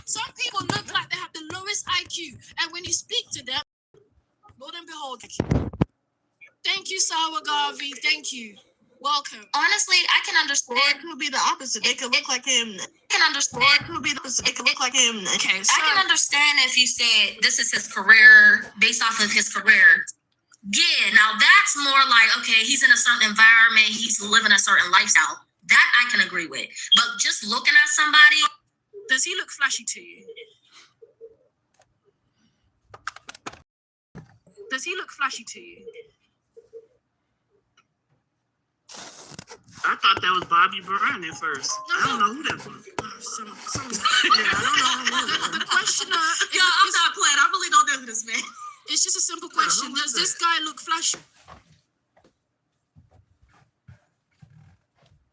Some people look like they have the lowest IQ, and when you speak to them, Lord and behold, thank you, Sawa Garvey. Thank you. Welcome. Honestly, I can understand. Or it could be the opposite. They could look like him. I can understand. Or it could be the opposite. They could look like him. Okay, so I can understand if you said this is his career, based off of his career. Yeah, now that's more like, okay, he's in a certain environment, he's living a certain lifestyle. That I can agree with. But just looking at somebody, does he look flashy to you? Does he look flashy to you? I thought that was Bobby Brown at first. I don't know who that was. The questioner. yo, I'm not playing. I really don't know who this man. It's just a simple question. Does this guy look flashy?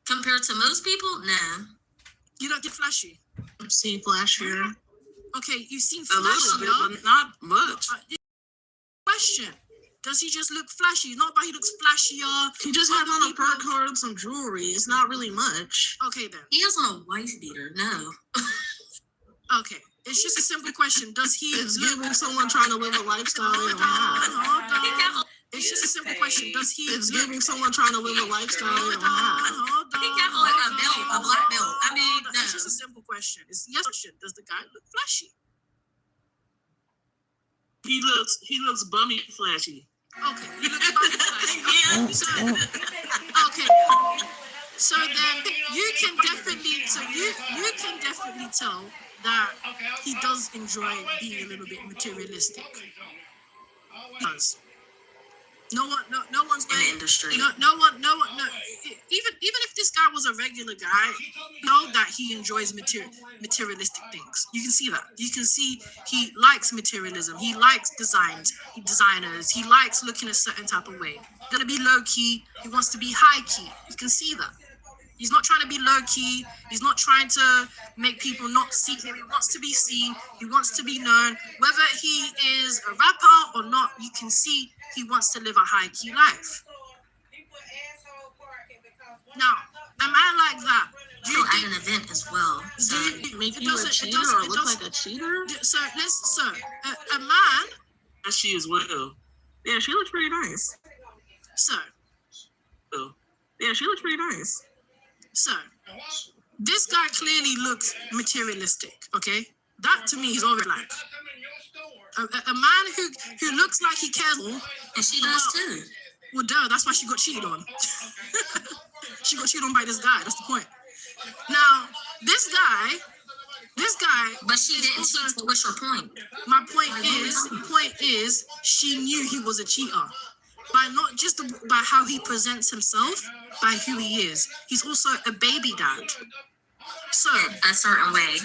Compared to most people, nah. You don't get flashy. I've seen flashier. Okay, you've seen A little bit, flashier. but not much. Question. Does he just look flashy? Not but he looks flashier. He just had on a fur coat and some jewelry. It's not really much. Okay then. He has on a wife beater. No. Okay. It's just a simple question. Does he It's giving someone trying to live a lifestyle they don't have. Hold on. It's just a simple question. Does he It's giving someone trying to live a lifestyle they don't have. Hold on. He got on a belt, a black belt. I mean, no. It's just a simple question. It's yes question. Does the guy look flashy? He looks bummy flashy. Okay. He looks flashy. Yeah. So, okay. So then you can definitely tell that he does enjoy being a little bit materialistic. Because no one's In the industry. No. Even if this guy was a regular guy, you know that he enjoys materialistic things. You can see that. You can see he likes materialism. He likes designers. He likes looking a certain type of way. He's gonna be low key. He wants to be high key. You can see that. He's not trying to be low key. He's not trying to make people not see him. He wants to be seen. He wants to be known. Whether he is a rapper or not, you can see he wants to live a high key life. Now, a man like that, do you At think, an event as well. So Make you a cheater or look like a cheater? So a man. She is well. Yeah, she looks pretty nice. So Yeah, she looks pretty nice. this guy clearly looks materialistic. Okay, that to me is all like a man who looks like he cares more. and she does too. Well, duh, that's why she got cheated on. She got cheated on by this guy. That's the point. Now, this guy. But she didn't cheat. So what's your point? My point is, she knew he was a cheater. By not just by how he presents himself, by who he is. He's also a baby dad. So, A certain way.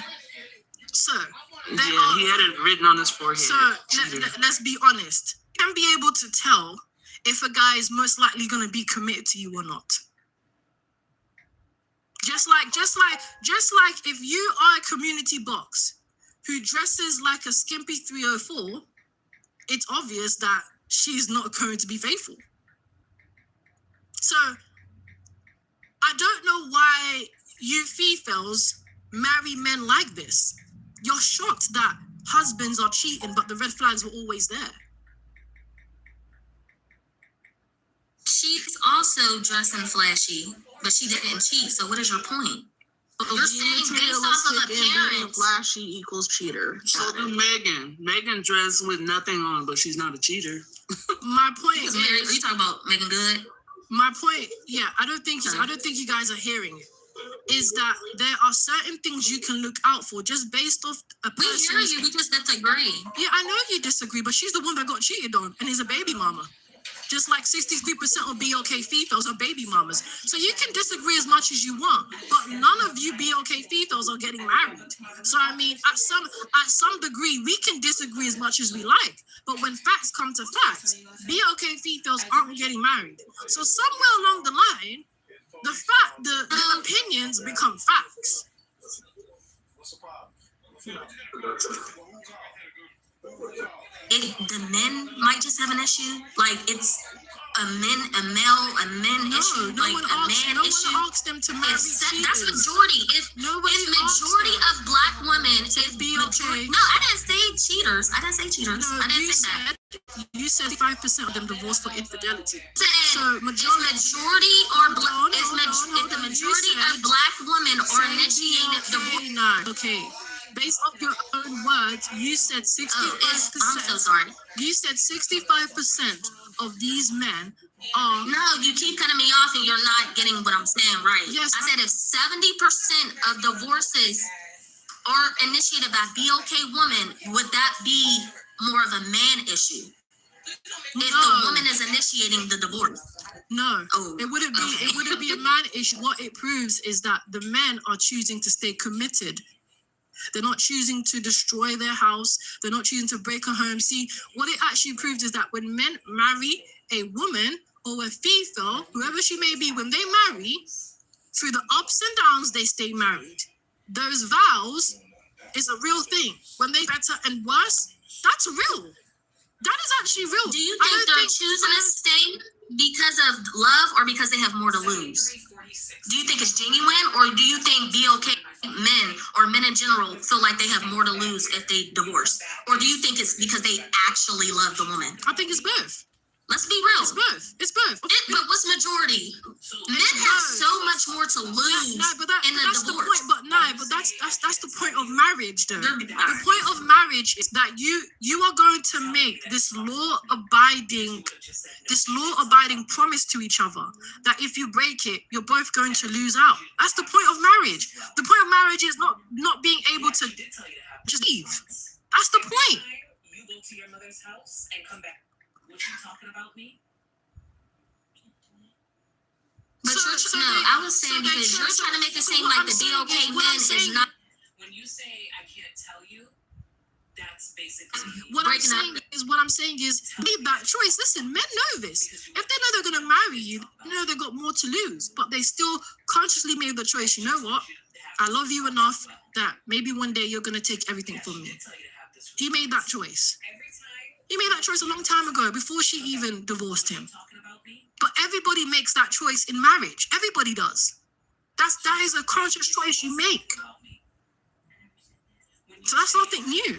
Yeah, he had it written on his forehead. So let's be honest. You can be able to tell if a guy is most likely going to be committed to you or not. Just like if you are a community box who dresses like a skimpy 304, it's obvious that she's not going to be faithful. So I don't know why you females marry men like this. You're shocked that husbands are cheating, but the red flags were always there. She's also dressing flashy, but she didn't cheat. So what is your point? You're saying based off of appearance. Flashy equals cheater. So do Megan. Megan dressed with nothing on, but she's not a cheater. My point Because Mary, are you talking about Megan Good? My point, yeah, I don't think you guys are hearing it. Is that there are certain things you can look out for just based off a We person. hear you. We just disagree. Yeah, I know you disagree, but she's the one that got cheated on and is a baby mama. Just like 63% of BOK females are baby mamas. So you can disagree as much as you want, but none of you BOK females are getting married. So I mean, at some degree, we can disagree as much as we like. But when facts come to facts, BOK females aren't getting married. So somewhere along the line, the opinions become facts. The men might just have an issue. Like, it's a men issue, No like one a asked. man No issue. one asked them to marry That's cheaters. majority. If Nobody majority asked of black women, if be majority, okay. no, I didn't say cheaters. I didn't say cheaters. No, I didn't you say that. said you said 5% of them divorced for infidelity. Said So if majority. majority or black, Hold on, if hold on, the hold on. You majority said- of black women are Say initiating divorce. okay, now. Okay. Based off your own words, you said 65%. I'm so sorry. You said 65% of these men are. No, you keep cutting me off and you're not getting what I'm saying right. Yes, I said if 70% of divorces are initiated by BOK women, would that be more of a man issue? If the woman is initiating the divorce. No, Oh, it wouldn't be. okay. It wouldn't be a man issue. What it proves is that the men are choosing to stay committed. They're not choosing to destroy their house. They're not choosing to break a home. See, what it actually proves is that when men marry a woman or a female, whoever she may be, when they marry, through the ups and downs, they stay married. Those vows is a real thing. When they better and worse, that's real. That is actually real. Do you I think don't they're choosing to stay because of love or because they have more to lose? Do you think it's genuine, or do you think BOK men or men in general feel like they have more to lose if they divorce? Or do you think it's because they actually love the woman? I think it's both. Let's be real. It's both. It's both. But what's majority? Men have so much more to lose in the that's divorce. the point. But no, but that's the point of marriage, though. They're- The point of marriage is that you are going to make this law abiding promise to each other that if you break it, you're both going to lose out. That's the point of marriage. The point of marriage is not being able to just leave. That's the point. You go to your mother's house and come back. What you talking about me? But So I was saying because you're trying to make it seem like the BOK men is not. When you say I can't tell you, that's basically What I'm saying is leave that choice. Listen, men know this. If they know they're gonna marry you, they know they've got more to lose, but they still consciously made the choice. You know what? I love you enough that maybe one day you're gonna take everything from me. He made that choice. He made that choice a long time ago, before she even divorced him. talking about me. But everybody makes that choice in marriage. Everybody does. That is a conscious choice you make. So that's nothing new.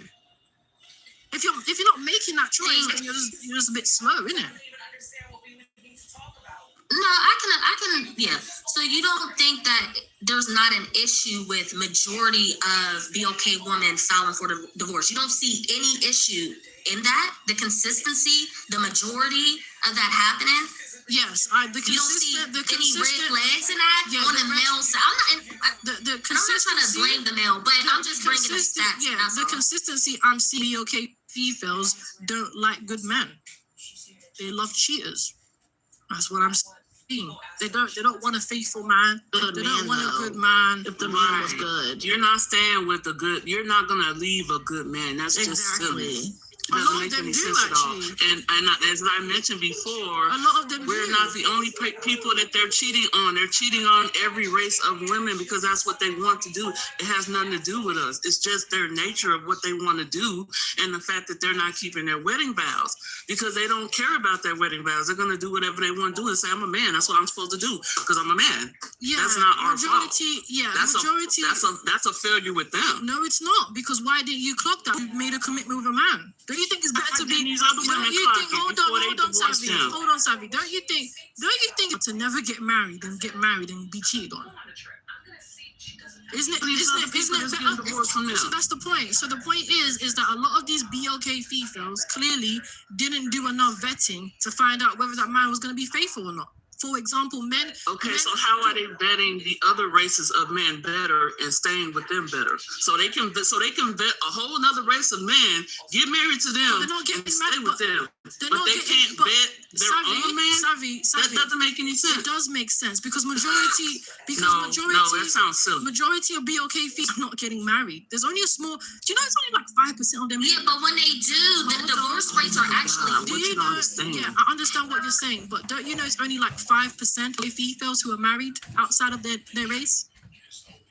If you're not making that choice, then you're just a bit slow, isn't it? No, I can, yeah. So you don't think that there's not an issue with majority of BOK women filing for the divorce? You don't see any issue in that? The consistency, the majority of that happening? Yes, You don't see any red flags in that on the male side? I'm not trying to blame the male, but I'm just bringing the stats. Yeah, that's the all. consistency I'm seeing. Okay, females don't like good men. They love cheaters. That's what I'm saying. They don't want a faithful man. Good They don't man, want a though. good man. If the man was good. You're not staying with the good. You're not gonna leave a good man. That's just silly. Exactly. A It lot doesn't of make them any do, sense at all. actually. And as I mentioned before, A lot of them we're do. not the only people that they're cheating on. They're cheating on every race of women because that's what they want to do. It has nothing to do with us. It's just their nature of what they want to do, and the fact that they're not keeping their wedding vows because they don't care about their wedding vows. They're gonna do whatever they want to do and say, "I'm a man. That's what I'm supposed to do because I'm a man." Yeah, That's not our majority. fault. Yeah, That's majority. that's a failure with them. No, it's not, because why didn't you clock that? You made a commitment with a man. Don't you think it's better to be? These other women Don't you clock think? it Hold before they on, divorce Savvy. them. Hold on, Savvy. Don't you think to never get married and get married and be cheated on? Isn't it? These other people Isn't just it getting better? divorced from them. So that's the point. So the point is that a lot of these BOK females clearly didn't do enough vetting to find out whether that man was going to be faithful or not. For example, men. Okay, men- so how are they vetting the other races of men better and staying with them better? So they can vet a whole other race of men, get married to them, They're not getting and stay married, with them. they're But not they getting- can't but vet their own man. Savvy. That doesn't make any It sense. does make sense because majority No, that sounds silly. majority of BOK females are not getting married. There's only a small. Do you know it's only like 5% of them? Yeah, but when they do, the divorce rates are actually. Do What you you don't know? understand. Yeah, I understand what you're saying, but don't you know it's only like 5% of females who are married outside of their race?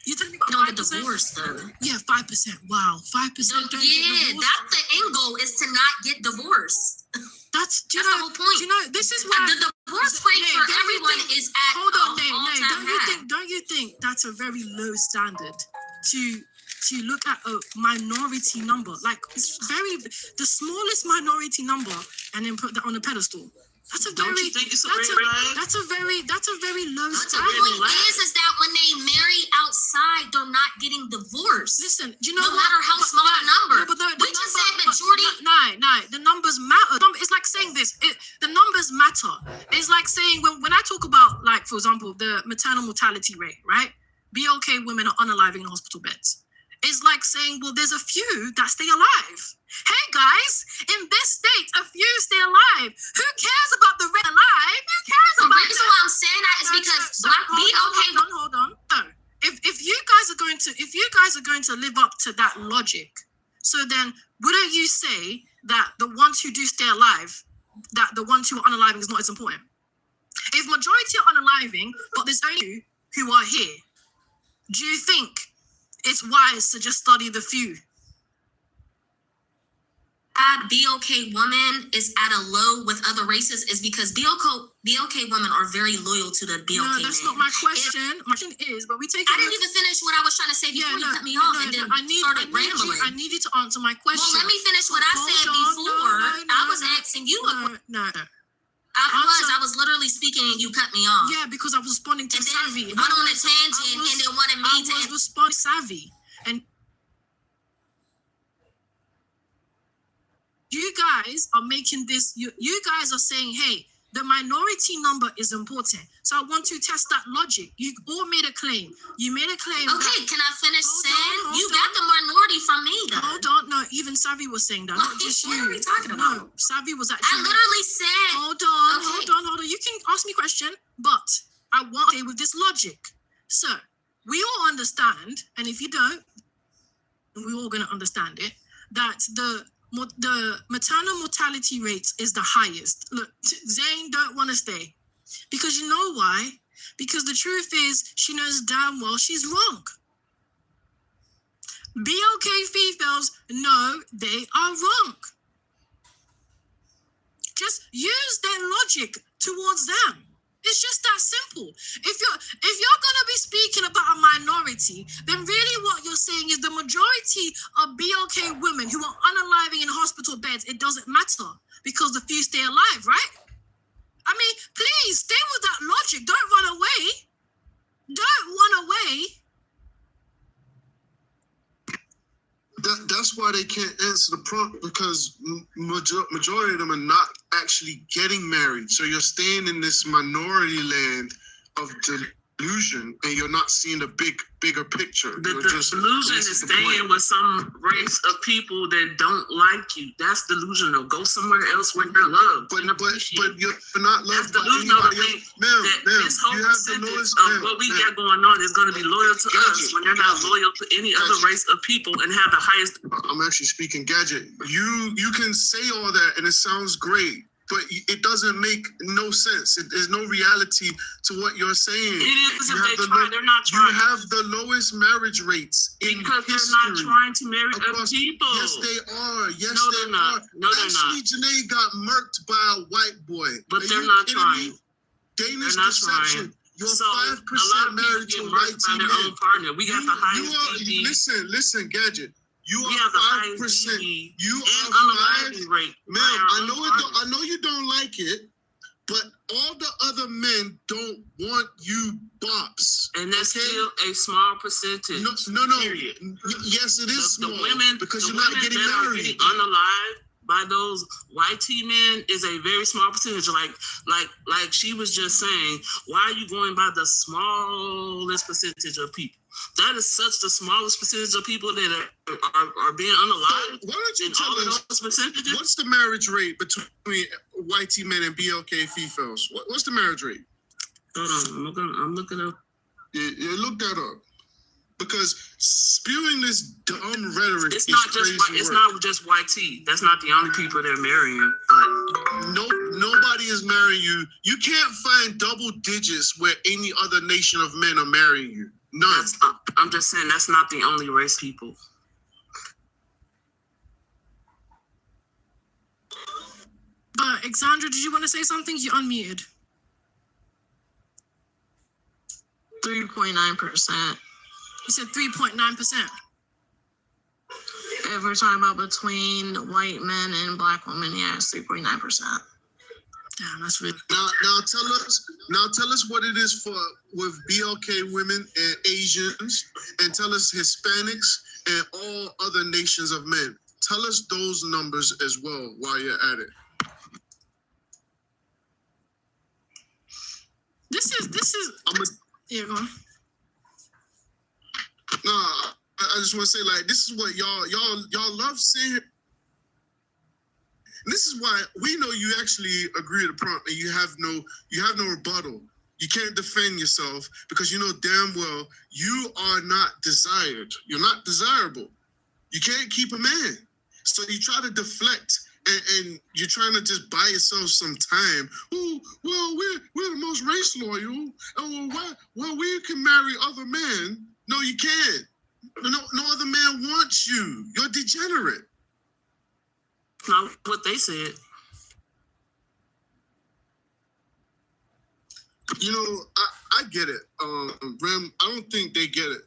You telling me They don't about get 5%? divorced though. Yeah, 5%. Wow, 5% don't get Yeah, divorced. that's the end goal is to not get divorced. That's That's the whole point. Do you know? This is why The divorce rate Nay, for don't you everyone think- is at hold on, Nay, all-time high. don't you think that's a very low standard to look at a minority number? Like it's the smallest minority number, and then put that on a pedestal. That's a Don't very you think it's a that's red flag? that's a very low But the standard. point is that when they marry outside, they're not getting divorced. Listen, do you know No what? matter how But- small the number. no, but the We just said number- majority. No, the numbers matter. It's like saying this. The numbers matter. It's like saying when I talk about, like, for example, the maternal mortality rate, right? BLK women are unaliving in hospital beds. It's like saying, well, there's a few that stay alive. Hey guys, in this state, a few stay alive. Who cares about the red alive? Who cares The about reason why I'm saying that is because black BLK. Hold on. No. If you guys are going to live up to that logic, so then wouldn't you say that the ones who do stay alive, that the ones who are unaliving is not as important? If majority are unaliving, but there's only few who are here, do you think it's wise to just study the few? BLK woman is at a low with other races is because BLK women are very loyal to the BLK No, that's men. not my question. My question is, but we take. I didn't even finish what I was trying to say before you cut me off and then started rambling. I need you to answer my question. Well, let me finish what I said before. I was asking you. No. I was literally speaking and you cut me off. Yeah, because I was responding to And Savvy. then went on a tangent and then wanted me I to. was responding to Savvy, and you guys are making this. You guys are saying, hey, the minority number is important. So I want to test that logic. You all made a claim. You made a claim. Okay, can I finish saying? hold You on. got the minority from me, though. Hold on, no. Even Savvy was saying that, not just What you. are we talking No, about? Savvy was I actually. literally said. Hold on, Okay. hold on. You can ask me a question, but I want to stay with this logic. So we all understand, and if you don't, we're all going to understand it, that the maternal mortality rate is the highest. Look, Zane don't want to stay. Because you know why? Because the truth is, she knows damn well she's wrong. BLK females know they are wrong. Just use their logic towards them. It's just that simple. If you're gonna be speaking about a minority, then really what you're saying is the majority of BLK women who are unaliving in hospital beds, it doesn't matter because the few stay alive, right? I mean, please stay with that logic. Don't run away. Don't run away. That's why they can't answer the prompt, because majority of them are not actually getting married. So you're staying in this minority land of delusion, and you're not seeing the bigger picture. The You're just delusion is missing the point. staying with some race of people that don't like you. That's delusional. Go somewhere else where you're loved. But and appreciated. you're not loved That's by delusional to anybody think else. Ma'am, that this whole you have the percentage lowest. of what we got going on is going to be loyal to us when they're not loyal to any other race of people and have the highest. I'm actually speaking Gadget. You can say all that and it sounds great, but it doesn't make no sense. There's no reality to what you're saying. It is You if have they the try. lo- They're not You trying. have the lowest marriage rates in Because history. they're not trying to marry other Across- people. Yes, they are. Yes, No, they they're not. are. No, they're Ashley not. Janae got murked by a white boy. But Are they're you not kidding trying. me? Danish They're not deception. trying. You're So a lot 5% of married people to get a white murked by their man. own partner. We got the highest DV. Listen, Gadget. You We are have the highest 5%. DV You and are unaliving rate. Ma'am, I know you don't like it, but all the other men don't want you bops. And that's okay? still a small percentage. No. Period. Yes, it is The small women, because the you're not women getting that are married. getting unalived by those YT men is a very small percentage. Like she was just saying, why are you going by the smallest percentage of people? That is such the smallest percentage of people that are being unalived. Why don't you In tell all of us those percentages? what's the marriage rate between YT men and BLK females? What's the marriage rate? Hold on, I'm looking up. Yeah, look that up. Because spewing this dumb rhetoric It's is not just crazy it's work. not just YT. That's not the only people they're marrying. But Nobody is marrying you. You can't find double digits where any other nation of men are marrying you. None. I'm just saying that's not the only race people. But Alexandra, did you want to say something? You unmuted. 3.9%. You said 3.9%. If we're talking about between white men and black women, yeah, it's 3.9%. Damn, that's really. Now tell us what it is for with BLK women and Asians, and tell us Hispanics and all other nations of men. Tell us those numbers as well while you're at it. This is. Yeah, go on. No, I just want to say, like, this is what y'all love seeing. This is why we know you actually agree to the prompt and you have no rebuttal. You can't defend yourself because you know damn well you are not desired. You're not desirable. You can't keep a man. So you try to deflect and you're trying to just buy yourself some time. Oh, well, we're the most race loyal. Oh, well, we can marry other men. No, you can't. No other man wants you. You're degenerate. Not what they said. You know, I get it. Rem, I don't think they get it.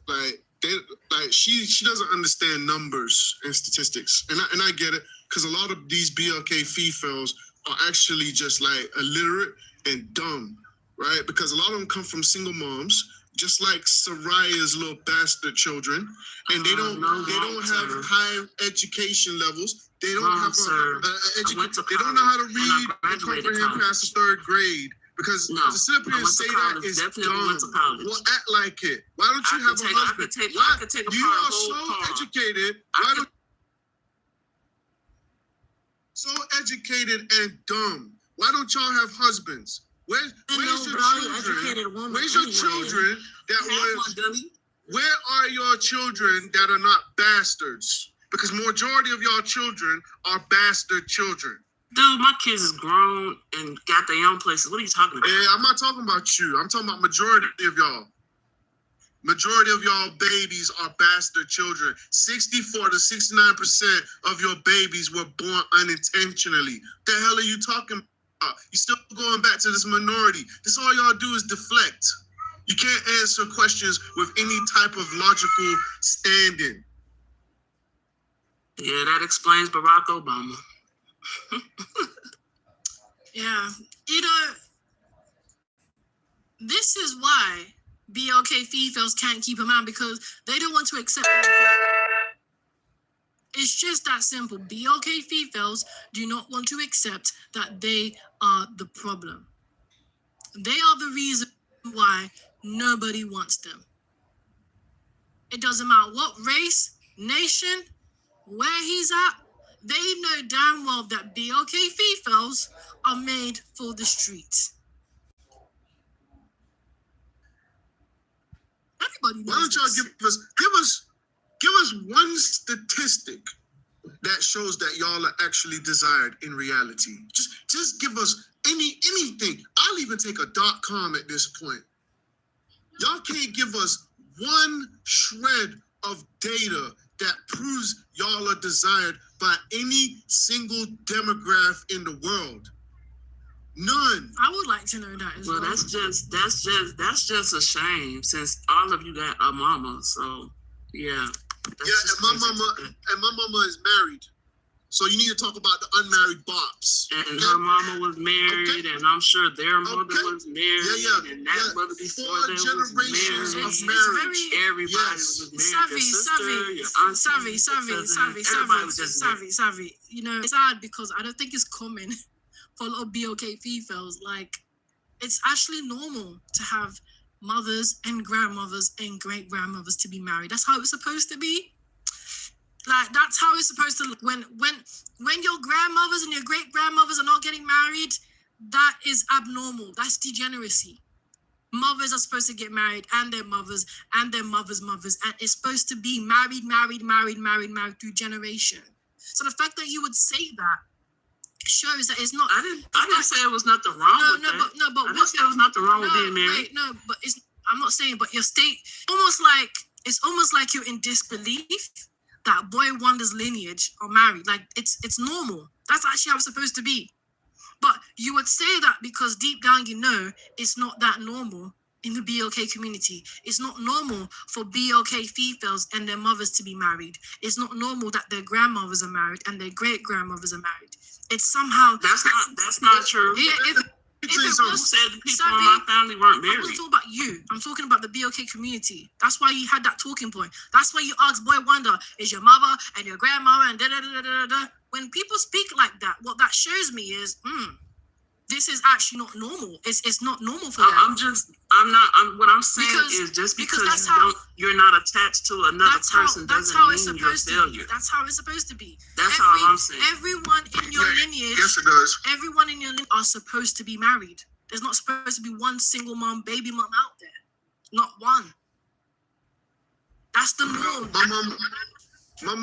She doesn't understand numbers and statistics, and I get it because a lot of these BLK females are actually just like illiterate and dumb, right? Because a lot of them come from single moms, just like Soraya's little bastard children, and they don't have high education levels. They don't have they don't know how to read and comprehend past the 3rd grade. Because to sit up here and say that is dumb. Well, act like it. Why don't you have a husband? You are so educated. Why don't so educated and dumb? Why don't y'all have husbands? Where's your children? Where's your children where are your children that are not bastards? Because majority of y'all children are bastard children. Dude, my kids is grown and got their own places. What are you talking about? Yeah, I'm not talking about you. I'm talking about majority of y'all. Majority of y'all babies are bastard children. 64 to 69% of your babies were born unintentionally. The hell are you talking about? You still going back to this minority. This all y'all do is deflect. You can't answer questions with any type of logical standing. Yeah, that explains Barack Obama. Yeah, this is why BLK females can't keep a man because they don't want to accept it. It's just that simple. BLK females do not want to accept that they are the problem. They are the reason why nobody wants them. It doesn't matter what race, nation, where he's at. They know damn well that BLK females are made for the streets. Everybody knows. Why don't y'all give us one statistic that shows that y'all are actually desired in reality? Just give us anything. I'll even take a .com at this point. Y'all can't give us one shred of data that proves y'all are desired by any single demographic in the world. None. I would like to know that as well. Well, that's just a shame since all of you got a mama. So yeah. And my mama is married. So you need to talk about the unmarried bops. And her mama was married, and I'm sure their mother was married, and that mother before 4 them generations was of married. marriage. Everybody was married. Savvy. You know, it's sad because I don't think it's common for a lot of BLK females. Like, it's actually normal to have mothers and grandmothers and great grandmothers to be married. That's how it's supposed to be. Like, that's how it's supposed to look. When your grandmothers and your great grandmothers are not getting married, that is abnormal. That's degeneracy. Mothers are supposed to get married, and their mothers and their mothers' mothers, and it's supposed to be married through generation. So the fact that you would say that shows that it's not. I didn't say it was nothing wrong with that. I didn't say it was nothing wrong with being married. But I'm not saying. But your state it's almost like you're in disbelief that Boy Wonder's lineage are married. Like, it's normal. That's actually how it's supposed to be. But you would say that because deep down you know it's not that normal in the BLK community. It's not normal for BLK females and their mothers to be married. It's not normal that their grandmothers are married and their great-grandmothers are married. It's somehow... That's not true. If it Who was, said the people Savvy, in my family weren't I'm married? not talking about you. I'm talking about the BLK community. That's why you had that talking point. That's why you asked Boy Wonder, is your mother and your grandmother and da-da-da-da-da-da. When people speak like that, what that shows me is, this is actually not normal. It's not normal for them. What I'm saying is just because you're not attached to another person doesn't mean you're a failure. That's how it's supposed to be. That's all I'm saying. Everyone in your lineage, Yes, it does. everyone in your lineage are supposed to be married. There's not supposed to be one single mom, baby mom out there. Not one. That's the norm. My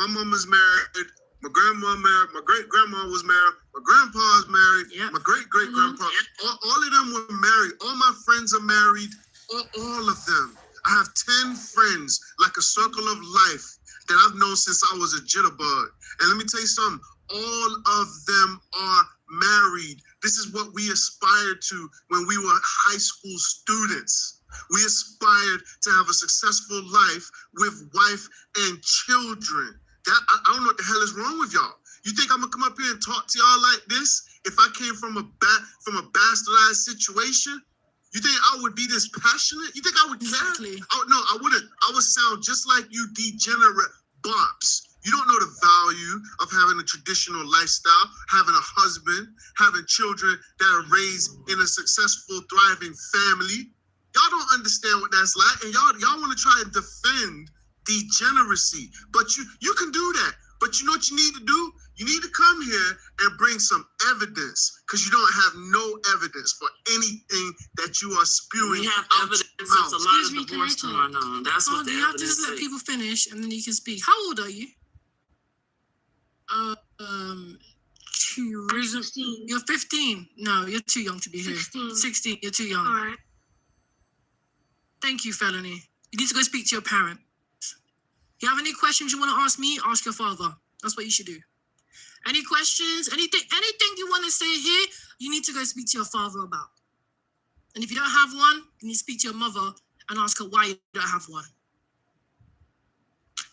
mama's married. My grandma married. My great grandma was married. My grandpa's married. Yep. My great grandpa. All of them were married. All my friends are married. All of them. I have 10 friends, like a circle of life, that I've known since I was a jitterbug. And let me tell you something. All of them are married. This is what we aspired to when we were high school students. We aspired to have a successful life with wife and children. I don't know what the hell is wrong with y'all. You think I'm gonna come up here and talk to y'all like this if I came from a bastardized situation? You think I would be this passionate? You think I would care? Exactly. Oh no, I wouldn't. I would sound just like you degenerate bops. You don't know the value of having a traditional lifestyle, having a husband, having children that are raised in a successful, thriving family. Y'all don't understand what that's like, and y'all want to try and defend degeneracy. But you can do that. But you know what you need to do? You need to come here and bring some evidence, because you don't have no evidence for anything that you are spewing. We have out evidence. your It's mouth. a lot Excuse me, of can I divorce talk? going on. That's what the You have to evidence just let says. people finish and then you can speak. How old are you? You're 15. No, you're too young to be here. 16. You're too young. All right. Thank you, Felony. You need to go speak to your parent. You have any questions you want to ask me? Ask your father. That's what you should do. Any questions? Anything you want to say here, you need to go speak to your father about. And if you don't have one, you need to speak to your mother and ask her why you don't have one.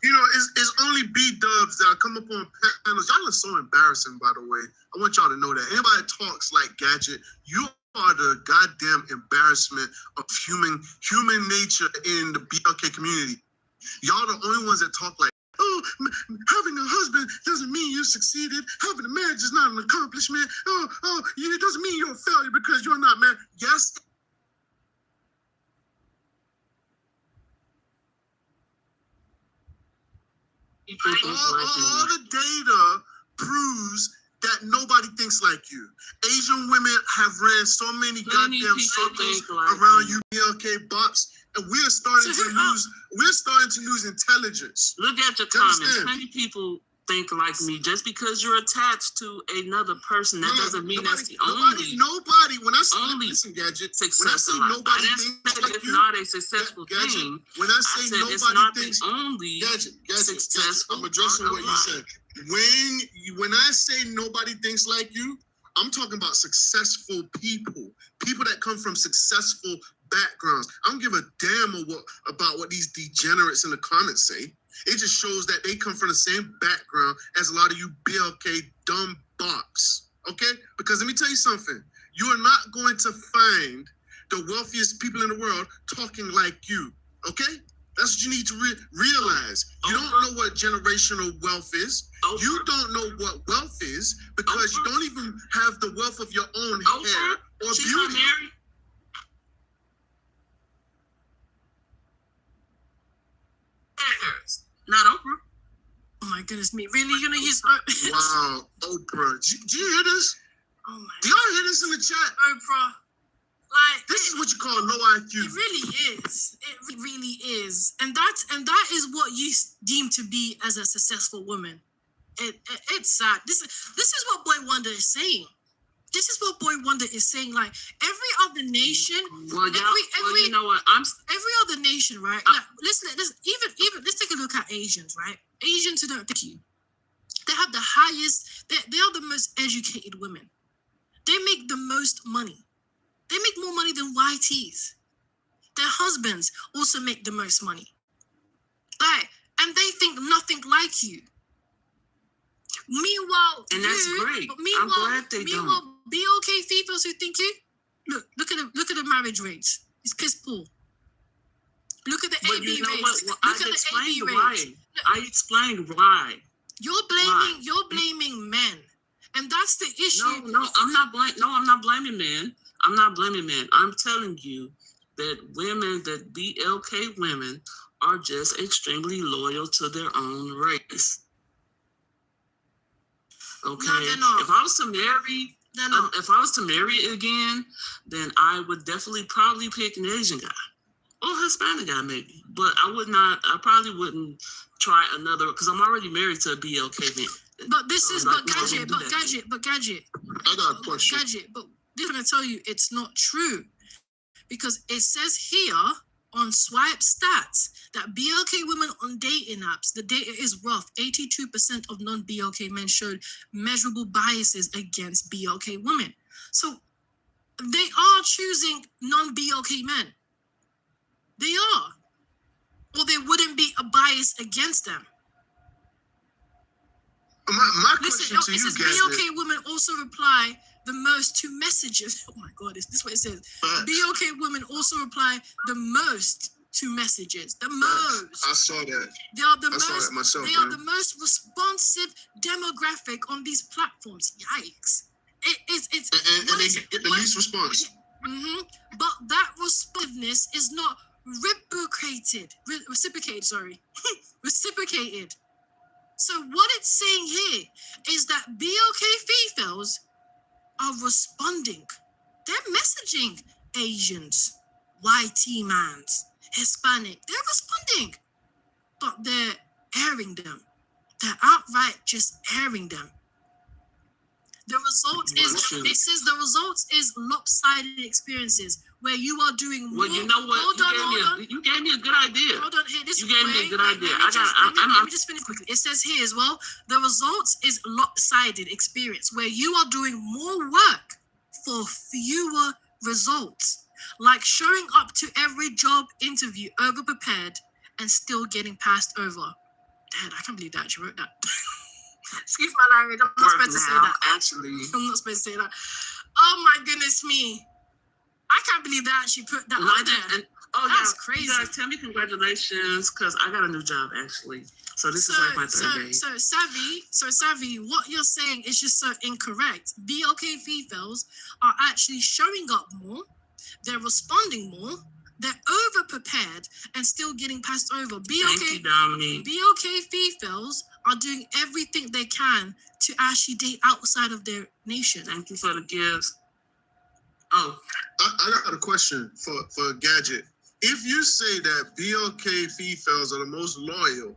You know, it's only B-dubs that come up on panels. Y'all are so embarrassing, by the way. I want y'all to know that. Anybody that talks like Gadget, you are the goddamn embarrassment of human nature in the BLK community. Y'all the only ones that talk like, oh, having a husband doesn't mean you succeeded. Having a marriage is not an accomplishment. It doesn't mean you're a failure because you're not married. Yes. All the data proves that nobody thinks like you. Asian women have ran so many goddamn circles around you, BLK bops, and we're starting to lose intelligence. Look at your You comments. understand? Many people think like me. Just because you're attached to another person, that doesn't mean that's the only Nobody. When I say only listen, Gadget. success. When I say in life. nobody I didn't thinks say like it's you, not a successful Gadget. thing. When I I say said it's nobody not thinks, the only Gadget, successful. I'm addressing part what of you life. said. When I say nobody thinks like you, I'm talking about successful people that come from successful backgrounds. I don't give a damn about what these degenerates in the comments say. It just shows that they come from the same background as a lot of you BLK dumb bops. Okay? Because let me tell you something. You are not going to find the wealthiest people in the world talking like you. Okay? That's what you need to realize. You don't know what generational wealth is. You don't know what wealth is because you don't even have the wealth of your own hair or She's not beauty. married. Not Oprah. Oh my goodness me. Really? You're gonna use Wow, Oprah. Do you hear this? Oh my Do y'all hear this in the chat? Oprah. Like This is what you call low IQ. it really is. It really is. And that is what you deem to be as a successful woman. It's sad. This is what Boy Wonder is saying. This is what Boy Wonder is saying. Like every other nation, Well, you know what? every other nation, right? Like, let's take a look at Asians, right? Asians who don't think you. They have the highest. They are the most educated women. they make the most money. They make more money than YTs. Their husbands also make the most money. Like, and they think nothing like you. Meanwhile, And that's great. Meanwhile, I'm glad they meanwhile, don't. BOK females who think you look at the marriage rates. It's piss poor. Look at the But AB you know rates. what? Well, Look I at the explained AB why. rates. I explained why. You're blaming men, and that's the issue. No, I'm not blaming men. I'm not blaming men. I'm telling you that women, that BLK women, are just extremely loyal to their own race. Okay. No, they're not. If I was to marry, They're not. if I was to marry again, then I would definitely probably pick an Asian guy or Hispanic guy maybe. But I would not. I probably wouldn't try another because I'm already married to a BLK man. But this So, is like, but we gadget, don't do but that. gadget, but gadget. I got a question. Gadget, but they're gonna tell you it's not true because it says here on Swipe Stats that BLK women on dating apps, the data is rough. 82% of non-BLK men showed measurable biases against BLK women. So they are choosing non-BLK men. They are, or there wouldn't be a bias against them. My Listen, question to it you, says Gadget. BLK women also reply the most to messages. Oh my God, this is what it says. BLK women also reply the most to messages. The most. I saw that. They are the I saw most. that myself. They are man. the most responsive demographic on these platforms. Yikes! It's And what they is- get the what- least response. But that responsiveness is not reciprocated. Sorry, reciprocated. So what it's saying here is that BLK females are responding. They're messaging Asians, YT mans, Hispanic. They're responding, but they're airing them. They're outright just airing them. The result is, it says the results is lopsided experiences where you are doing more. Well, you know what? You gave me a good idea. Hold on, here. This You gave me a good idea. Let me just finish quickly. It says here as well, the results is lopsided experience where you are doing more work for fewer results, like showing up to every job interview over prepared and still getting passed over. Dad, I can't believe that you wrote that. Excuse my language. I'm not supposed to say that. Actually. I'm not supposed to say that. Oh my goodness me. I can't believe that she put that out there. That's crazy. You guys, tell me congratulations because I got a new job actually. So this is like my third day. So Savvy, what you're saying is just so incorrect. BLK females are actually showing up more. They're responding more. They're over prepared and still getting passed over. Thank you, Dominique. BLK females are doing everything they can to actually date outside of their nation. Thank you for the gifts. Oh, I got a question for Gadget. If you say that BLK females are the most loyal,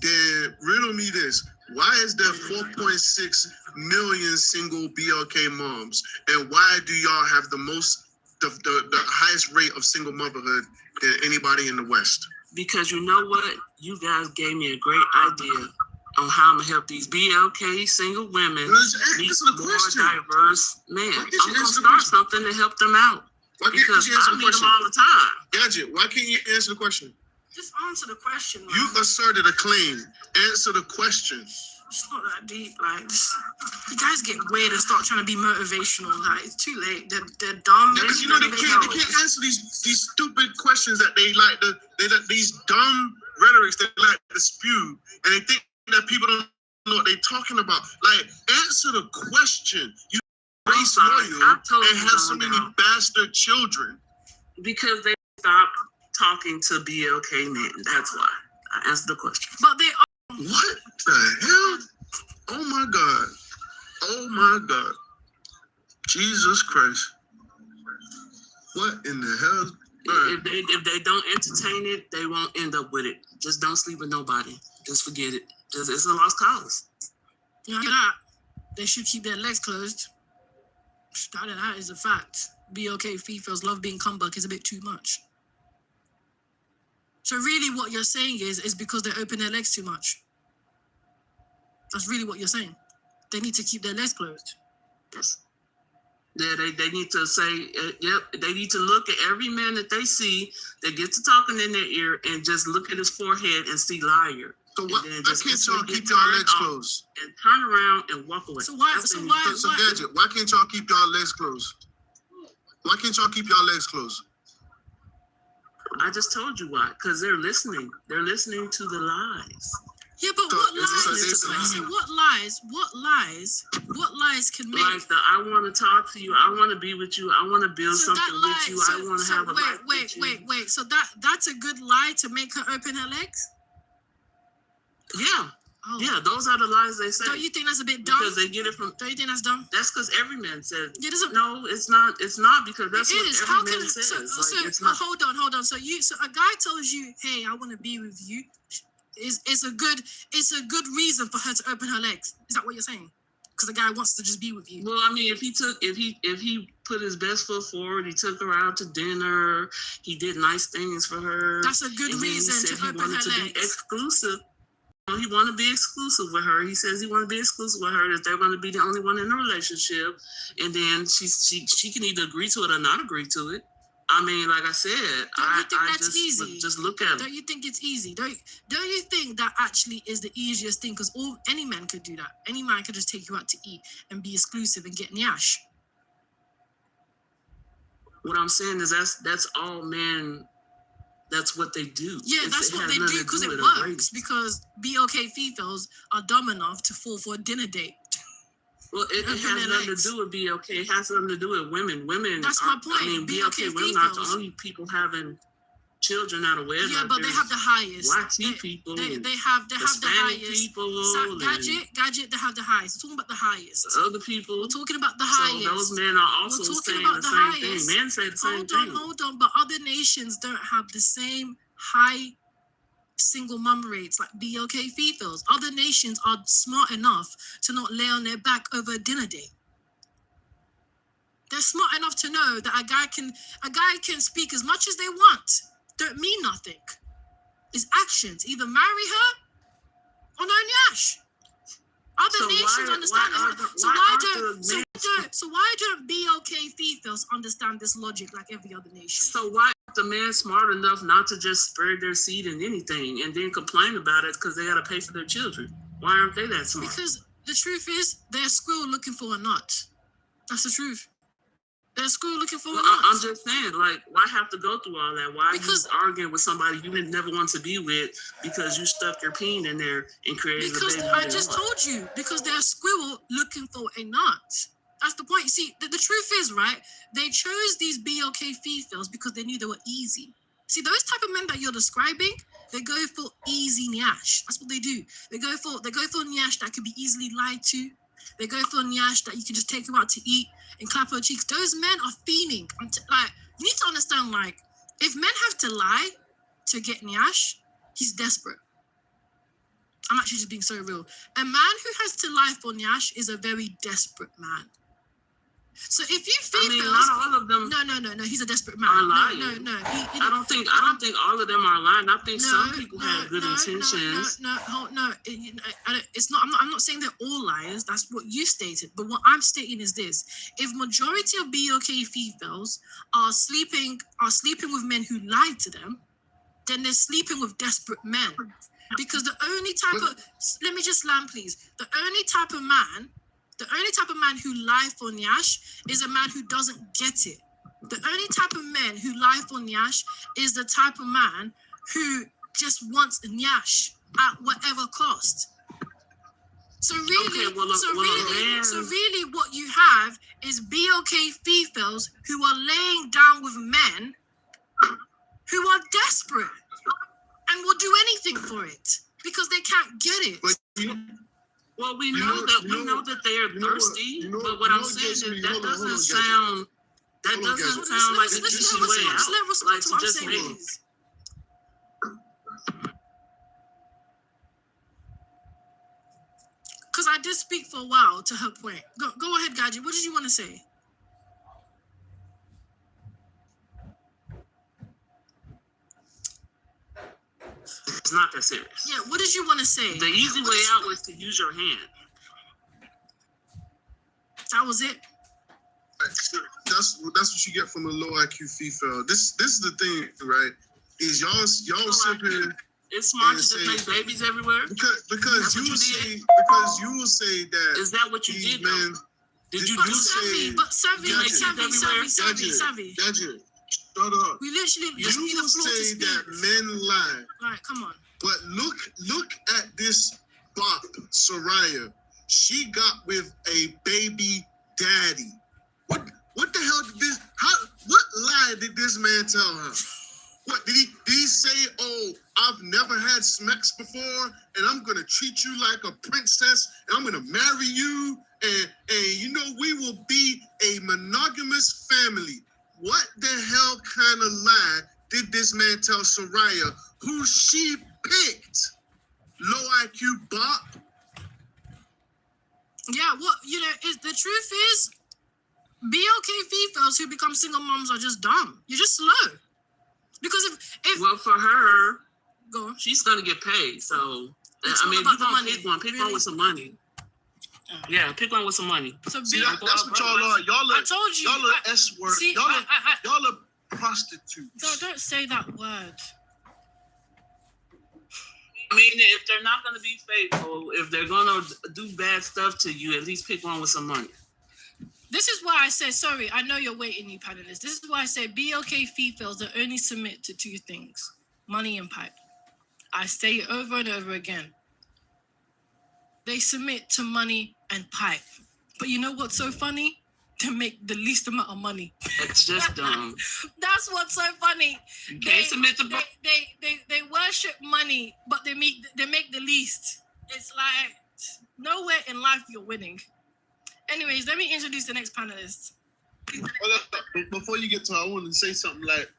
then riddle me this. Why is there 4.6 million single BLK moms? And why do y'all have the highest rate of single motherhood than anybody in the West? because you know what? You guys gave me a great idea on how I'm gonna help these BLK single women meet more diverse men. I'm gonna start something to help them out because I meet them all the time. Gadget, why can't you answer the question? Just answer the question. Man. You asserted a claim. Answer the question. It's not that deep. Like, you guys get weird and start trying to be motivational. Like, it's too late. They're dumb. Because you know they can't answer these stupid questions that they like these dumb rhetorics they like to spew, and they think that people don't know what they're talking about. Like, answer the question. You race loyal and have so many bastard children because they stopped talking to BLK men. That's why I answered the question. But they are. What the hell? Oh my God. Oh my God. Jesus Christ. What in the hell? If they don't entertain it, they won't end up with it. Just don't sleep with nobody. Just forget it. It's a lost cause. You know that? They should keep their legs closed. That is a fact. BLK females love being comeback is a bit too much. So really what you're saying is because they open their legs too much. That's really what you're saying. They need to keep their legs closed. Yes. Yeah, they need to say, yep, they need to look at every man that they see that gets to talking in their ear and just look at his forehead and see liar. So why And then can't just y'all get keep y'all turned legs off closed? and turn around and walk away. So why? That's So what why? So why Gadget, why can't y'all keep y'all legs closed? Why can't y'all keep y'all legs closed? I just told you why, because they're listening. They're listening to the lies. Yeah, but So what is this lies? a So safety? what lies can make? Like the I want to talk to you, I want to be with you, I want to build So that something lie. with you, I want to have a life with you. Wait. So that's a good lie to make her open her legs. Yeah, Oh. yeah, those are the lies they say. Don't you think that's a bit dumb? Because they get it from. Don't you think that's dumb? That's because every man says. Yeah, doesn't. No, it's not. It's not because that's It what is. every How man can says. so It's not. hold on. So a guy tells you, "Hey, I want to be with you." It's a good reason for her to open her legs. Is that what you're saying? Because the guy wants to just be with you. Well, I mean, if he put his best foot forward, he took her out to dinner, he did nice things for her. That's a good and then he reason said to he open wanted her to be legs. exclusive. He want to be exclusive with her. He says he want to be exclusive with her. That they're going to be the only one in the relationship, and then she can either agree to it or not agree to it. I mean, like I said, Don't you think I that's easy? just look at it. Don't you think it's easy? Don't you think that actually is the easiest thing? Because any man could do that. Any man could just take you out to eat and be exclusive and get nyash. What I'm saying is that's all men. That's what they do. Yeah, that's what they do because it works. Because BOK females are dumb enough to fall for a dinner date. Well, it has nothing to do with BOK. It has something to do with women. Women. That's my point. I mean, BOK BOK women are the females. only people having children out of wedlock. Yeah, but they have the highest. YT people. They have the Hispanic highest. people. Gadget, they have the highest. We're talking about the highest. Other people. We're talking about the So highest. those men are also We're talking saying about the the same highest. thing. Men say the same thing. Hold on. But other nations don't have the same high single mum rates like BOK females. Other nations are smart enough to not lay on their back over a dinner date. They're smart enough to know that a guy can speak as much as they want. Don't mean nothing. It's actions. Either marry her or no nyash. Other nations understand this. So why don't BOK females understand this logic like every other nation? So why is the man smart enough not to just spread their seed in anything and then complain about it because they got to pay for their children? Why aren't they that smart? Because the truth is, they're a squirrel looking for a nut. That's the truth. They're a squirrel looking for a nut. I'm just saying, like, why have to go through all that? Why Because- are you arguing with somebody you didn't never want to be with because you stuck your peen in there and created a Because baby? I just told you, because they're a squirrel looking for a nut. That's the point. You see, the truth is, right, they chose these BOK females because they knew they were easy. See, those type of men that you're describing, they go for easy nyash. That's what they do. They go for nyash that could be easily lied to. They go for nyash that you can just take them out to eat and clap her cheeks. Those men are fiending. Like, you need to understand, like, if men have to lie to get nyash, he's desperate. I'm actually just being so real. A man who has to lie for nyash is a very desperate man. So if you I mean, females, not all of them. no, he's a desperate man. Are lying. No. I don't think all of them are lying. I think some people have good intentions. It's not. I'm not saying they're all liars. That's what you stated. But what I'm stating is this: if majority of BOK females are sleeping with men who lied to them, then they're sleeping with desperate men. Because the only type of let me just land, please. The only type of man who lie for nyash is a man who doesn't get it. The only type of men who lie for nyash is the type of man who just wants nyash at whatever cost. So really, really what you have is BOK females who are laying down with men who are desperate and will do anything for it because they can't get it. Well, we know that they are thirsty, but what I'm saying is that doesn't sound like the easy way out. Like to just make. Because I did speak for a while to her point. Go ahead, Gadget. What did you want to say? It's not that serious. Yeah, what did you want to say? The easy way out was to use your hand. That was it. So that's what you get from a low IQ female. This is the thing, right? Is y'all sit here It's smart and to just say- make babies everywhere. because That's what you you will say that Is that what you these did? Though? men Did you But do savvy, that? but savvy, Gadget. savvy. Gadget, shut up. We literally You just need a will floor to say speak. that men lie, Right, come on. but look at this bop, Soraya. She got with a baby daddy. What the hell did this? What lie did this man tell her? What did he say? Oh, I've never had sex before, and I'm gonna treat you like a princess, and I'm gonna marry you, and you know we will be a monogamous family. What the hell kind of lie did this man tell Soraya, who she picked? Low IQ bop. Yeah, well, the truth is, BLK females who become single moms are just dumb. You're just slow. Because if Well, for her, go on. she's gonna get paid. So It's I all mean, about you the gonna money. pick one. Pick Really? one with some money. Yeah, pick one with some money. So See, B- that's what y'all are. Y'all I are told you. y'all are S word. See, Y'all are prostitutes. don't say that word. I mean, if they're not gonna be faithful, if they're gonna do bad stuff to you, at least pick one with some money. This is why I said, sorry, I know you're waiting, you panelists. This is why I say BLK females that only submit to two things, money and pipe. I say it over and over again. They submit to money and pipe. But you know what's so funny? They make the least amount of money. It's just dumb. That's what's so funny. You can't submit to. They worship money, but they make the least. It's like nowhere in life you're winning. Anyways, let me introduce the next panelist. Before you get to it, I want to say something like,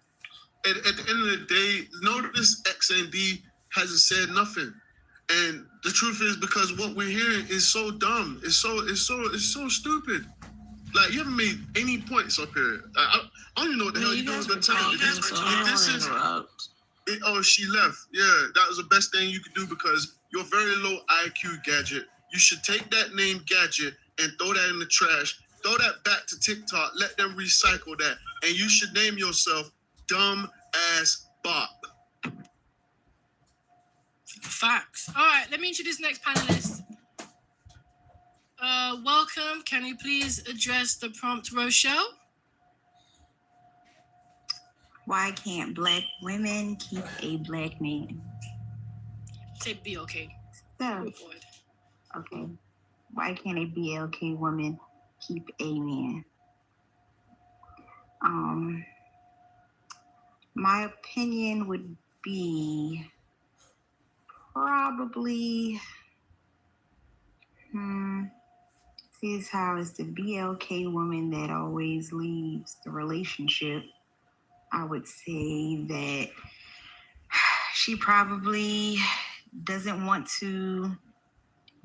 at the end of the day, notice XND hasn't said nothing. And the truth is because what we're hearing is so dumb. It's so stupid. Like, you haven't made any points up here. I don't even know what the hell you're doing with the time. Oh, she left. Yeah, that was the best thing you could do because you're very low IQ, Gadget. You should take that name, Gadget, and throw that in the trash. Throw that back to TikTok. Let them recycle that. And you should name yourself Dumb Ass Bop. Facts. All right, let me introduce the next panelist. Welcome. Can you please address the prompt, Rochelle? Why can't black women keep a black man? Say be okay. So, Go for it. okay. Why can't a BLK woman keep a man? My opinion would be probably, sees how it's the BLK woman that always leaves the relationship. I would say that she probably doesn't want to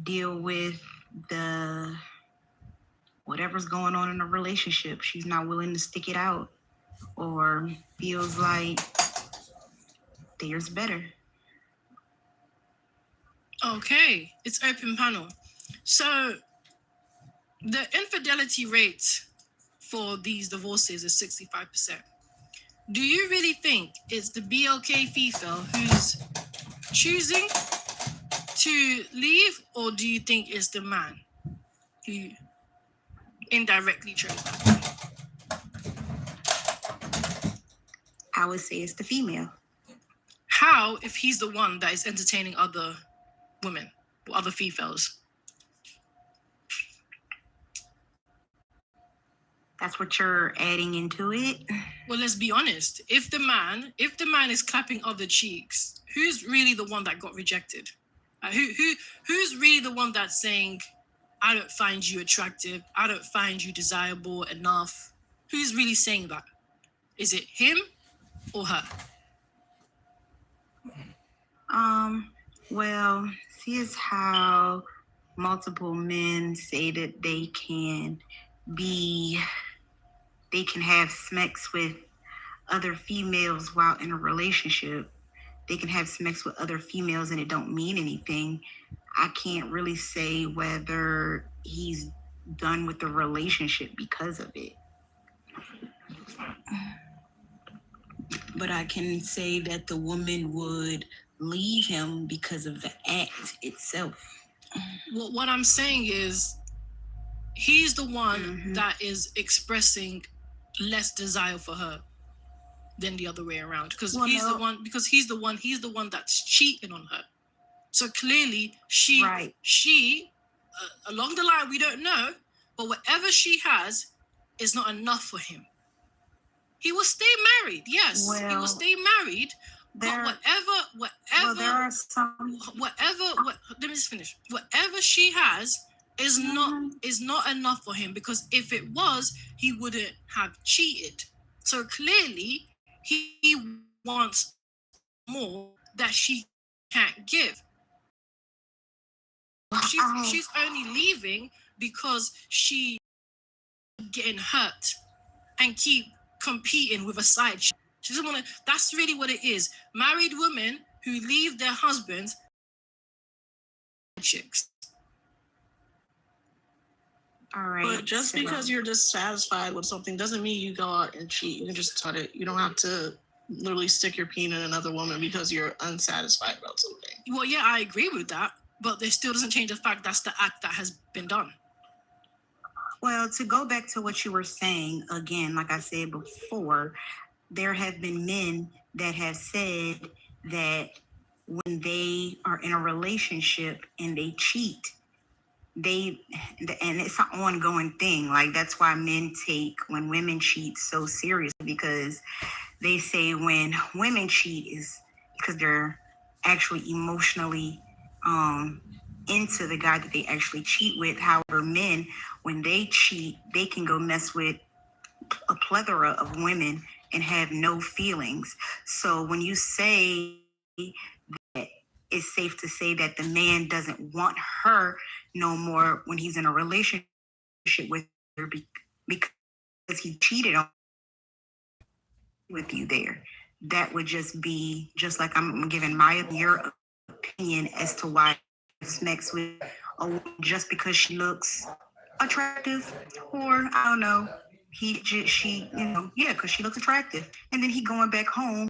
deal with the whatever's going on in a relationship. She's not willing to stick it out or feels like there's better. Okay, it's open panel. So the infidelity rate for these divorces is 65%. Do you really think it's the BLK female who's choosing to leave, or do you think it's the man who indirectly chose that? I would say it's the female. How if he's the one that is entertaining other women or other females? That's what you're adding into it. Well, let's be honest. If the man is clapping other cheeks, who's really the one that got rejected? Who's really the one that's saying, I don't find you attractive, I don't find you desirable enough? Who's really saying that? Is it him or her? Well, see is how multiple men say that they can have sex with other females while in a relationship. They can have sex with other females and it don't mean anything. I can't really say whether he's done with the relationship because of it. But I can say that the woman would leave him because of the act itself. Well, what I'm saying is, he's the one that is expressing less desire for her than the other way around, because he's the one that's cheating on her. So clearly she along the line, we don't know, but whatever she has is not enough for him. He will stay married, yes. He will stay married, but let me just finish. Whatever she has is not enough for him, because if it was, he wouldn't have cheated. So clearly he wants more that she can't give. She's only leaving because she getting hurt and keep competing with a side chick. She doesn't want to. That's really what it is. Married women who leave their husbands, chicks. All right. But just because you're dissatisfied with something doesn't mean you go out and cheat. You can just cut it. You don't have to literally stick your peen in another woman because you're unsatisfied about something. Well, yeah, I agree with that, but it still doesn't change the fact that's the act that has been done. Well, to go back to what you were saying, again, like I said before, there have been men that have said that when they are in a relationship and they cheat, and it's an ongoing thing. Like, that's why men take when women cheat so seriously, because they say when women cheat is because they're actually emotionally into the guy that they actually cheat with. However, men, when they cheat, they can go mess with a plethora of women and have no feelings. So when you say that it's safe to say that the man doesn't want her no more when he's in a relationship with her because he cheated on with you there, that would just be just like I'm giving your opinion as to why smacks with a woman just because she looks attractive, or I don't know, because she looks attractive, and then he going back home.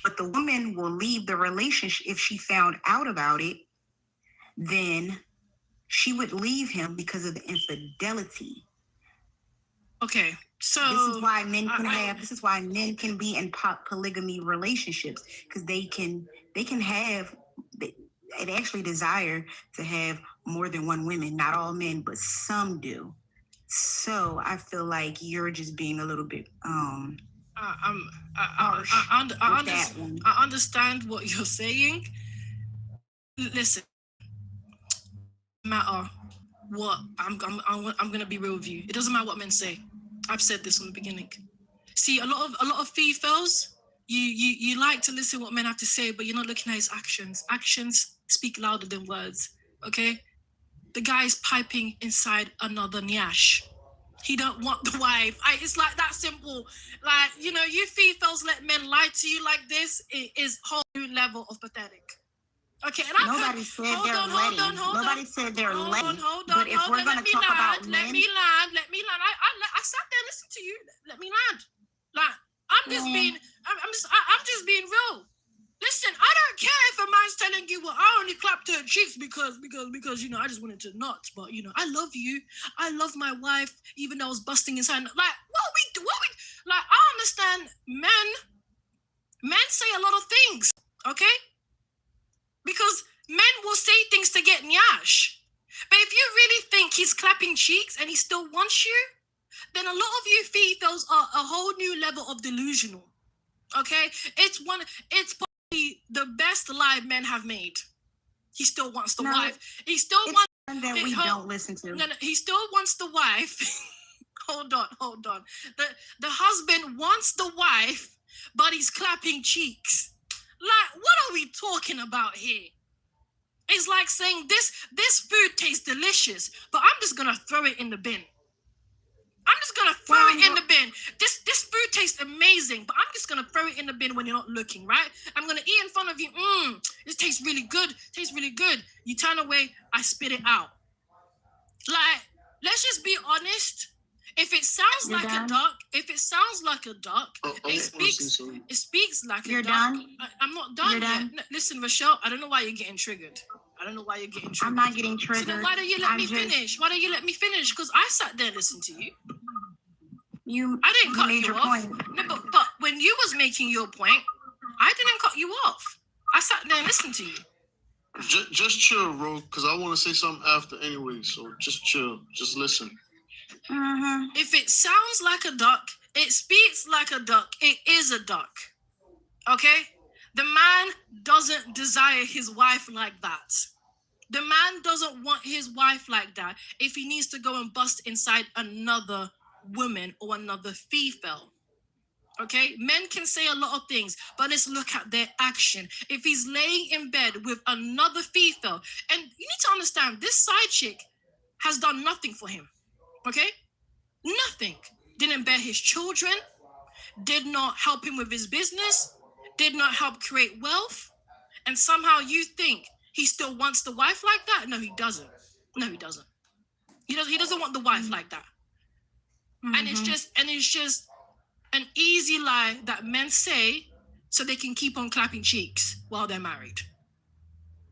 But the woman will leave the relationship if she found out about it. Then she would leave him because of the infidelity. Okay, so this is why men can be in polygamy relationships, because they actually desire to have more than one woman. Not all men, but some do. So I feel like you're just being a little bit I understand what you're saying. Listen, no matter what, I'm gonna be real with you. It doesn't matter what men say. I've said this from the beginning. See, a lot of females, you like to listen what men have to say, but you're not looking at his actions. Actions speak louder than words. Okay, the guy is piping inside another nyash. He don't want the wife. It's like that simple. Like, you females let men lie to you like this. It is whole new level of pathetic. Okay, and nobody said they're letting. Nobody said they're letting. But if we're going to talk about men, let me land. I sat there and listened to you. Let me land. Like, I'm just being real. Listen, I don't care if a man's telling you, well, I only clapped her cheeks because I just wanted to nut. But I love you. I love my wife, even though I was busting inside. Like, what we like, I understand men say a lot of things, okay? Because men will say things to get nyash. But if you really think he's clapping cheeks and he still wants you, then a lot of you females are a whole new level of delusional. Okay? It's probably the best lie men have made. He still wants the wife. He still wants that we don't listen to. No, he still wants the wife. Hold on. The husband wants the wife, but he's clapping cheeks. Like, what are we talking about here? It's like saying this food tastes delicious, but I'm just gonna throw it in the bin. This food tastes amazing, but I'm just gonna throw it in the bin when you're not looking, right? I'm gonna eat in front of you. This tastes really good. You turn away, I spit it out. Like, let's just be honest. If it sounds You're like done? a duck, I it speaks. It speaks like You're a duck. done? I'm not done You're yet. done? No, listen, Rochelle, I don't know why you're getting triggered. I'm not getting So then triggered. why don't you let I me just- finish? Why don't you let me finish? Because I sat there and listened to you. You I didn't cut made you your off. point. No, but when you was making your point, I didn't cut you off. I sat there and listened to you. Just chill, bro, because I want to say something after anyway. So just chill. Just listen. Mm-hmm. If it sounds like a duck, it speaks like a duck. It is a duck. Okay? The man doesn't desire his wife like that. The man doesn't want his wife like that if he needs to go and bust inside another woman or another female. Okay? Men can say a lot of things, but let's look at their action. If he's laying in bed with another female, and you need to understand, this side chick has done nothing for him. Okay? Nothing. Didn't bear his children, did not help him with his business, did not help create wealth, and somehow you think he still wants the wife like that? No, he doesn't. No, he doesn't. He doesn't want the wife like that. And it's just an easy lie that men say so they can keep on clapping cheeks while they're married.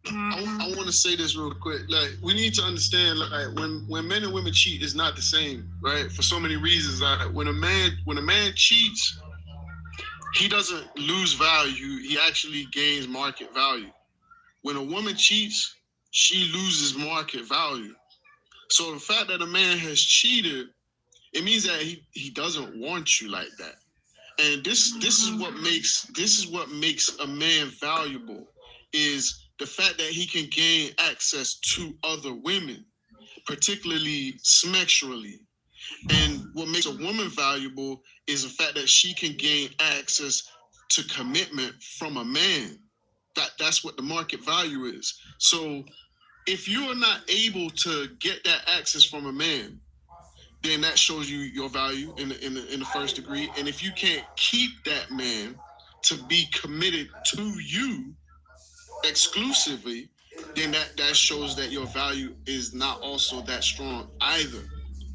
I want to say this real quick. Like, we need to understand, like, when men and women cheat, is not the same, right? For so many reasons. Like, when a man cheats, he doesn't lose value. He actually gains market value. When a woman cheats, she loses market value. So the fact that a man has cheated, it means that he doesn't want you like that. And this is what makes a man valuable, is the fact that he can gain access to other women, particularly sexually. And what makes a woman valuable is the fact that she can gain access to commitment from a man. That's what the market value is. So if you are not able to get that access from a man, then that shows you your value in the first degree. And if you can't keep that man to be committed to you exclusively, then that shows that your value is not also that strong either,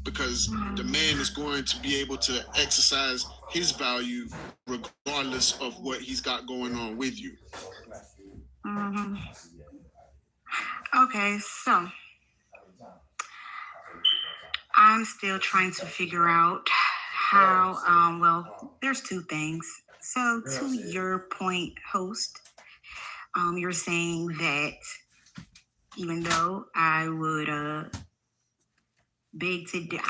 because the man is going to be able to exercise his value regardless of what he's got going on with you. Mm-hmm. Okay, so I'm still trying to figure out how, well, there's two things. So to your point, host, you're saying that even though I would I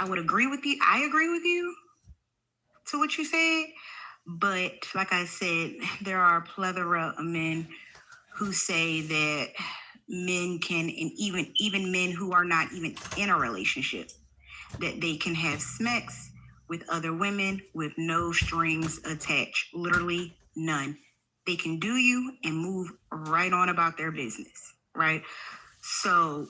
would agree with you. I agree with you to what you said. But like I said, there are a plethora of men who say that men can, and even men who are not even in a relationship, that they can have sex with other women with no strings attached, literally none. They can do you and move right on about their business, right? So,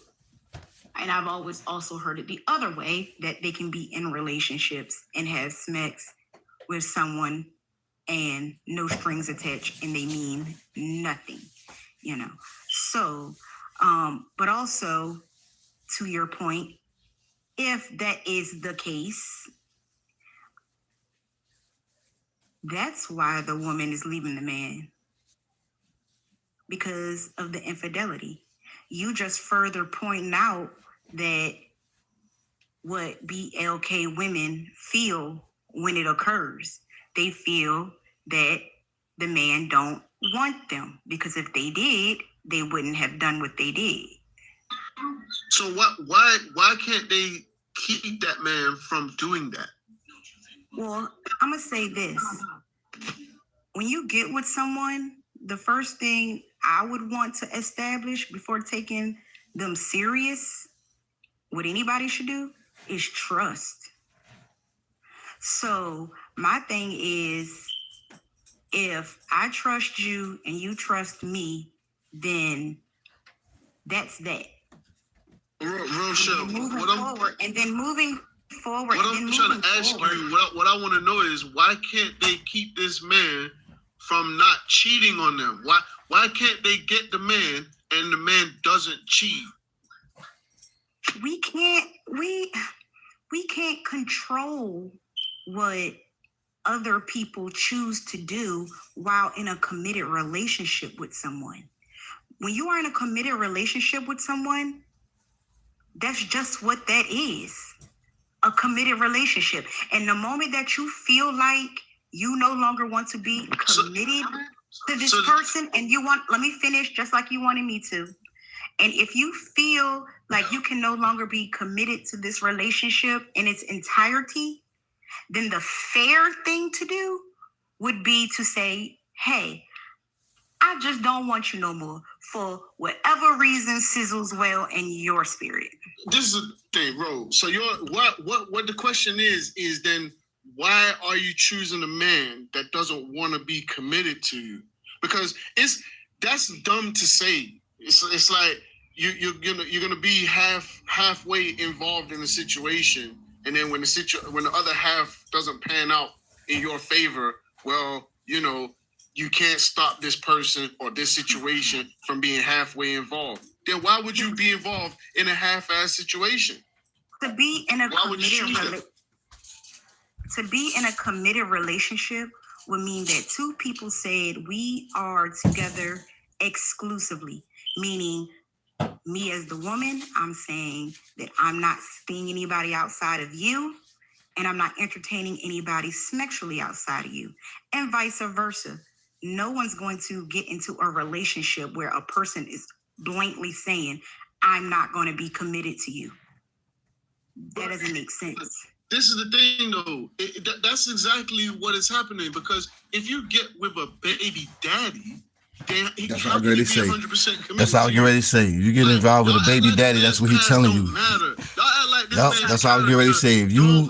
and I've always also heard it the other way, that they can be in relationships and have sex with someone and no strings attached, and they mean nothing, you know? So, but also to your point, if that is the case, that's why the woman is leaving the man, because of the infidelity. You just further pointing out that what BLK women feel when it occurs. They feel that the man don't want them, because if they did, they wouldn't have done what they did. So why can't they keep that man from doing that? Well, I'm gonna say this. When you get with someone, the first thing I would want to establish before taking them serious, what anybody should do, is trust. So my thing is, if I trust you and you trust me, then that's that. Real shit. Moving What I'm forward, and then moving forward. what and I'm then trying moving to ask forward. you, what I want to know is, why can't they keep this man from not cheating on them? Why can't they get the man and the man doesn't cheat? We we can't control what other people choose to do while in a committed relationship with someone. When you are in a committed relationship with someone, that's just what that is, a committed relationship. And the moment that you feel like you no longer want to be committed to this person and you want, let me finish just like you wanted me to. And if you feel like you can no longer be committed to this relationship in its entirety, then the fair thing to do would be to say, hey, I just don't want you no more for whatever reason sizzles well in your spirit. This is the thing, bro. So what the question is then why are you choosing a man that doesn't want to be committed to you? Because that's dumb to say. It's like you're gonna be halfway involved in a situation, and then when the other half doesn't pan out in your favor, well, you can't stop this person or this situation from being halfway involved. Then why would you be involved in a half-ass situation? To be in a committed relationship would mean that two people said we are together exclusively, meaning me as the woman, I'm saying that I'm not seeing anybody outside of you, and I'm not entertaining anybody sexually outside of you, and vice versa. No one's going to get into a relationship where a person is blatantly saying, I'm not going to be committed to you. That doesn't make sense. This is the thing, though. That's exactly what is happening, because if you get with a baby daddy, then he that's can't what I'm be ready to say. 100% committed. That's all you're ready to say. You get involved with a baby daddy, that's what he's telling you. That's all you're ready to say. If you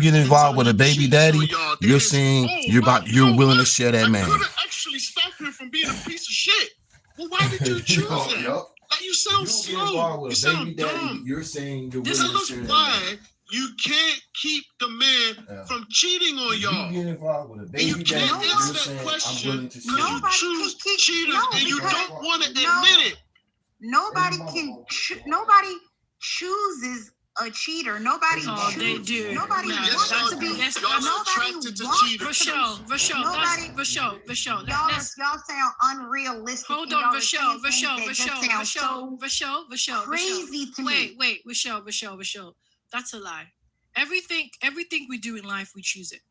get involved with a baby daddy, you're saying you're willing to share that man. I couldn't actually stop him from being a piece of shit. Well, why did you choose that? Like, you sound slow. You sound dumb. You're saying you're this is why you can't keep the man from cheating on y'all. You get involved with a baby and you can't answer that question because you choose cheaters and you don't want to admit it. Nobody chooses a cheater. Nobody chooses. They do. Nobody wants to be. Attracted to cheaters. Rochelle. Y'all sound unrealistic. Hold on, Rochelle. Crazy to me. Wait, Rochelle. That's a lie. Everything we do in life, we choose it.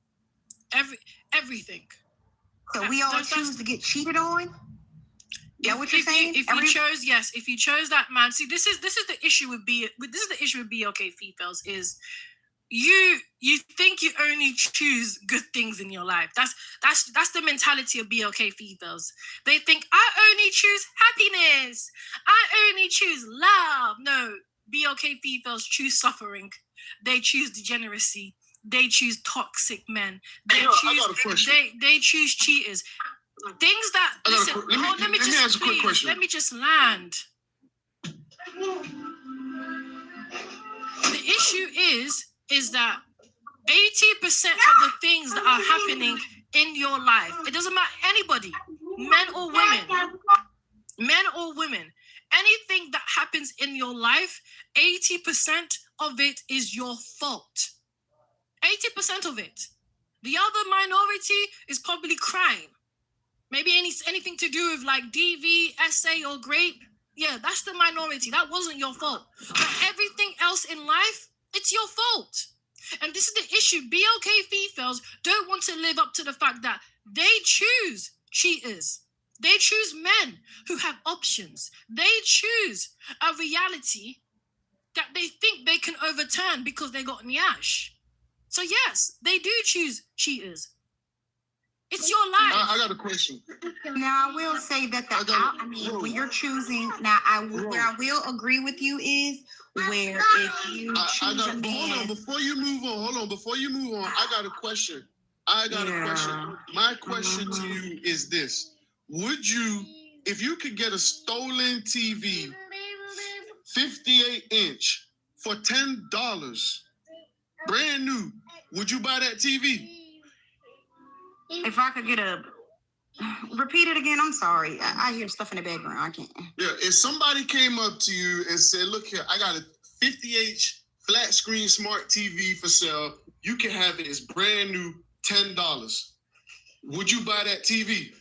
Everything. So we all choose to get cheated on? Yeah, what you're saying? If you chose that man, see, this is the issue with BLK females is you think you only choose good things in your life. That's the mentality of BLK females. They think I only choose happiness. I only choose love. No, BLK females choose suffering. They choose degeneracy. They choose toxic men. They choose cheaters. Things that let me just land. The issue is that 80% of the things that are happening in your life, it doesn't matter anybody, men or women, anything that happens in your life, 80% of it is your fault. 80% of it. The other minority is probably crime. Maybe anything to do with like DV, SA, or grape. Yeah, that's the minority. That wasn't your fault. But everything else in life, it's your fault. And this is the issue. BLK females don't want to live up to the fact that they choose cheaters. They choose men who have options. They choose a reality that they think they can overturn because they got nyash. So yes, they do choose cheaters. It's your life. I got a question. Now I will say that when you're choosing, where I will agree with you is where if you choose a man. Hold on, before you move on, I got a question. My question to you is this: would you, if you could get a stolen TV, 58-inch for $10, brand new, would you buy that TV? If I could get repeat it again, I'm sorry. I hear stuff in the background. I can't. Yeah, if somebody came up to you and said, look here, I got a 58-inch flat screen smart TV for sale. You can have it. It's brand new, $10. Would you buy that TV?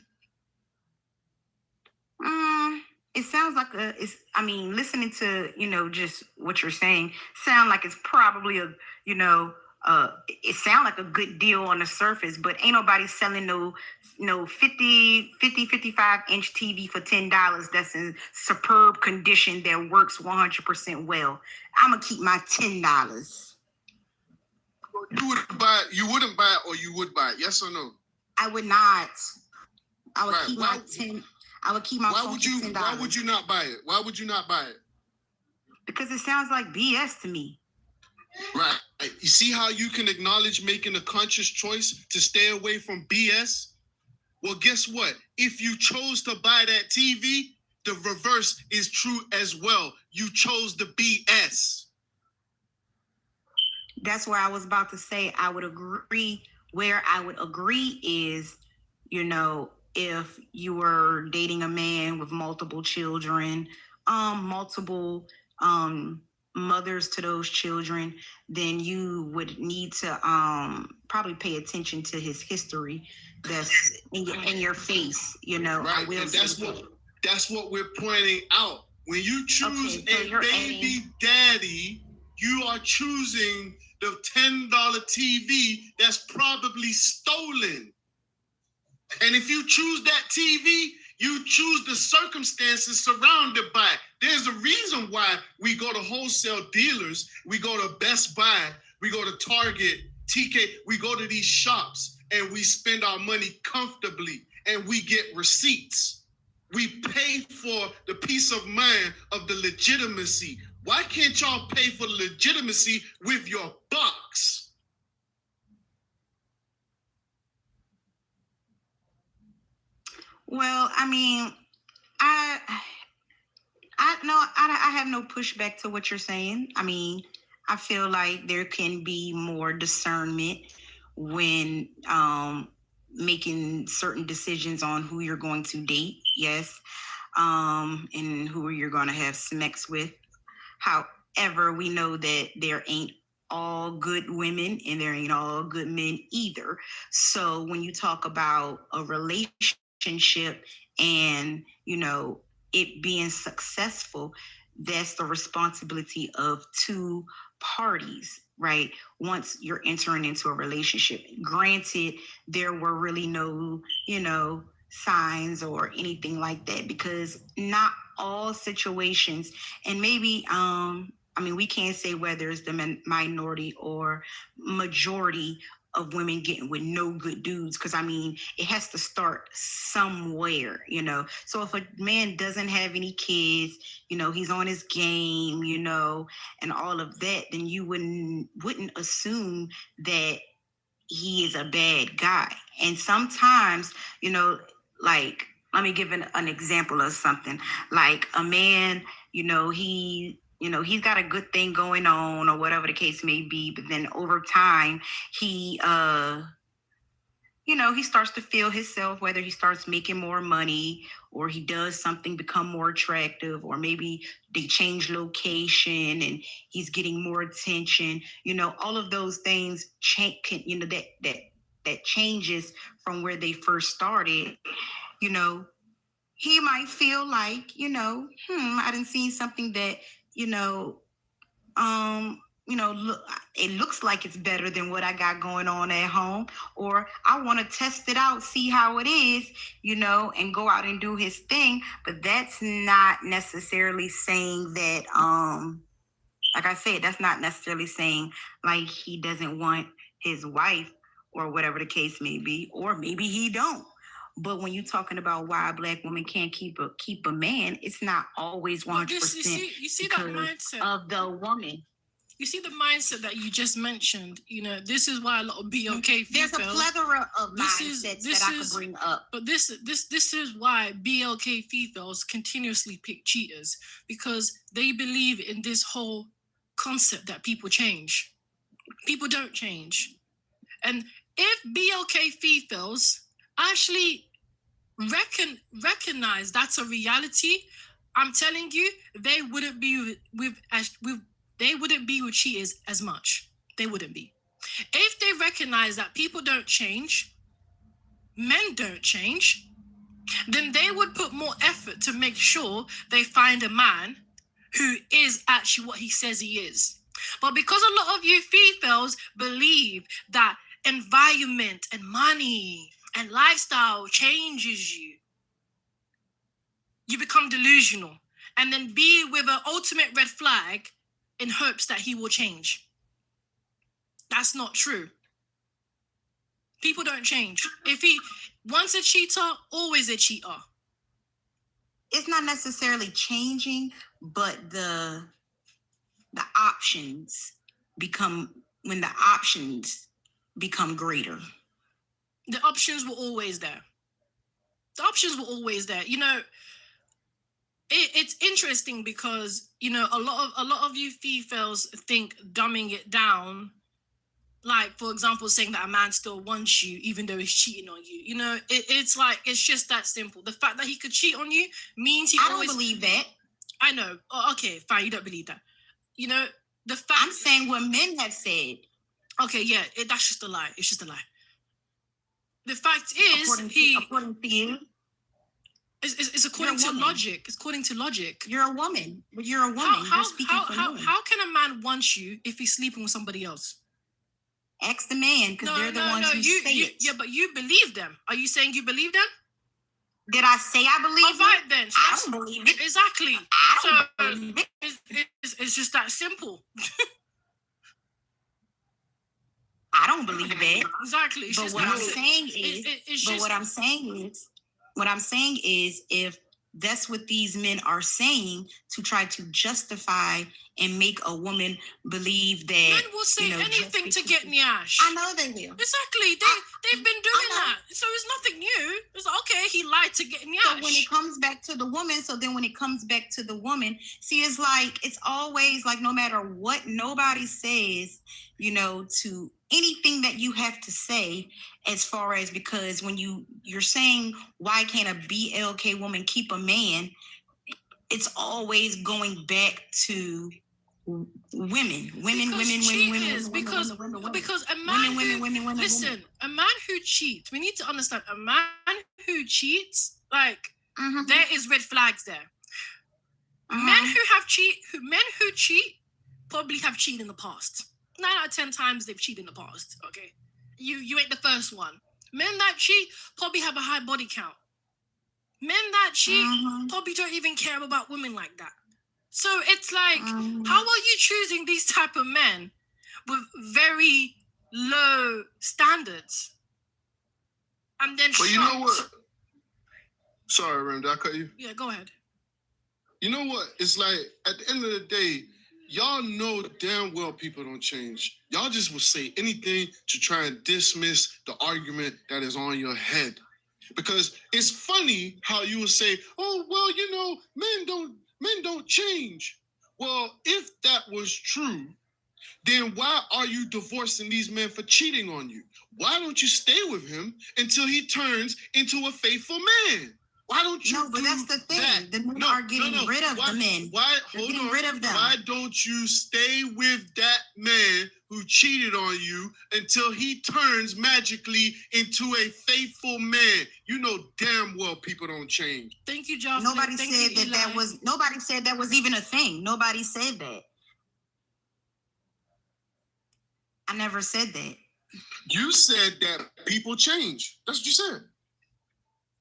It sounds like listening to, just what you're saying, sound like it's probably it sound like a good deal on the surface, but ain't nobody selling no 55-inch TV for $10 that's in superb condition that works 100% well. I'm gonna keep my $10. You wouldn't buy it, or you would buy it? Yes or no? I would not. I would Right. keep my 10. I would keep my phone for $10. Why would you not buy it? Why would you not buy it? Because it sounds like BS to me. Right. You see how you can acknowledge making a conscious choice to stay away from BS? Well, guess what? If you chose to buy that TV, the reverse is true as well. You chose the BS. That's where I was about to say I would agree. Where I would agree is, if you were dating a man with multiple children, multiple mothers to those children, then you would need to probably pay attention to his history that's in your face. Right. And that's what we're pointing out. When you choose a baby daddy, you are choosing the $10 TV that's probably stolen. And if you choose that TV, you choose the circumstances surrounded by it. There's a reason why we go to wholesale dealers, we go to Best Buy, we go to Target, TK, we go to these shops and we spend our money comfortably and we get receipts. We pay for the peace of mind of the legitimacy. Why can't y'all pay for the legitimacy with your bucks? Well, I have no pushback to what you're saying. I feel like there can be more discernment when making certain decisions on who you're going to date, yes, and who you're going to have sex with. However, we know that there ain't all good women and there ain't all good men either. So when you talk about a relationship and, it being successful, that's the responsibility of two parties, right? Once you're entering into a relationship, granted, there were really no, signs or anything like that, because not all situations, and maybe, we can't say whether it's the minority or majority of women getting with no good dudes, because it has to start somewhere, So if a man doesn't have any kids, he's on his game, and all of that, then you wouldn't assume that he is a bad guy. And sometimes, like, let me give an example of something. Like a man, he's got a good thing going on or whatever the case may be, but then over time he he starts to feel himself, whether he starts making more money or he does something become more attractive, or maybe they change location and he's getting more attention, all of those things change, that changes from where they first started. He might feel like, I done seen something that, look, it looks like it's better than what I got going on at home, or I want to test it out, see how it is, and go out and do his thing. But that's not necessarily saying that, like I said, that's not necessarily saying like he doesn't want his wife or whatever the case may be, or maybe he don't. But when you're talking about why a Black woman can't keep a man, it's not always 100% you see that mindset of the woman. You see the mindset that you just mentioned. This is why a lot of BOK females. There's a plethora of mindsets that I could bring up. But this is why BLK females continuously pick cheaters, because they believe in this whole concept that people change. People don't change, and if BLK females actually recognize that's a reality, I'm telling you, they wouldn't be with they wouldn't be with cheaters as much. They wouldn't be. If they recognize that people don't change, men don't change, then they would put more effort to make sure they find a man who is actually what he says he is. But because a lot of you females believe that environment and money and lifestyle changes you, you become delusional and then be with an ultimate red flag in hopes that he will change. That's not true. People don't change. If he once a cheater, always a cheater. It's not necessarily changing, but the options become, when the options become greater. The options were always there. The options were always there. You know, it's interesting because, you know, a lot of you females think dumbing it down, like, for example, saying that a man still wants you even though he's cheating on you. You know, it's like, it's just that simple. The fact that he could cheat on you means he always... I don't believe that. I know. Oh, okay, fine. You don't believe that. You know, the fact... I'm saying what men have said. Okay, yeah, that's just a lie. It's just a lie. The fact is, according to you, it's according to logic. It's according to logic. You're a woman. But you're a woman. How can a man want you if he's sleeping with somebody else? Ask the man, because they're the ones who say it. Yeah, but you believe them. Are you saying you believe them? Did I say I believe them? All right, then. So I don't believe it. Exactly. I don't believe it. It's just that simple. I don't believe it. Exactly. But what I'm saying is, if that's what these men are saying to try to justify and make a woman believe that... Men will say anything to get Nyash. I know they will. Exactly. They've been doing that. So it's nothing new. It's okay, he lied to get Nyash. So when it comes back to the woman, see, it's like, it's always like, no matter what nobody says, you know, to anything that you have to say, as far as, because when you're saying, why can't a BLK woman keep a man, it's always going back to women. Because a man listen, a man who cheats, we need to understand, a man who cheats, like, there is red flags there. Men who cheat probably have cheated in the past. 9 out of 10 times they've cheated in the past. Okay, you ain't the first one. Men that cheat probably have a high body count. Men that cheat probably don't even care about women like that. So it's like, how are you choosing these type of men with very low standards? And then, but you know what? Sorry, Ram, did I cut you? Yeah, go ahead. You know what? It's like, at the end of the day, y'all know damn well people don't change. Y'all just will say anything to try and dismiss the argument that is on your head. Because it's funny how you will say, oh, well, you know, men don't change. Well, if that was true, then why are you divorcing these men for cheating on you? Why don't you stay with him until he turns into a faithful man? Why don't you? No, but that's the thing. The men are getting rid of the men. Why don't you stay with that man who cheated on you until he turns magically into a faithful man? You know damn well people don't change. Thank you, Joffrey. Nobody said that was even a thing. Nobody said that. I never said that. You said that people change. That's what you said.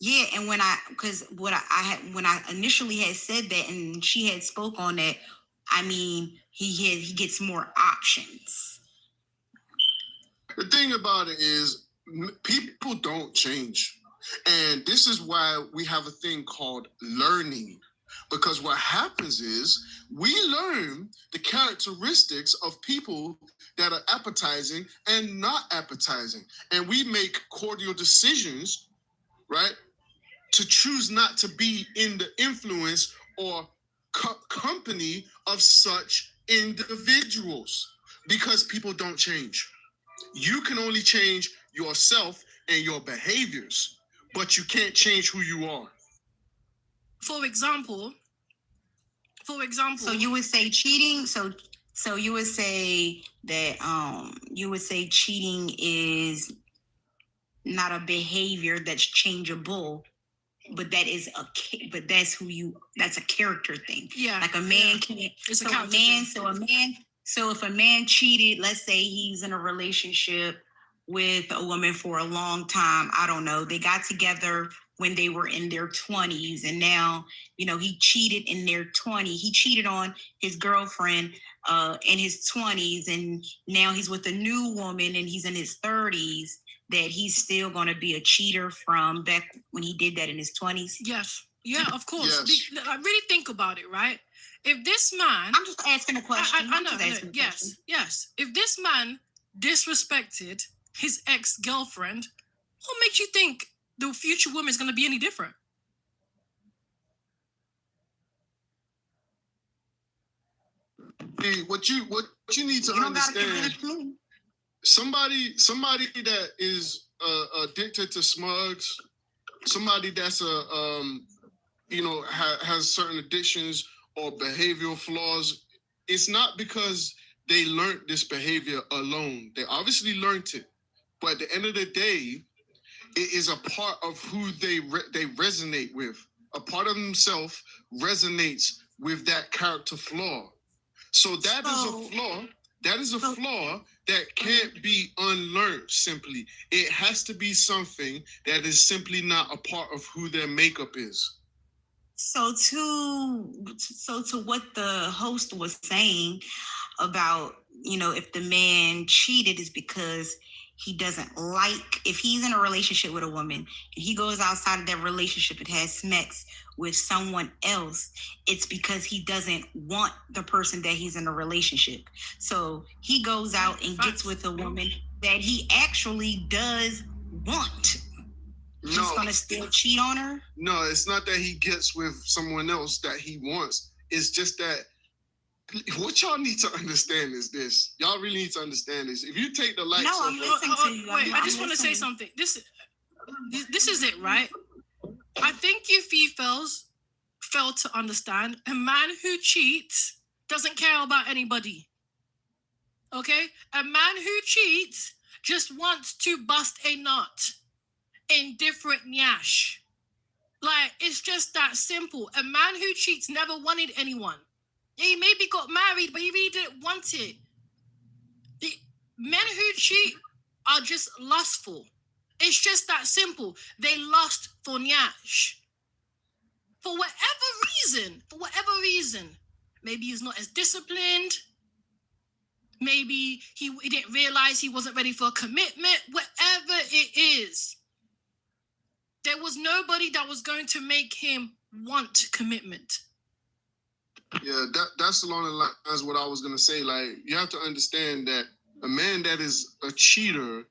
Yeah, and when I initially had said that, and she had spoke on that, I mean, he gets more options. The thing about it is, people don't change, and this is why we have a thing called learning. Because what happens is we learn the characteristics of people that are appetizing and not appetizing, and we make cordial decisions, right, to choose not to be in the influence or company of such individuals, because people don't change. You can only change yourself and your behaviors, but you can't change who you are. For example. So you would say cheating. So So you would say that cheating is not a behavior that's changeable, but that's a character thing. Yeah. Like a man can't. It's a So character thing. So if a man cheated, let's say he's in a relationship with a woman for a long time, I don't know, they got together when they were in their 20s, and now, he cheated in their 20s. He cheated on his girlfriend in his 20s, and now he's with a new woman and he's in his 30s, that he's still going to be a cheater from back when he did that in his 20s? Yes. Yeah, of course. Yes. I really think about it, right? If this man... I'm just asking a question. I know. Yes. If this man disrespected his ex-girlfriend, what makes you think the future woman is going to be any different? Hey, what you need to understand, somebody that is addicted to smugs, somebody that's has certain addictions or behavioral flaws, it's not because they learned this behavior alone. They obviously learned it, but at the end of the day, it is a part of who they resonate with. A part of themselves resonates with that character flaw. So that is a flaw. That is a flaw that can't be unlearned simply. It has to be something that is simply not a part of who their makeup is. So to what the host was saying about, if the man cheated is because he doesn't like, if he's in a relationship with a woman and he goes outside of that relationship and has sex with someone else, it's because he doesn't want the person that he's in a relationship. So he goes out and gets with a woman that he actually does want. He's gonna still cheat on her? No, it's not that he gets with someone else that he wants. It's just that what y'all need to understand is this. Y'all really need to understand this. If you take the likes I'm listening to you. Wait, I just want to say something. This is it, right? I think you females fail to understand a man who cheats doesn't care about anybody. Okay? A man who cheats just wants to bust a nut in different nyash. Like, it's just that simple. A man who cheats never wanted anyone. He maybe got married, but he really didn't want it. The men who cheat are just lustful. It's just that simple. They lust for nyash. For whatever reason. Maybe he's not as disciplined. Maybe he didn't realize he wasn't ready for a commitment. Whatever it is. There was nobody that was going to make him want commitment. Yeah, that's along the lines of what I was going to say. Like, you have to understand that a man that is a cheater,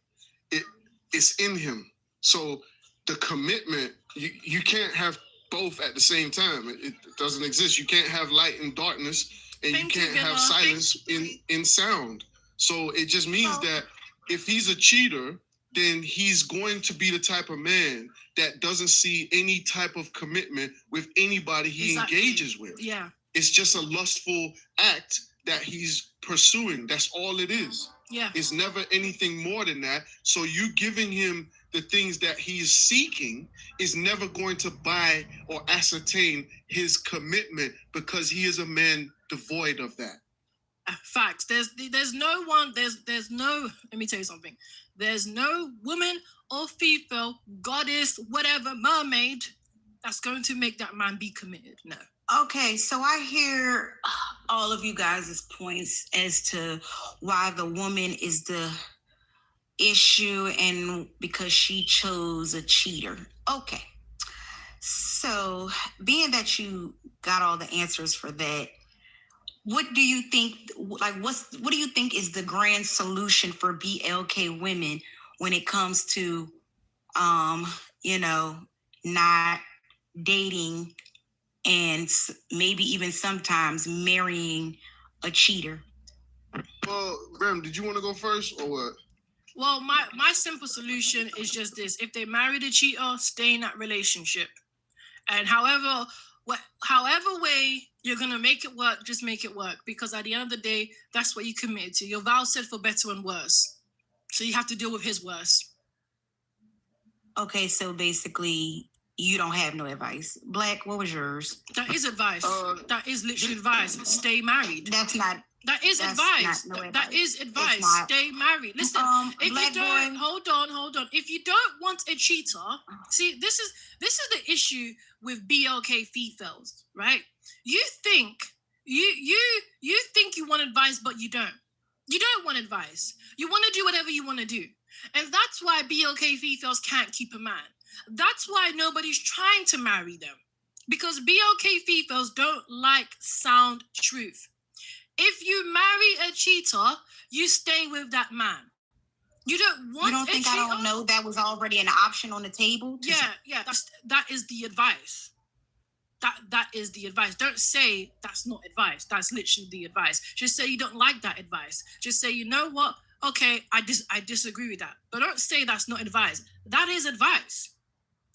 it's in him. So the commitment, you can't have both at the same time. It doesn't exist. You can't have light and darkness, and you can't have silence in sound. So it just means that if he's a cheater, then he's going to be the type of man that doesn't see any type of commitment with anybody he engages with. Yeah. It's just a lustful act that he's pursuing. That's all it is. Yeah. It's never anything more than that. So you giving him the things that he's seeking is never going to buy or ascertain his commitment, because he is a man devoid of that. Facts. There's no, let me tell you something. There's no woman or female, goddess, whatever, mermaid that's going to make that man be committed. No. Okay, so I hear all of you guys' points as to why the woman is the issue and because she chose a cheater. Okay, so being that you got all the answers for that, what do you think, what do you think is the grand solution for BLK women when it comes to, not dating and maybe even sometimes marrying a cheater? Well, Graham, did you want to go first or what? Well, my simple solution is just this. If they married a cheater, stay in that relationship. And however However way you're gonna make it work, just make it work. Because at the end of the day, that's what you committed to. Your vow said for better and worse. So you have to deal with his worse. Okay, so basically, you don't have no advice. Black, what was yours? That is advice. That is literally advice. Stay married. That's not. That is That's advice. not no That advice. is advice. not. Stay married. Listen, if you Black don't, boy. hold on. If you don't want a cheater, see, this is the issue with BLK females, right? You think you think you want advice, but you don't. You don't want advice. You want to do whatever you want to do, and that's why BLK females can't keep a man. That's why nobody's trying to marry them, because BLK females don't like sound truth. If you marry a cheater, you stay with that man. You don't want. You don't think a cheater? I don't know that was already an option on the table? Yeah. That is the advice. That is the advice. Don't say that's not advice. That's literally the advice. Just say you don't like that advice. Just say, you know what? Okay, I disagree with that. But don't say that's not advice. That is advice.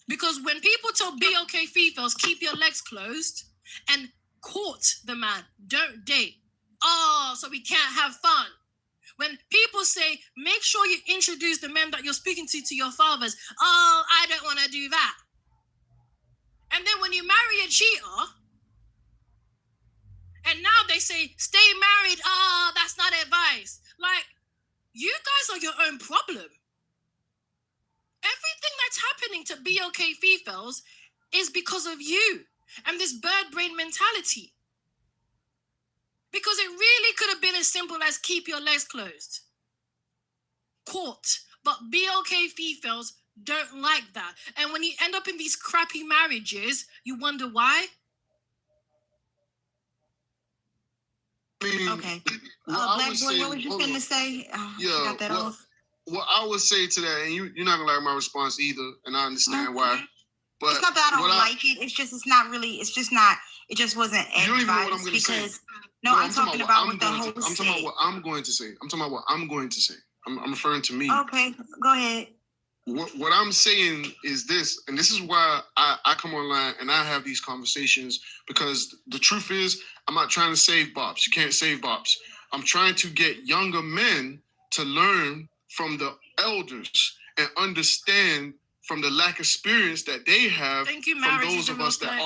Because when people tell BLK females, keep your legs closed and court the man, don't date. Oh, so we can't have fun. When people say, make sure you introduce the men that you're speaking to your fathers. Oh, I don't want to do that. And then when you marry a cheater, and now they say, stay married. Oh, that's not advice. Like, you guys are your own problem. Everything that's happening to BLK females is because of you and this bird brain mentality. Because it really could have been as simple as keep your legs closed. Court. But BLK females don't like that. And when you end up in these crappy marriages, you wonder why. Okay. Black boy, what was you finna say? Yeah, got that off. What I would say to that, and you're not gonna like my response either, and I understand why. But It's not that I don't like it. It's just, it's not really, it's just not, it just wasn't You don't even know what I'm advice gonna say. because, no, I'm talking about what the host I'm talking about what I'm going to say. I'm talking about what I'm going to say. I'm referring to me. Okay, go ahead. What I'm saying is this, and this is why I come online and I have these conversations, because the truth is, I'm not trying to save bops. You can't save bops. I'm trying to get younger men to learn from the elders and understand from the lack of experience that they have from those of us that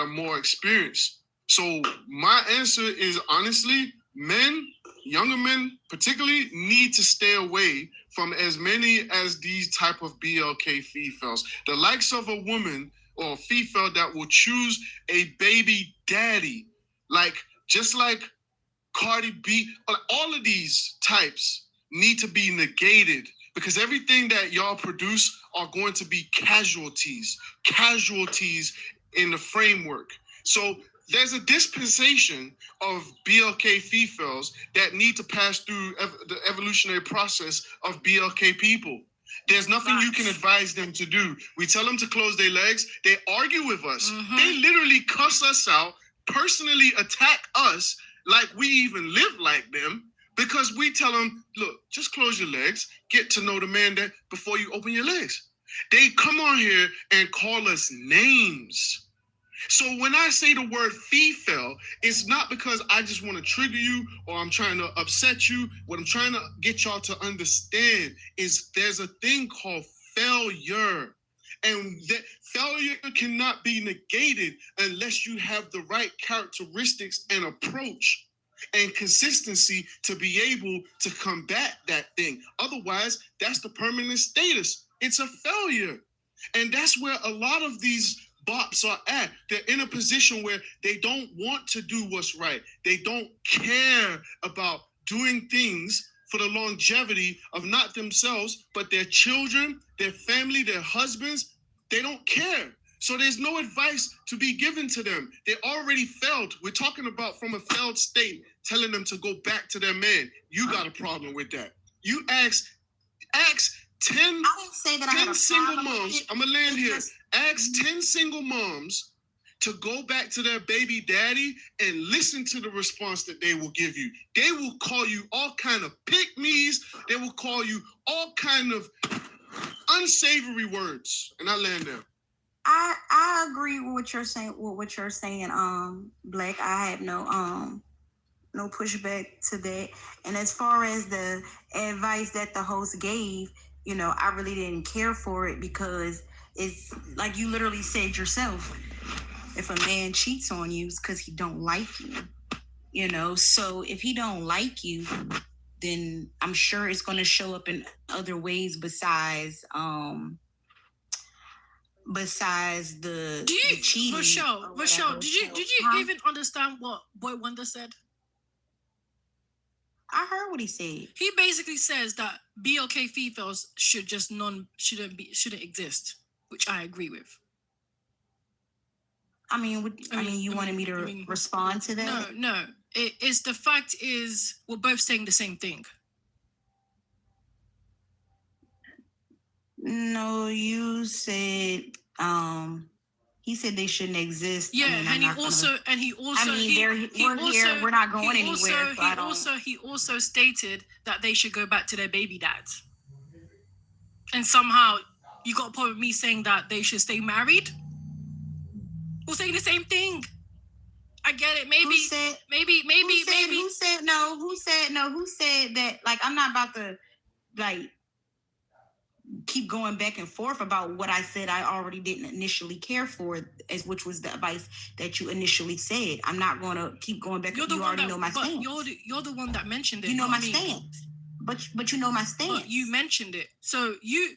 are more experienced. So my answer is honestly, men, younger men particularly, need to stay away from as many as these type of BLK females. The likes of a woman or a female that will choose a baby daddy, just like Cardi B, all of these types need to be negated, because everything that y'all produce are going to be casualties in the framework. So there's a dispensation of BLK females that need to pass through the evolutionary process of BLK people. There's nothing you can advise them to do. We tell them to close their legs. They argue with us. Mm-hmm. They literally cuss us out, personally attack us like we even live like them, because we tell them, look, just close your legs, get to know the man that before you open your legs. They come on here and call us names. So when I say the word female, it's not because I just want to trigger you or I'm trying to upset you. What I'm trying to get y'all to understand is there's a thing called failure. And that failure cannot be negated unless you have the right characteristics and approach and consistency to be able to combat that thing. Otherwise, that's the permanent status. It's a failure. And that's where a lot of these bops are at. They're in a position where they don't want to do what's right. They don't care about doing things for the longevity of not themselves, but their children, their family, their husbands. They don't care. So there's no advice to be given to them. They already failed. We're talking about from a failed state, telling them to go back to their man. You got a problem with that. You ask 10 I didn't say that I had a single problem with moms. it. I'm gonna land here. Just- Ask 10 single moms to go back to their baby daddy and listen to the response that they will give you. They will call you all kind of pick-me's. They will call you all kind of unsavory words. And I land there. I agree with what you're saying. Black. I have no pushback to that. And as far as the advice that the host gave, I really didn't care for it because it's like you literally said yourself. If a man cheats on you, it's because he don't like you. So if he don't like you, then I'm sure it's going to show up in other ways besides the cheating. Rochelle, did you even understand what Boy Wonder said? I heard what he said. He basically says that BLK females shouldn't exist, which I agree with. You wanted me to respond to that? No. It's the fact is we're both saying the same thing. No, you said he said they shouldn't exist. Yeah, we're not going anywhere. He also stated that they should go back to their baby dads. And somehow you got a problem with me saying that they should stay married? We're saying the same thing. I get it. Maybe. Who said that? Like, I'm not about to keep going back and forth about what I said I already didn't initially care for, which was the advice that you initially said. I'm not going to keep going back. You already know my stance. You're the one that mentioned it. You know my stance. But you know my stance. But you mentioned it.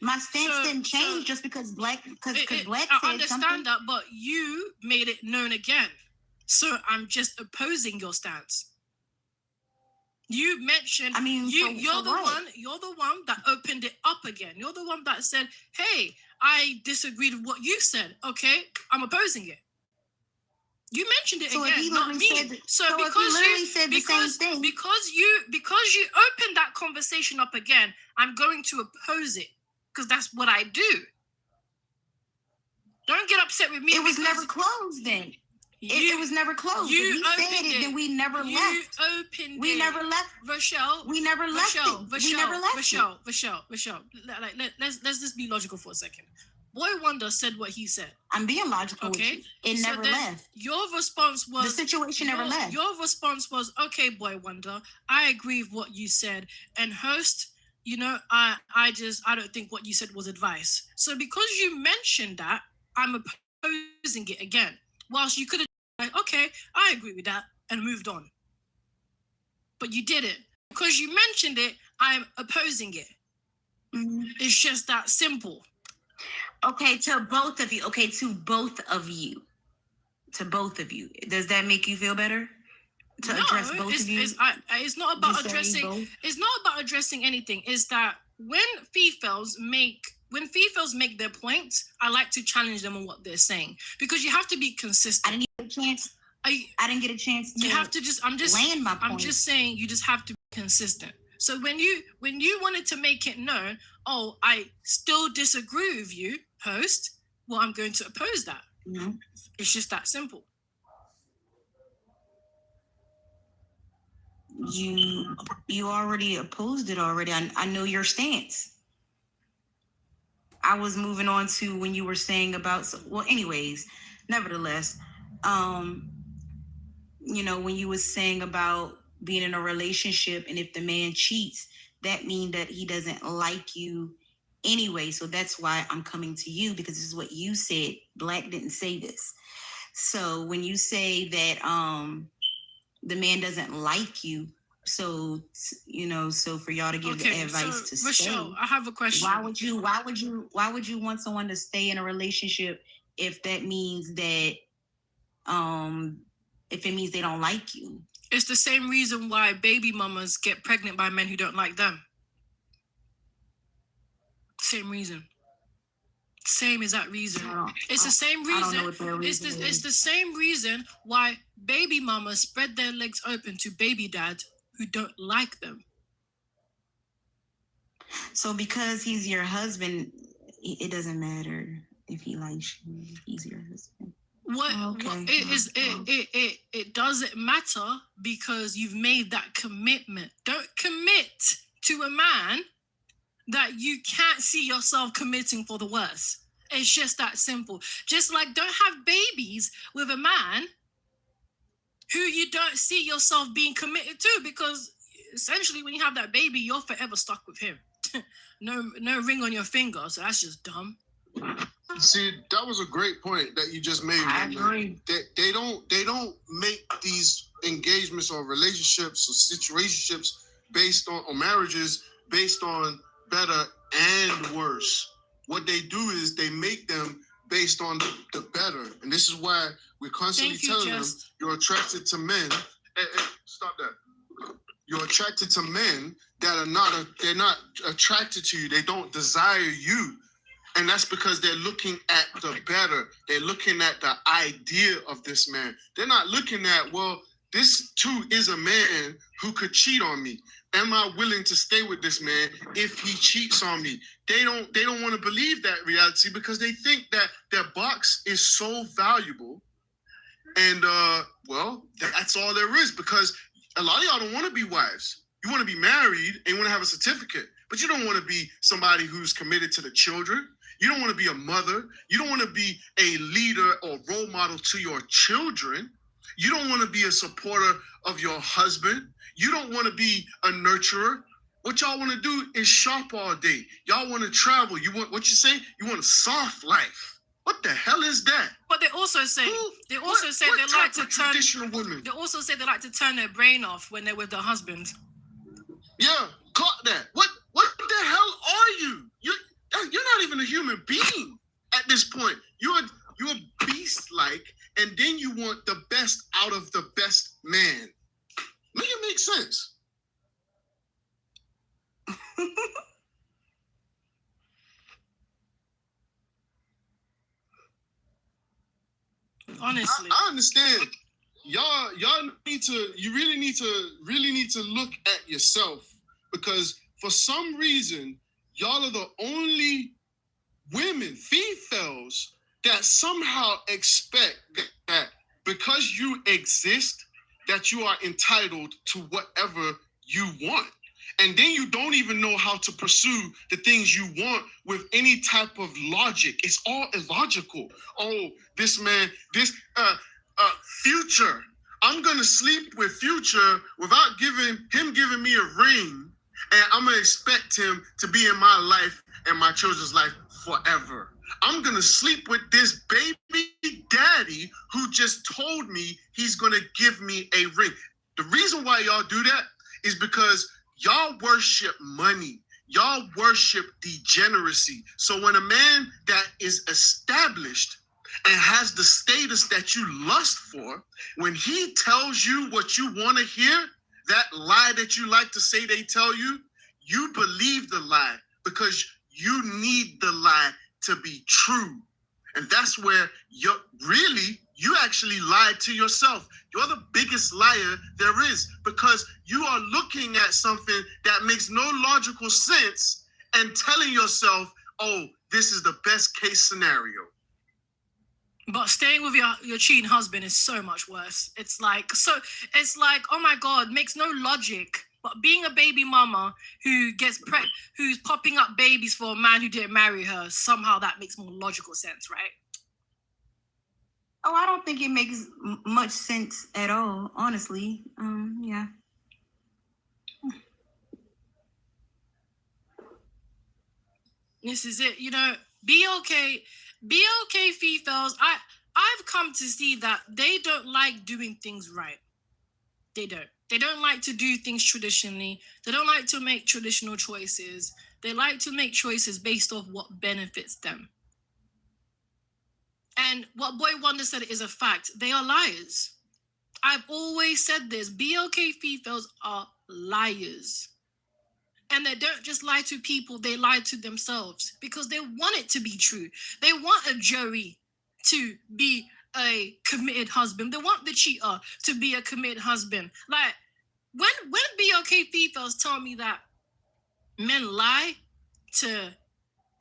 My stance didn't change just because Black said I understand something. that, but you made it known again. So I'm just opposing your stance. You mentioned you're the one that opened it up again. You're the one that said, "Hey, I disagreed with what you said." Okay, I'm opposing it. You mentioned it again, not me. Because you opened that conversation up again, I'm going to oppose it because that's what I do. Don't get upset with me. It was never closed then. It was never closed. You said it, then we never left. We never left. Rochelle. We never left it. We never left Rochelle. Let's just be logical for a second. Boy Wonder said what he said. I'm being logical. Okay. It never left. Your response was the situation never left. Your response was, okay, Boy Wonder, I agree with what you said. And host, I don't think what you said was advice. So because you mentioned that, I'm opposing it again. Whilst you could have okay, I agree with that and moved on. But you did it. Because you mentioned it, I'm opposing it. Mm-hmm. It's just that simple. Okay, to both of you. Does that make you feel better? Address both of you? It's not about addressing. It's not about addressing anything. It's that when females make their points, I like to challenge them on what they're saying because you have to be consistent. I didn't get a chance. You have to land my point. I'm just saying you just have to be consistent. So when you wanted to make it known, oh, I still disagree with you, host. Well, I'm going to oppose that. Mm-hmm. It's just that simple. You already opposed it already. I know your stance. I was moving on to when you were saying about, anyways, nevertheless, when you were saying about being in a relationship and if the man cheats, that means that he doesn't like you anyway. So that's why I'm coming to you because this is what you said. Black didn't say this. So when you say that the man doesn't like you, so for y'all to give the advice to Rochelle, stay, I have a question. Why would you want someone to stay in a relationship if that means that if it means they don't like you? It's the same reason why baby mamas get pregnant by men who don't like them. Same reason. Same exact reason. It's the same reason. I don't know what their reason is. It's the same reason why baby mamas spread their legs open to baby dads who don't like them. So because he's your husband, it doesn't matter if he likes you. He's your husband. It doesn't matter because you've made that commitment. Don't commit to a man that you can't see yourself committing for the worse. It's just that simple. Just like don't have babies with a man who you don't see yourself being committed to, because essentially when you have that baby, you're forever stuck with him. no ring on your finger, so that's just dumb. See, that was a great point that you just made. I agree. They don't make these engagements or relationships or situationships based on, or marriages based on better and worse. What they do is they make them based on the better, and this is why we're constantly telling them you're attracted to men. Stop that. You're attracted to men that are they're not attracted to you. They don't desire you. And that's because they're looking at the better. They're looking at the idea of this man. They're not looking at, well, this too is a man who could cheat on me. Am I willing to stay with this man if he cheats on me? They don't want to believe that reality because they think that their box is so valuable. And well, that's all there is, because a lot of y'all don't want to be wives. You want to be married and you want to have a certificate, but you don't want to be somebody who's committed to the children. You don't want to be a mother. You don't want to be a leader or role model to your children. You don't want to be a supporter of your husband. You don't want to be a nurturer. What y'all want to do is shop all day. Y'all want to travel. You want, what you say? You want a soft life. What the hell is that? But they also say they like to turn traditional women. They also say they like to turn their brain off when they're with their husband. Yeah, caught that. What the hell are you? You're not even a human being at this point. You're beast-like, and then you want the best out of the best man. Make it make sense. Honestly, I understand. Y'all really need to look at yourself, because for some reason y'all are the only women, females, that somehow expect that because you exist, that you are entitled to whatever you want. And then you don't even know how to pursue the things you want with any type of logic. It's all illogical. Oh, this man, Future. I'm gonna sleep with Future without giving me a ring, and I'm gonna expect him to be in my life and my children's life forever. I'm gonna sleep with this baby daddy who just told me he's gonna give me a ring. The reason why y'all do that is because y'all worship money. Y'all worship degeneracy. So when a man that is established and has the status that you lust for, when he tells you what you want to hear, that lie that you like to say they tell you, you believe the lie because you need the lie to be true. And that's where you actually lied to yourself. You're the biggest liar there is, because you are looking at something that makes no logical sense and telling yourself, oh, this is the best case scenario. but staying with your cheating husband is so much worse. It's like, oh my God, makes no logic. But being a baby mama who's popping up babies for a man who didn't marry her, somehow that makes more logical sense, right? Oh, I don't think it makes much sense at all, honestly. Yeah. This is it. Be okay, females. I've come to see that they don't like doing things right. They don't. They don't like to do things traditionally. They don't like to make traditional choices. They like to make choices based off what benefits them. And what Boy Wonder said is a fact. They are liars. I've always said this. BLK females are liars. And they don't just lie to people, they lie to themselves because they want it to be true. They want a Joey to be a committed husband. They want the cheater to be a committed husband. Like, when BLK females tell me that men lie to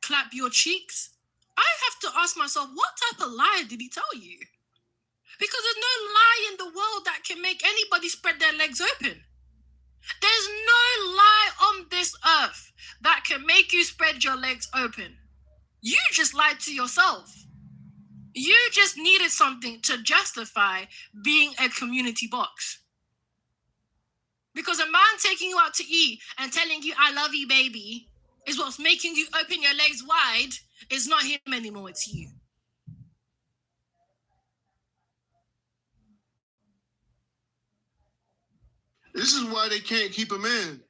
clap your cheeks, I have to ask myself, what type of lie did he tell you? Because there's no lie in the world that can make anybody spread their legs open. There's no lie on this earth that can make you spread your legs open. You just lied to yourself. You just needed something to justify being a community box. Because a man taking you out to eat and telling you, I love you, baby, is what's making you open your legs wide. It's not him anymore, it's you. This is why they can't keep a man.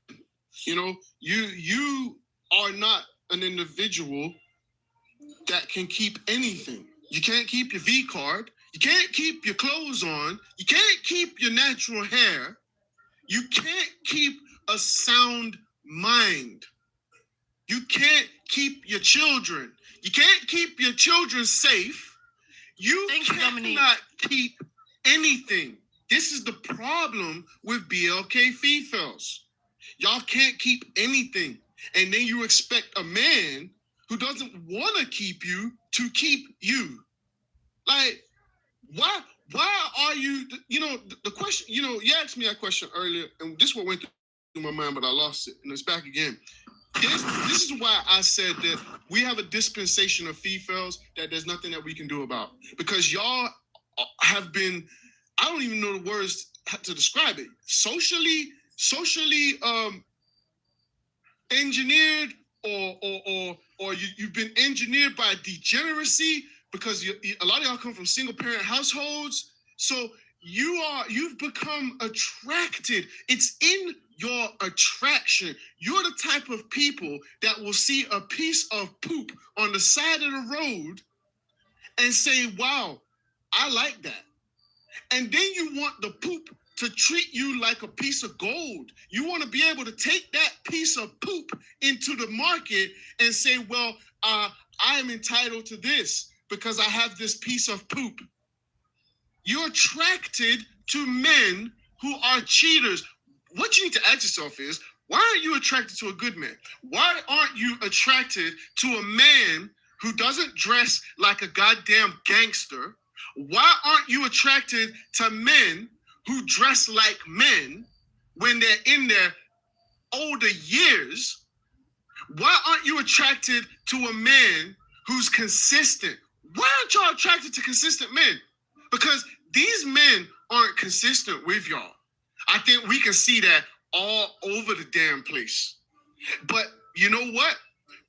You know, you are not an individual that can keep anything. You can't keep your V card. You can't keep your clothes on. You can't keep your natural hair. You can't keep a sound mind. You can't keep your children. You can't keep your children safe. You cannot keep anything. This is the problem with BLK females. Y'all can't keep anything. And then you expect a man who doesn't want to keep you to keep you. Like, why are you, you know, the question, you know, you asked me that question earlier, and this is what went through my mind, but I lost it, and it's back again. This is why I said that we have a dispensation of females that there's nothing that we can do about. Because y'all have been, I don't even know the words to describe it, socially engineered, or you've been engineered by degeneracy, because a lot of y'all come from single parent households. So you've become attracted. It's in your attraction. You're the type of people that will see a piece of poop on the side of the road and say, wow, I like that. And then you want the poop to treat you like a piece of gold. You want to be able to take that piece of poop into the market and say, well, I am entitled to this because I have this piece of poop. You're attracted to men who are cheaters. What you need to ask yourself is, why aren't you attracted to a good man? Why aren't you attracted to a man who doesn't dress like a goddamn gangster? Why aren't you attracted to men who dress like men when they're in their older years? Why aren't you attracted to a man who's consistent? Why aren't y'all attracted to consistent men? Because these men aren't consistent with y'all. I think we can see that all over the damn place. But you know what?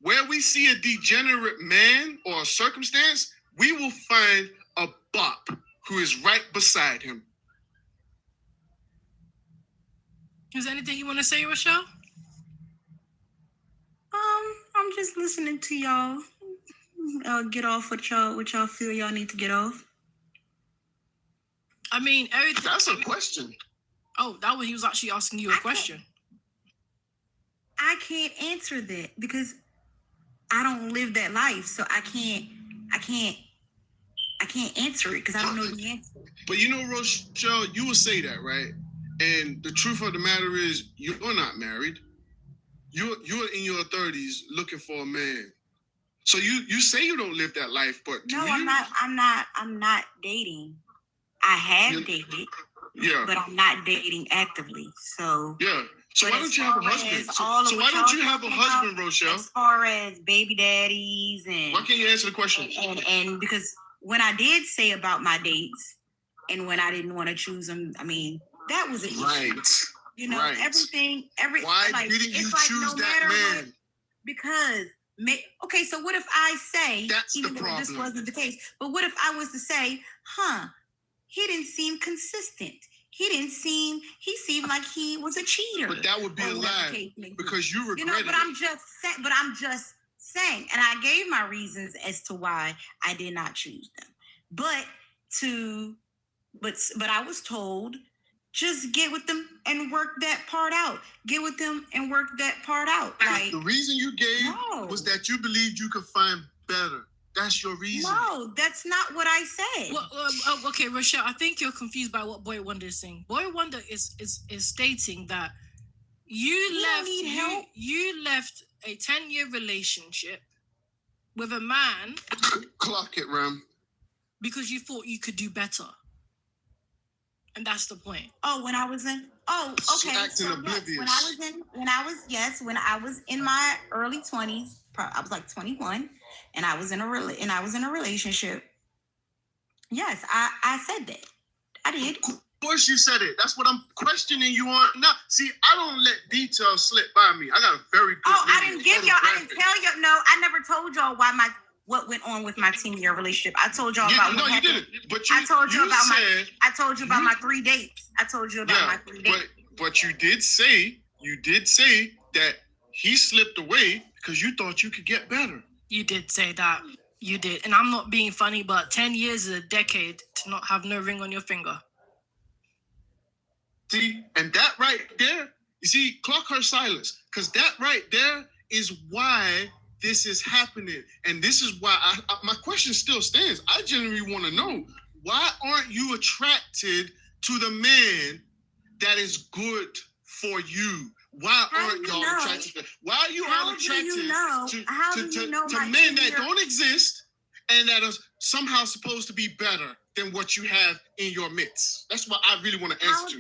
Where we see a degenerate man or a circumstance, we will find a bop who is right beside him. Is there anything you want to say, Rochelle? I'm just listening to y'all. Get off what y'all feel y'all need to get off. I mean, everything. That's a question. Oh, that one he was actually asking you a question. I can't answer that because I don't live that life, so I can't answer it because I don't know the answer. But you know, Rochelle, you will say that, right? And the truth of the matter is, you're not married. You're in your 30s looking for a man. So you say you don't live that life, but no, I'm not dating. I have dated. Yeah. But I'm not dating actively. So yeah. So why don't you have a husband? So why don't you have a husband, Rochelle? As far as baby daddies and why can't you answer the question? And because when I did say about my dates and when I didn't want to choose them, I mean, that was an issue. You know, everything. Why like, didn't you choose no that man? What, because okay, so what if I say, that's even though this wasn't the case, but what if I was to say, he didn't seem consistent. He seemed like he was a cheater. But that would be a lie because you regret it. You know, but I'm just saying, and I gave my reasons as to why I did not choose them. But I was told, just get with them and work that part out. Get with them and work that part out. Like, the reason you gave was that you believed you could find better. That's your reason. No, that's not what I said. Well, okay, Rochelle, I think you're confused by what Boy Wonder is saying. Boy Wonder is stating that you left a 10-year relationship with a man. Clock it, Ram. Because you thought you could do better. And that's the point. Oh, when I was in. Oh, okay. Acting oblivious. Yes, when I was in my early 20s, I was like 21. and I was in a relationship, yes, I said that. I did. Of course you said it. That's what I'm questioning you on now. See, I don't let details slip by me. I got a very good I didn't tell you. No, I never told y'all what went on with my 10-year relationship. I told y'all about what happened. You didn't. But I told you about my 3 dates. I told you about my 3 dates. But you did say that he slipped away because you thought you could get better. You did say that. You did. And I'm not being funny, but 10 years is a decade to not have no ring on your finger. See, and that right there, you see, clock her silence, because that right there is why this is happening. And this is why my question still stands. I genuinely want to know, why aren't you attracted to the man that is good for you? Why aren't y'all attracted? Why are you all attracted to men that don't exist and that are somehow supposed to be better than what you have in your midst? That's what I really want to answer.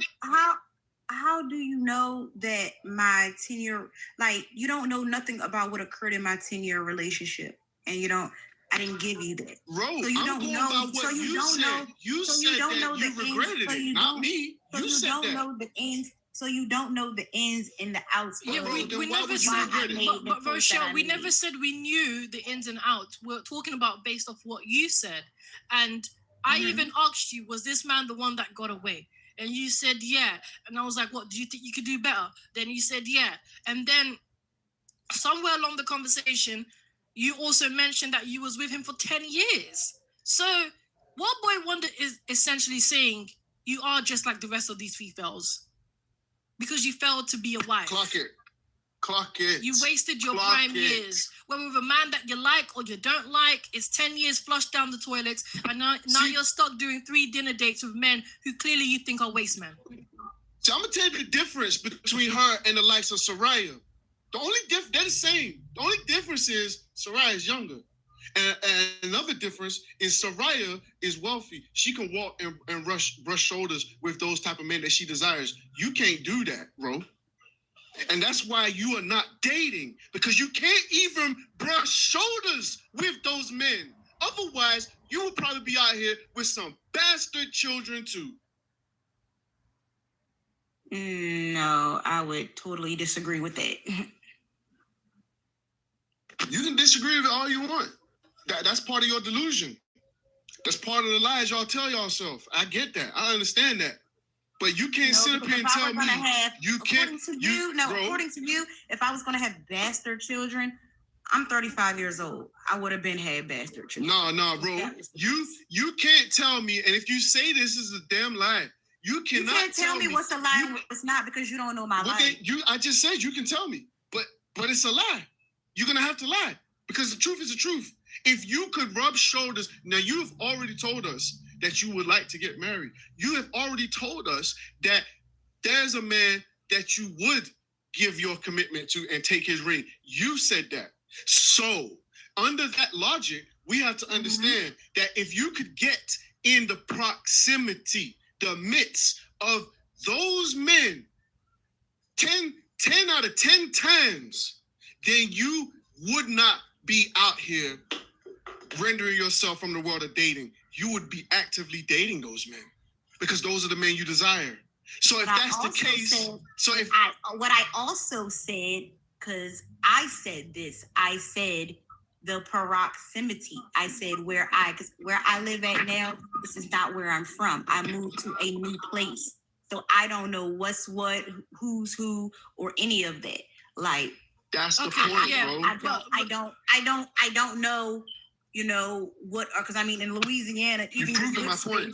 How do you know that my 10-year, like, you don't know nothing about what occurred in my 10-year relationship, and I didn't give you that. Bro, so you I'm don't going know. about what So you don't said. know. You so said you don't that know you the regretted ends, it, not me. So you said don't that. know the ends. So you don't know the ins and the outs. Yeah, we never said, but Rochelle, we never said we knew the ins and outs. We're talking about based off what you said. And I even asked you, was this man the one that got away? And you said, yeah. And I was like, what, do you think you could do better? Then you said, yeah. And then somewhere along the conversation, you also mentioned that you was with him for 10 years. So what Boy Wonder is essentially saying, you are just like the rest of these females. Because you failed to be a wife. Clock it. You wasted your prime years. Whether with a man that you like or you don't like, it's 10 years flushed down the toilets, and now you're stuck doing 3 dinner dates with men who clearly you think are waste men. So I'm gonna tell you the difference between her and the likes of Soraya. The only they're the same. The only difference is Soraya is younger. And another difference is Soraya is wealthy. She can walk and brush shoulders with those type of men that she desires. You can't do that, bro. And that's why you are not dating, because you can't even brush shoulders with those men. Otherwise, you would probably be out here with some bastard children too. No, I would totally disagree with that. You can disagree with it all you want. That's part of your delusion. That's part of the lies y'all tell yourself. I get that. I understand that. But you can't sit up here and tell me you can't. According to you, if I was going to have bastard children, I'm 35 years old. I would have been had bastard children. No, bro. You can't tell me, and if you say this is a damn lie, you can't tell me what's a lie and what's not, because you don't know my life. I just said you can tell me, but it's a lie. You're gonna have to lie, because the truth is the truth. If you could rub shoulders, now you have already told us that you would like to get married. You have already told us that there's a man that you would give your commitment to and take his ring. You said that. So under that logic, we have to understand that if you could get in the proximity, the midst of those men 10 out of 10 times, then you would not be out here rendering yourself from the world of dating. You would be actively dating those men, because those are the men you desire. So if that's the case, what I also said, because I said this, I said the proximity. I said where I live at now, this is not where I'm from. I moved to a new place, so I don't know what's what, who's who, or any of that. Like, that's the point, bro. I don't know. You know what? Because I mean, in Louisiana, even your good space,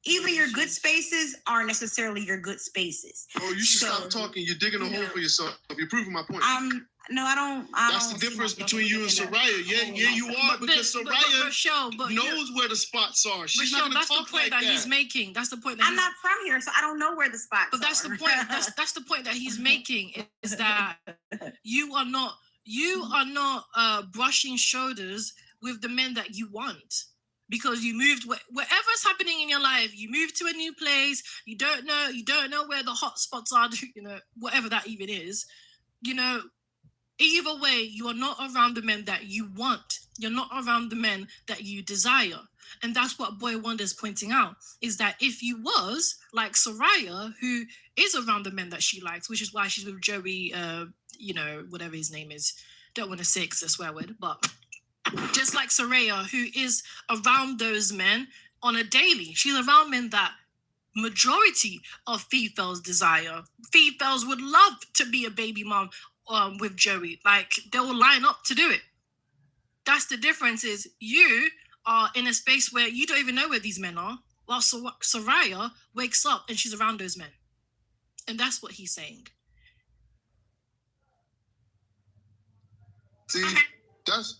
even your good spaces aren't necessarily your good spaces. Oh, you should stop talking. You're digging a hole for yourself. You're proving my point. No, I don't. That's the difference between you and Soraya. Yeah, you are, because Soraya knows where the spots are. She's not going to talk like that. That's the point that he's making. That's the point. I'm not from here, so I don't know where the spots are. But that's the point. That's the point that he's making, is that you are not brushing shoulders with the men that you want, because you moved whatever's happening in your life. You moved to a new place. You don't know where the hot spots are. Whatever that even is. Either way, you are not around the men that you want. You're not around the men that you desire. And that's what Boy Wonder is pointing out, is that if you was like Soraya, who is around the men that she likes, which is why she's with Joey, whatever his name is. Don't want to say it's a swear word, but just like Soraya, who is around those men on a daily. She's around men that majority of females desire. Females would love to be a baby mom with Joey. Like, they will line up to do it. That's the difference, is you are in a space where you don't even know where these men are, while Soraya wakes up and she's around those men. And that's what he's saying. See, that's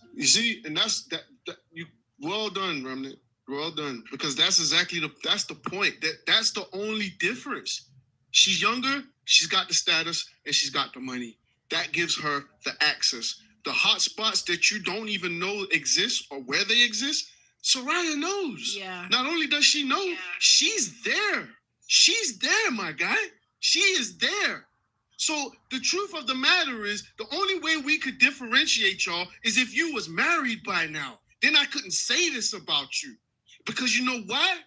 you well done, Remnant. Well done. Because that's exactly that's the point. That's the only difference. She's younger, she's got the status, and she's got the money. That gives her the access. The hot spots that you don't even know exist or where they exist, Soraya knows. Yeah. Not only does she know, she's there. She's there, my guy. She is there. So the truth of the matter is, the only way we could differentiate y'all is if you was married by now. Then I couldn't say this about you. Because you know why?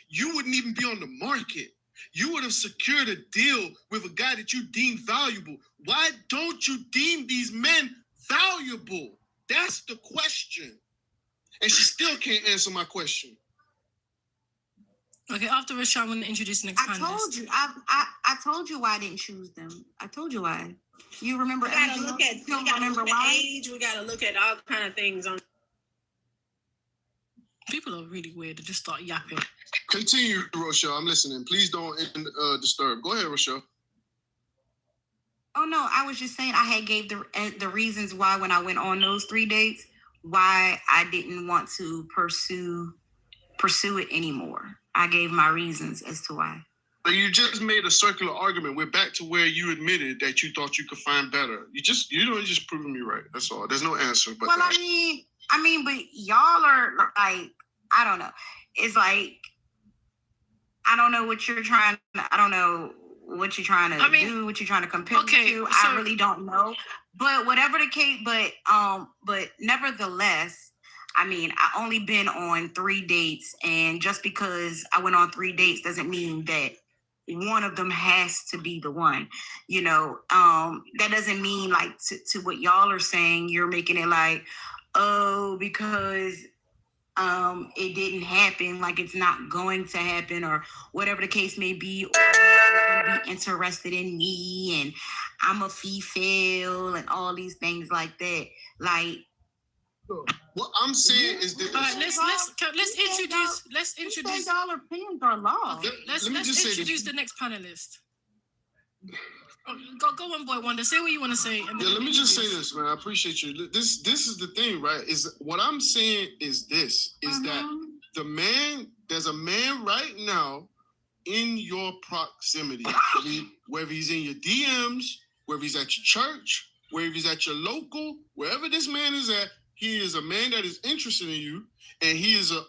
You wouldn't even be on the market. You would have secured a deal with a guy that you deem valuable. Why don't you deem these men valuable? That's the question. And she still can't answer my question. Okay, after Rashad, I'm going to introduce the next I panelist. told you. I told you why I didn't choose them. I told you why. You remember? We gotta look at, you don't remember why? age. We gotta look at all kind of things on. People are really weird. They just start yapping. Continue, Rochelle. I'm listening. Please don't disturb. Go ahead, Rochelle. Oh no, I was just saying I had gave the reasons why when I went on those 3 dates, why I didn't want to pursue it anymore. I gave my reasons as to why. But you just made a circular argument. We're back to where you admitted that you thought you could find better. You just proving me right. That's all. There's no answer. But well, I mean, but y'all are like, I don't know. It's like, I don't know what you're trying. I don't know what you're trying to do. What you're trying to compare to. So, I really don't know. But whatever the case, but nevertheless, I mean, I only been on 3 dates, and just because I went on 3 dates doesn't mean that one of them has to be the one. You know, that doesn't mean like to what y'all are saying. You're making it like, oh, because it didn't happen, like it's not going to happen, or whatever the case may be, or you're gonna be interested in me and I'm a female and all these things like that. Like, what I'm saying is that let's introduce y'all opinions are law. Okay, let's introduce the next panelist. Go on, Boy Wonder. Say what you want to say. And let me just say this, man. I appreciate you. This is the thing, right? Is what I'm saying is this: is that there's a man right now in your proximity, whether he's in your DMs, whether he's at your church, whether he's at your local, wherever this man is at. He is a man that is interested in you, and he's a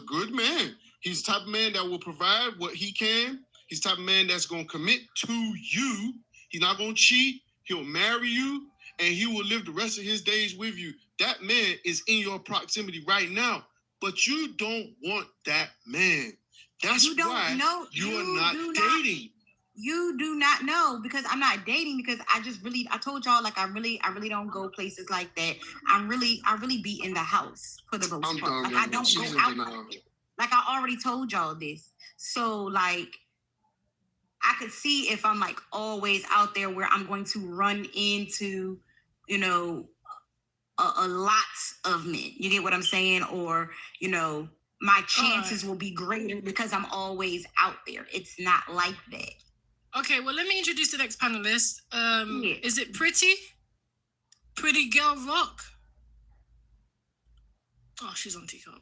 good man. He's the type of man that will provide what he can. He's the type of man that's going to commit to you. He's not going to cheat. He'll marry you, and he will live the rest of his days with you. That man is in your proximity right now, but you don't want that man. That's why you are not dating. You do not know, because I'm not dating, because I told y'all, like, I really don't go places like that. I really be in the house for the most part. Like, I don't go out. Like, I already told y'all this. So, like, I could see if I'm, like, always out there where I'm going to run into, you know, a lot of men. You get what I'm saying? Or, you know, my chances will be greater because I'm always out there. It's not like that. Okay, well, let me introduce the next panelist. Is it Pretty? Pretty Girl Rock? Oh, she's on Teacup.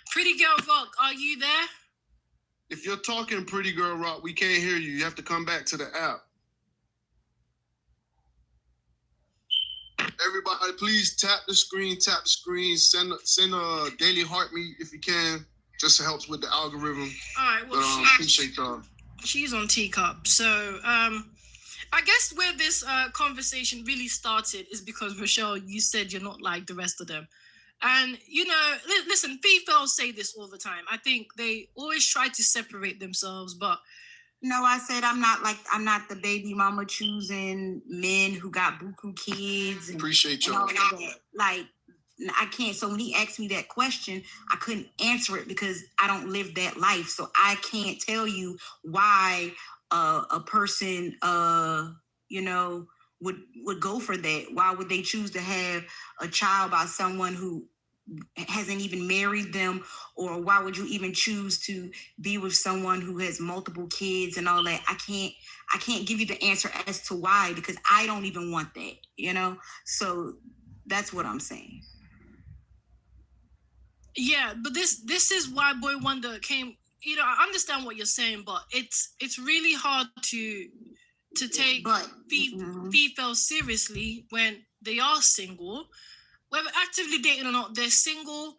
Pretty Girl Rock, are you there? If you're talking Pretty Girl Rock, we can't hear you. You have to come back to the app. Everybody, please tap the screen. Send a daily heart me if you can. Just helps with the algorithm. All right, well, appreciate y'all. She's on Teacup. So, I guess where this conversation really started is because, Rochelle, you said you're not like the rest of them. And, you know, listen, females say this all the time. I think they always try to separate themselves, but No, I said I'm not the baby mama choosing men who got buku kids. Appreciate and y'all. all of that. Like, I can't. So when he asked me that question, I couldn't answer it because I don't live that life. So I can't tell you why a person, you know, would go for that. Why would they choose to have a child by someone who hasn't even married them, or why would you even choose to be with someone who has multiple kids and all that? I can't give you the answer as to why, because I don't even want that, you know? So that's what I'm saying. yeah, but this is why Boy Wonder came. You know, I understand what you're saying, but it's really hard to take females seriously when they are single, whether actively dating or not. They're single.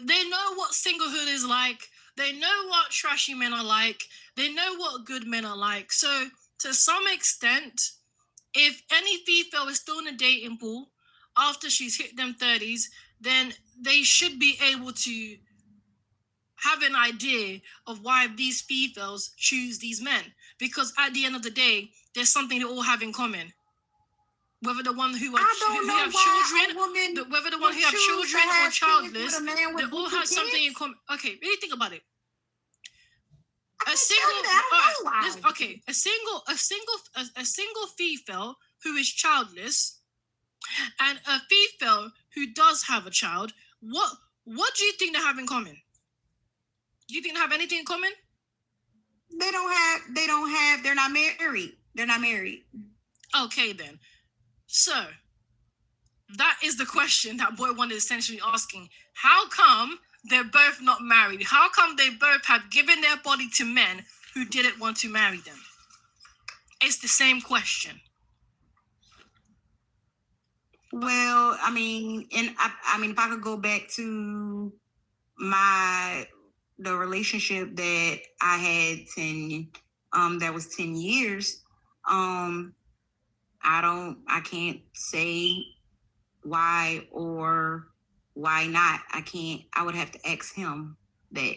They know what singlehood is like. They know what trashy men are like. They know what good men are like. So to some extent, if any female is still in a dating pool after she's hit them 30s, then they should be able to have an idea of why these females choose these men. Because at the end of the day, there's something they all have in common. Whether the one who have children, whether the one who have children or childless, they all have something in common. Okay, really think about it. A single female who is childless and a female who does have a child. What do you think they have in common? Do you think they have anything in common? They don't have. They're not married. They're not married. Okay, then. So, that is the question that Boy Wonder is essentially asking. How come they're both not married? How come they both have given their body to men who didn't want to marry them? It's the same question. Well, I mean, if I could go back to the relationship that I had that was 10 years, I can't say why or why not. I would have to ask him that.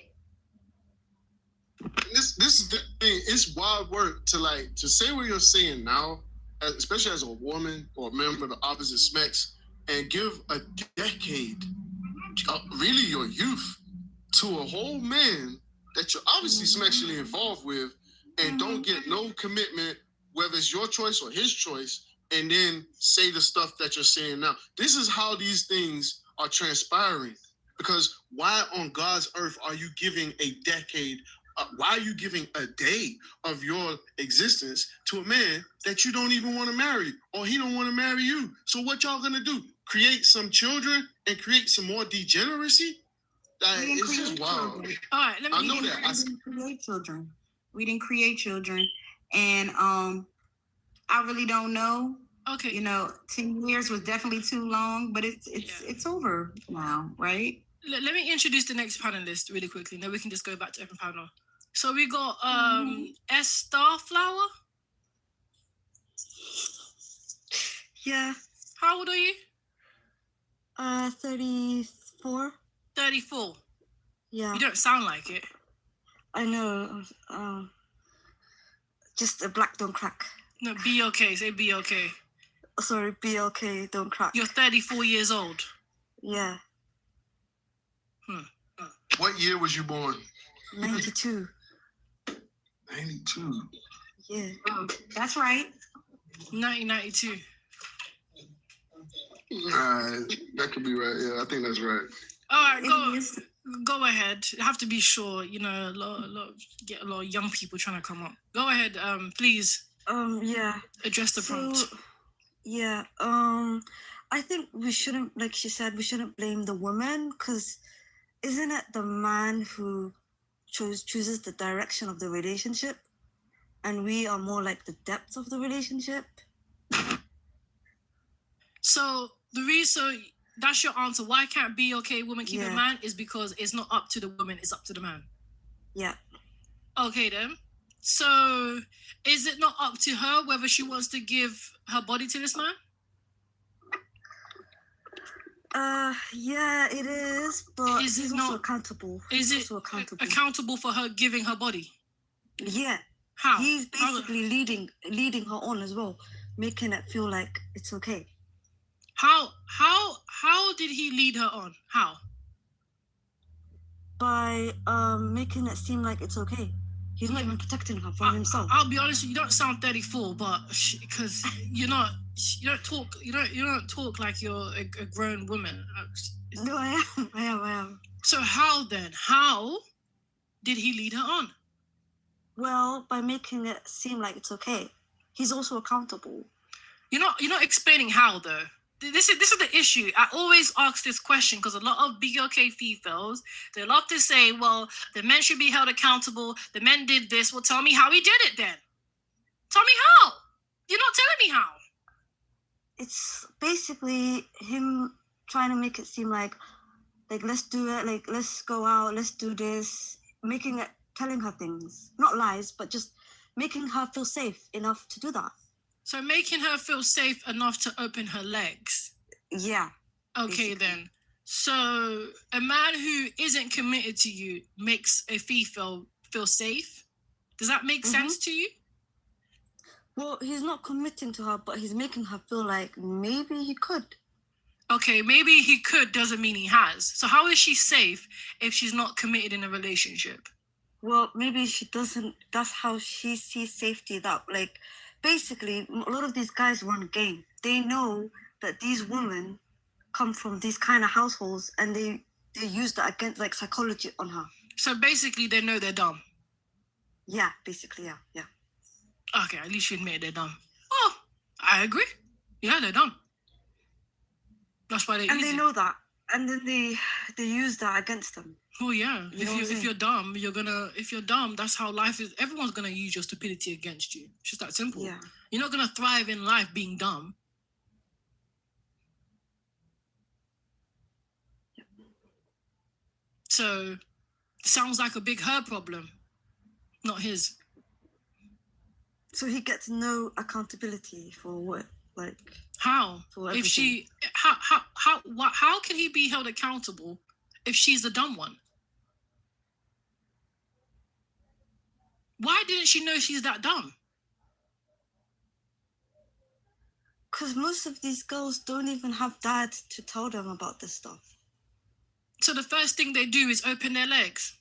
This is the thing. It's wild work to say what you're saying now, especially as a woman or a member of the opposite sex, and give a decade, really your youth, to a whole man that you're obviously sexually involved with, and don't get no commitment, whether it's your choice or his choice, and then say the stuff that you're saying now. This is how these things are transpiring. Because why on God's earth are you giving a decade? Why are you giving a day of your existence to a man that you don't even want to marry, or he don't want to marry you? So what y'all gonna do? Create some children and create some more degeneracy? It's just wild. All right, we didn't create children. We didn't create children, and I really don't know. Okay. 10 years was definitely too long, but it's over now, right? Let me introduce the next panelist really quickly. Then we can just go back to open panel. So we got S Starflower. Yeah. How old are you? 34. 34. Yeah. You don't sound like it. I know. Just a black don't crack. No, be okay. Say be okay. Sorry, be okay. Don't crack. You're 34 years old. Yeah. What year was you born? 92. 92. Yeah. That's right. 1992. That could be right. Yeah, I think that's right. All right, go ahead. You have to be sure. Get a lot of young people trying to come up. Go ahead, please. Yeah. Address the prompt. Yeah. I think we shouldn't, like she said, we shouldn't blame the woman, because isn't it the man who chooses the direction of the relationship, and we are more like the depth of the relationship? So that's your answer. Why can't be okay woman keep a man is because it's not up to the woman, it's up to the man. Yeah. Okay then. So, is it not up to her whether she wants to give her body to this man? Yeah, it is, but Is he's it also not- accountable. Is He's it also accountable? accountable for her giving her body? Yeah, How? he's How- basically leading her on as well, making it feel like it's okay. How did he lead her on? How? By making it seem like it's okay. He's not even protecting her from himself. I'll be honest, you don't sound 34, but because you don't talk like you're a grown woman. No, I am. So how did he lead her on? Well, by making it seem like it's okay. He's also accountable. You're not explaining how though. This is the issue. I always ask this question because a lot of BLK females, they love to say, well, the men should be held accountable. The men did this. Well, tell me how he did it then. Tell me how. You're not telling me how. It's basically him trying to make it seem like let's do it, like let's go out, let's do this, telling her things, not lies, but just making her feel safe enough to do that. So making her feel safe enough to open her legs. Yeah. Okay, basically. then. So a man who isn't committed to you makes a female feel safe. Does that make sense to you? Well, he's not committing to her, but he's making her feel like maybe he could. Okay, maybe he could doesn't mean he has. So how is she safe if she's not committed in a relationship? Well, maybe she doesn't. That's how she sees safety. That basically, a lot of these guys run game. They know that these women come from these kind of households, and they use that against psychology on her. So basically, they know they're dumb. Yeah, basically, yeah. Okay, at least you admit they're dumb. Oh, I agree. Yeah, they're dumb. That's why And they know that, and then they use that against them. Oh yeah. You know what I'm If saying? you're dumb, if you're dumb, that's how life is. Everyone's gonna use your stupidity against you. It's just that simple. Yeah. You're not gonna thrive in life being dumb. So, sounds like a big her problem, not his. So he gets no accountability for what, How? for If everything. she, how can he be held accountable if she's the dumb one? Why didn't she know she's that dumb? Because most of these girls don't even have dads to tell them about this stuff. So the first thing they do is open their legs.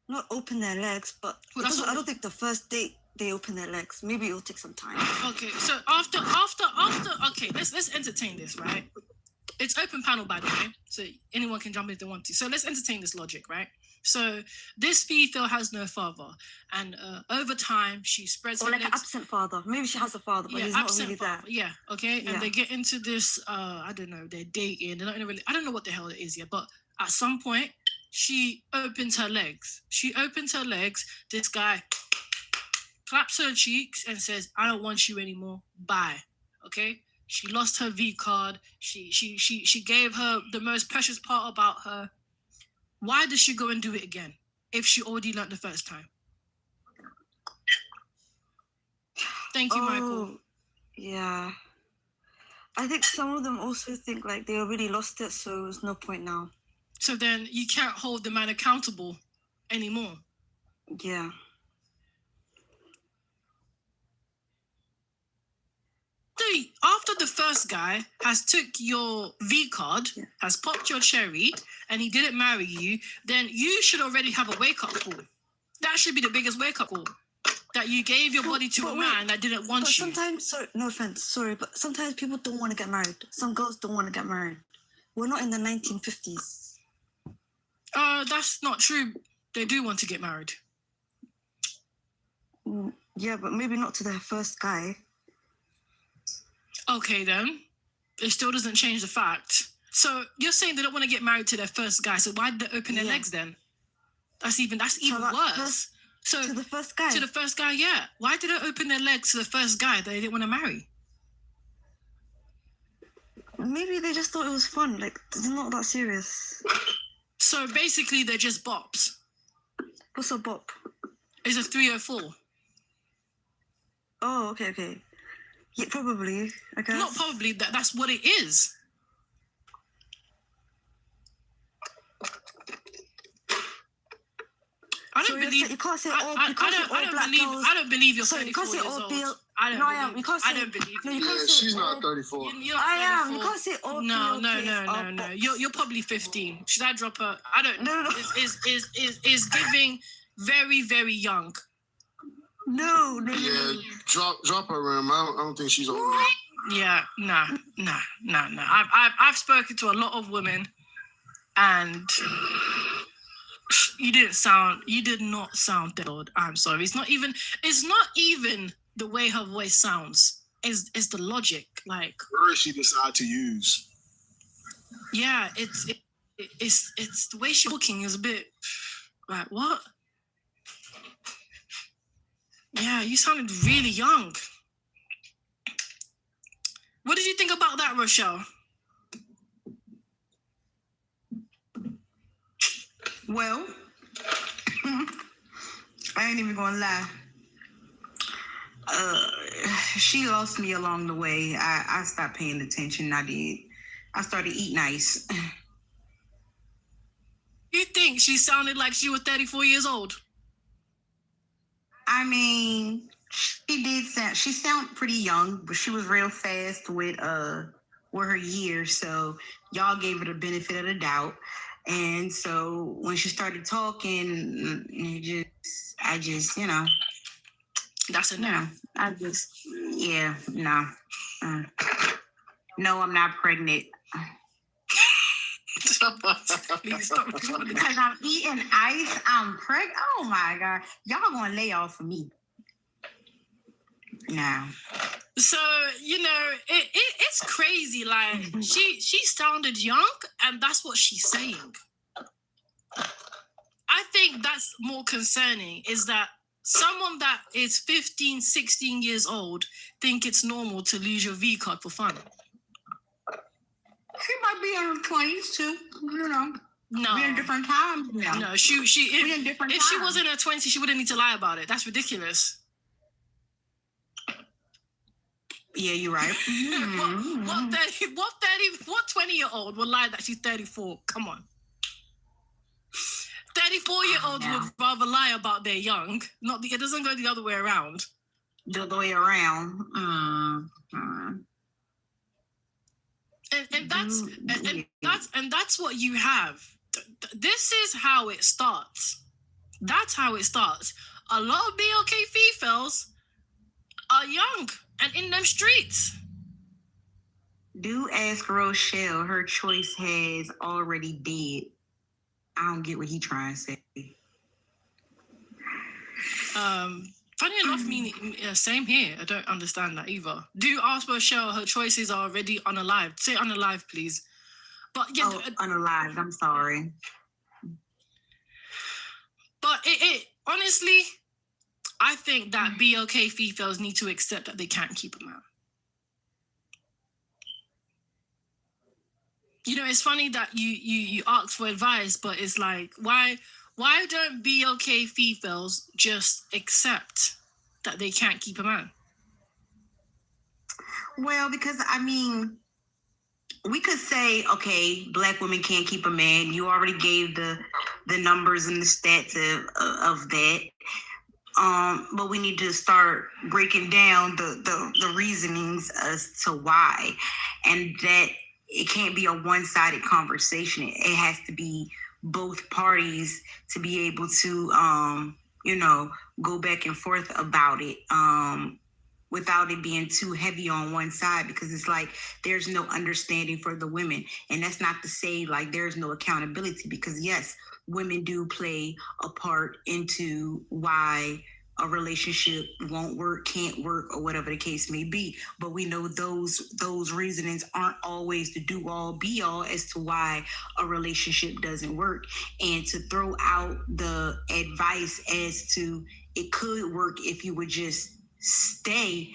Not open their legs, but Well, that's what- I don't think the first date they open their legs. Maybe it'll take some time. Okay, so after okay, let's entertain this, right? It's open panel, by the way, so anyone can jump in if they want to. So let's entertain this logic, right? So this female has no father, and over time she spreads Or her like an legs. absent father. Maybe she has a father, but he's not really there. father. Yeah, okay, Yeah. and they get into this. I don't know. They're dating. They're not in a really. I don't know what the hell it is yet, but at some point she opens her legs. This guy claps her cheeks and says, "I don't want you anymore. Bye." Okay. She lost her V card. She gave her the most precious part about her. Why does she go and do it again if she already learned the first time? Thank you, Michael. Yeah. I think some of them also think they already lost it, so there's no point now. So then you can't hold the man accountable anymore. Yeah. After the first guy has took your V card, has popped your cherry, and he didn't marry you, then you should already have a wake-up call. That should be the biggest wake-up call. That you gave your body to a man that didn't want But you. sometimes, sorry, no offense, sorry, but sometimes people don't want to get married. Some girls don't want to get married. We're not in the 1950s. That's not true. They do want to get married. Yeah, but maybe not to their first guy. Okay, then. It still doesn't change the fact. So you're saying they don't want to get married to their first guy. So why did they open their legs then? That's even worse. To the first guy. To the first guy, yeah. Why did they open their legs to the first guy that they didn't want to marry? Maybe they just thought it was fun. It's not that serious. So basically, they're just bops. What's a bop? It's a 304. Oh, okay. Yeah, probably. I guess. Not probably. That's what it is. I don't believe. You can't say all. I don't believe you're 34 years old. I don't believe. No, you can't Yeah, say she's all. not 34. You're I am. 34. You can't say all. No. You're probably 15. Should I drop her? I don't. No. Is giving very, very young. No. Yeah, drop her, Ram. I don't think she's old enough. Yeah, nah. I've spoken to a lot of women, and you did not sound that old. I'm sorry. It's not even the way her voice sounds. It's the logic. Like, where she decide to use. Yeah, it's the way she's talking is a bit like, what? Yeah, you sounded really young. What did you think about that, Rochelle? Well, I ain't even gonna lie. She lost me along the way. I stopped paying attention. I started eating ice. You think she sounded like she was 34 years old? I mean, she sounded pretty young, but she was real fast with her years. So y'all gave her the benefit of the doubt. And so when she started talking, I just, that's a no. No, I'm not pregnant. Please stop. Because I'm eating ice, I'm pregnant. Oh my God. Y'all gonna lay off of me. No. So, it's crazy. Like, she sounded young, and that's what she's saying. I think that's more concerning, is that someone that is 15, 16 years old think it's normal to lose your V card for fun. She might be in her 20s too, No. We're in different times now. No, if she was in her 20s, she wouldn't need to lie about it. That's ridiculous. Yeah, you're right. What 20-year-old would lie that she's 34? Come on. 34-year-olds would rather lie about they're young. It doesn't go the other way around. The other way around. And that's what you have. This is how it starts. That's how it starts. A lot of BLK females are young and in them streets. Do ask Rochelle. Her choice has already dead. I don't get what he trying to say. Funny enough, same here. I don't understand that either. Do ask Rochelle. Her choices are already unalived. Say unalived, please. But yeah, unalived. I'm sorry. But it honestly, I think that BLK females need to accept that they can't keep a man. It's funny that you ask for advice, but it's like, why don't BLK females just accept that they can't keep a man? Well, because we could say, okay, Black women can't keep a man. You already gave the numbers and the stats of that. But we need to start breaking down the reasonings as to why, and that it can't be a one-sided conversation. It has to be both parties to be able to, go back and forth about it without it being too heavy on one side, because it's like there's no understanding for the women. And that's not to say like there's no accountability, because yes, women do play a part into why a relationship won't work, can't work, or whatever the case may be. But we know those reasonings aren't always the do all be all as to why a relationship doesn't work. And to throw out the advice as to it could work if you would just stay,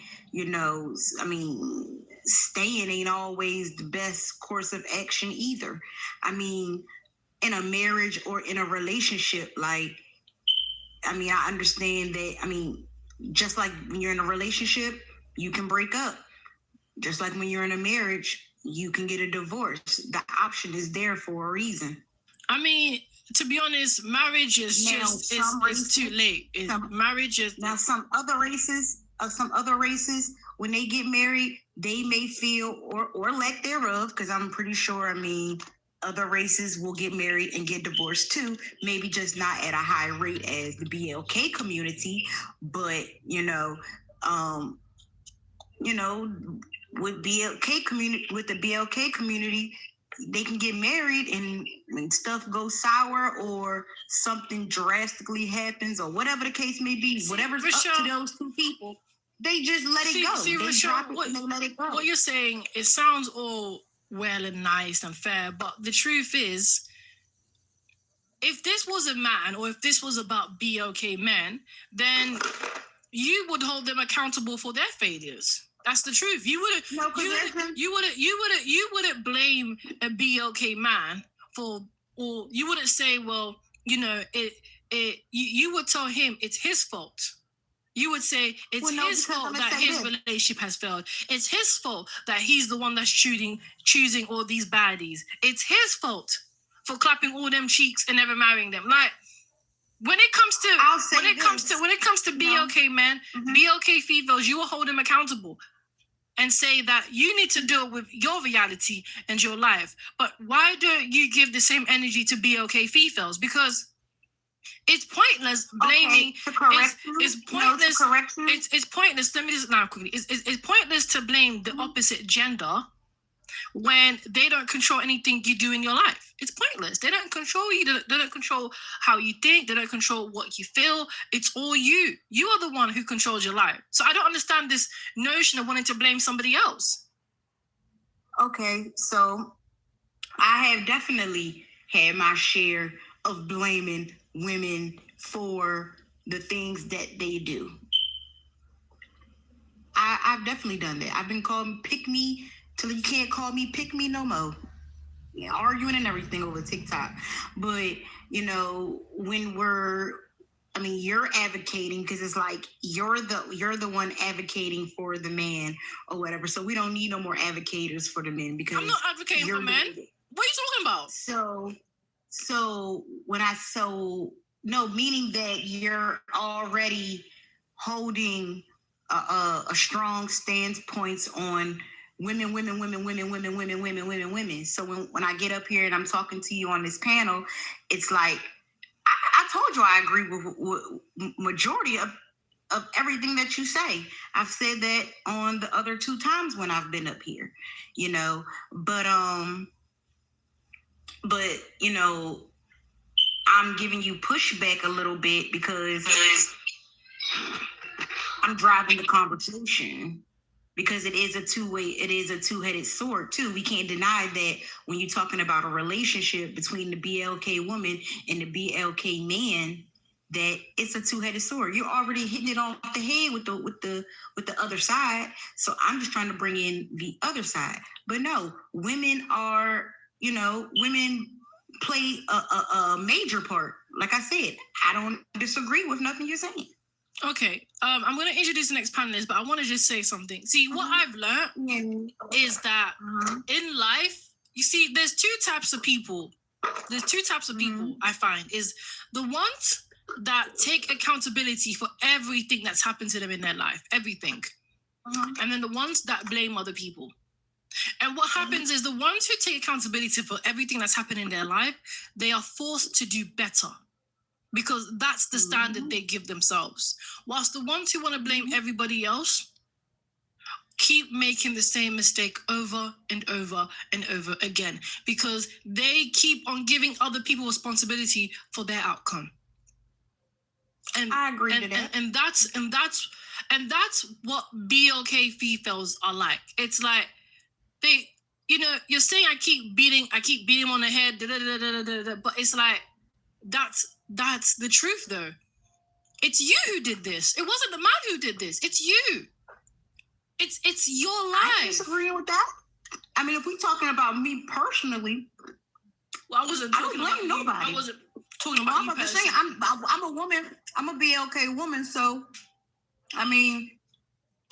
staying ain't always the best course of action either. In a marriage or in a relationship, like, I mean, I understand that. I mean, just like when you're in a relationship, you can break up. Just like when you're in a marriage, you can get a divorce. The option is there for a reason. I mean, to be honest, marriage is Now, just some it's races- too late. Marriage is Now, some other races, when they get married, they may feel or lack thereof, because I'm pretty sure, I mean, other races will get married and get divorced too. Maybe just not at a high rate as the BLK community, but with the BLK community, they can get married and when stuff goes sour or something drastically happens or whatever the case may be, whatever's Rochelle, up to those two people, they just let it go. See, They Rochelle, drop it and they let it go. what you're saying, it sounds all well and nice and fair, but the truth is, if this was a man or if this was about BLK men, then you would hold them accountable for their failures. That's the truth. You wouldn't blame a BLK man for, or you wouldn't say, well, you would tell him it's his fault. You would say it's his fault that his relationship has failed. It's his fault that he's the one that's choosing all these baddies. It's his fault for clapping all them cheeks and never marrying them. Like, when it comes to BLK men, BLK females, you will hold them accountable and say that you need to deal with your reality and your life. But why don't you give the same energy to BLK females? Because it's pointless blaming. It's pointless. It's pointless. Let me just now quickly. It's pointless to blame the opposite gender when they don't control anything you do in your life. It's pointless. They don't control you. They don't control how you think. They don't control what you feel. It's all you. You are the one who controls your life. So I don't understand this notion of wanting to blame somebody else. Okay, so I have definitely had my share of blaming women for the things that they do. I've definitely done that. I've been called pick me till you can't call me pick me no more. Yeah, arguing and everything over TikTok. But, when you're advocating, because it's like you're the one advocating for the man or whatever. So we don't need no more advocators for the men, because I'm not advocating for men. What are you talking about? Meaning that you're already holding a strong stance points on women. So when I get up here and I'm talking to you on this panel, it's like, I told you I agree with majority of everything that you say. I've said that on the other 2 times when I've been up here, but I'm giving you pushback a little bit because I'm driving the conversation, because it is a two-headed sword too. We can't deny that when you're talking about a relationship between the BLK woman and the BLK man, that it's a two-headed sword. You're already hitting it off the head with the other side. So I'm just trying to bring in the other side. But no, women play a major part. Like I said, I don't disagree with nothing you're saying. Okay, I'm going to introduce the next panelist, but I want to just say something. See, what I've learned is that in life, you see, there's 2 types of people. There's 2 types of people I find, is the ones that take accountability for everything that's happened to them in their life, everything. And then the ones that blame other people. And what happens is the ones who take accountability for everything that's happened in their life, they are forced to do better, because that's the standard they give themselves. Whilst the ones who want to blame everybody else keep making the same mistake over and over and over again, because they keep on giving other people responsibility for their outcome. And I agree with that. And that's what BLK females are like. It's like they, you're saying I keep beating him on the head, but it's like that's the truth though. It's you who did this. It wasn't the man who did this. It's you. It's your life. I disagree with that. I mean, if we're talking about me personally, well, I wasn't talking about you. nobody. talking about you I'm just saying, personally. I'm a woman. I'm a BLK woman. So, I mean,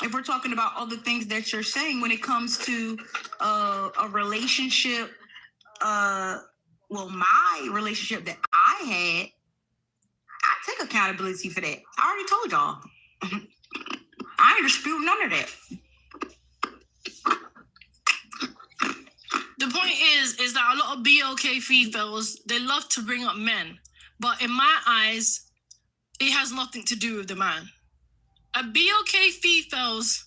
if we're talking about all the things that you're saying when it comes to a relationship, well, my relationship that I had, I take accountability for that. I already told y'all. I ain't dispute none of that. The point is that a lot of BLK females, they love to bring up men, but in my eyes, it has nothing to do with the man. A BLK female's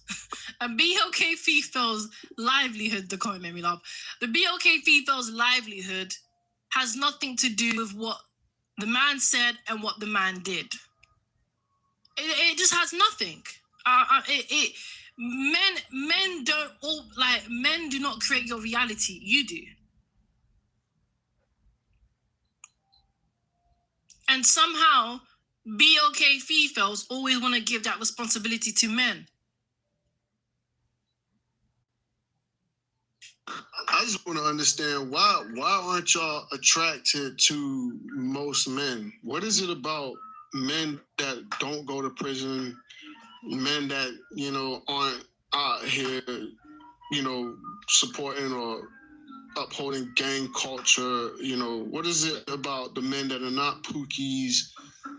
livelihood, the comment made me laugh. The BLK female's livelihood has nothing to do with what the man said and what the man did. It just has nothing. Men don't all men do not create your reality. You do. And somehow BLK females always want to give that responsibility to men. I just want to understand why aren't y'all attracted to most men? What is it about men that don't go to prison, men that, you know, aren't out here, you know, supporting or upholding gang culture? You know, what is it about the men that are not Pookies,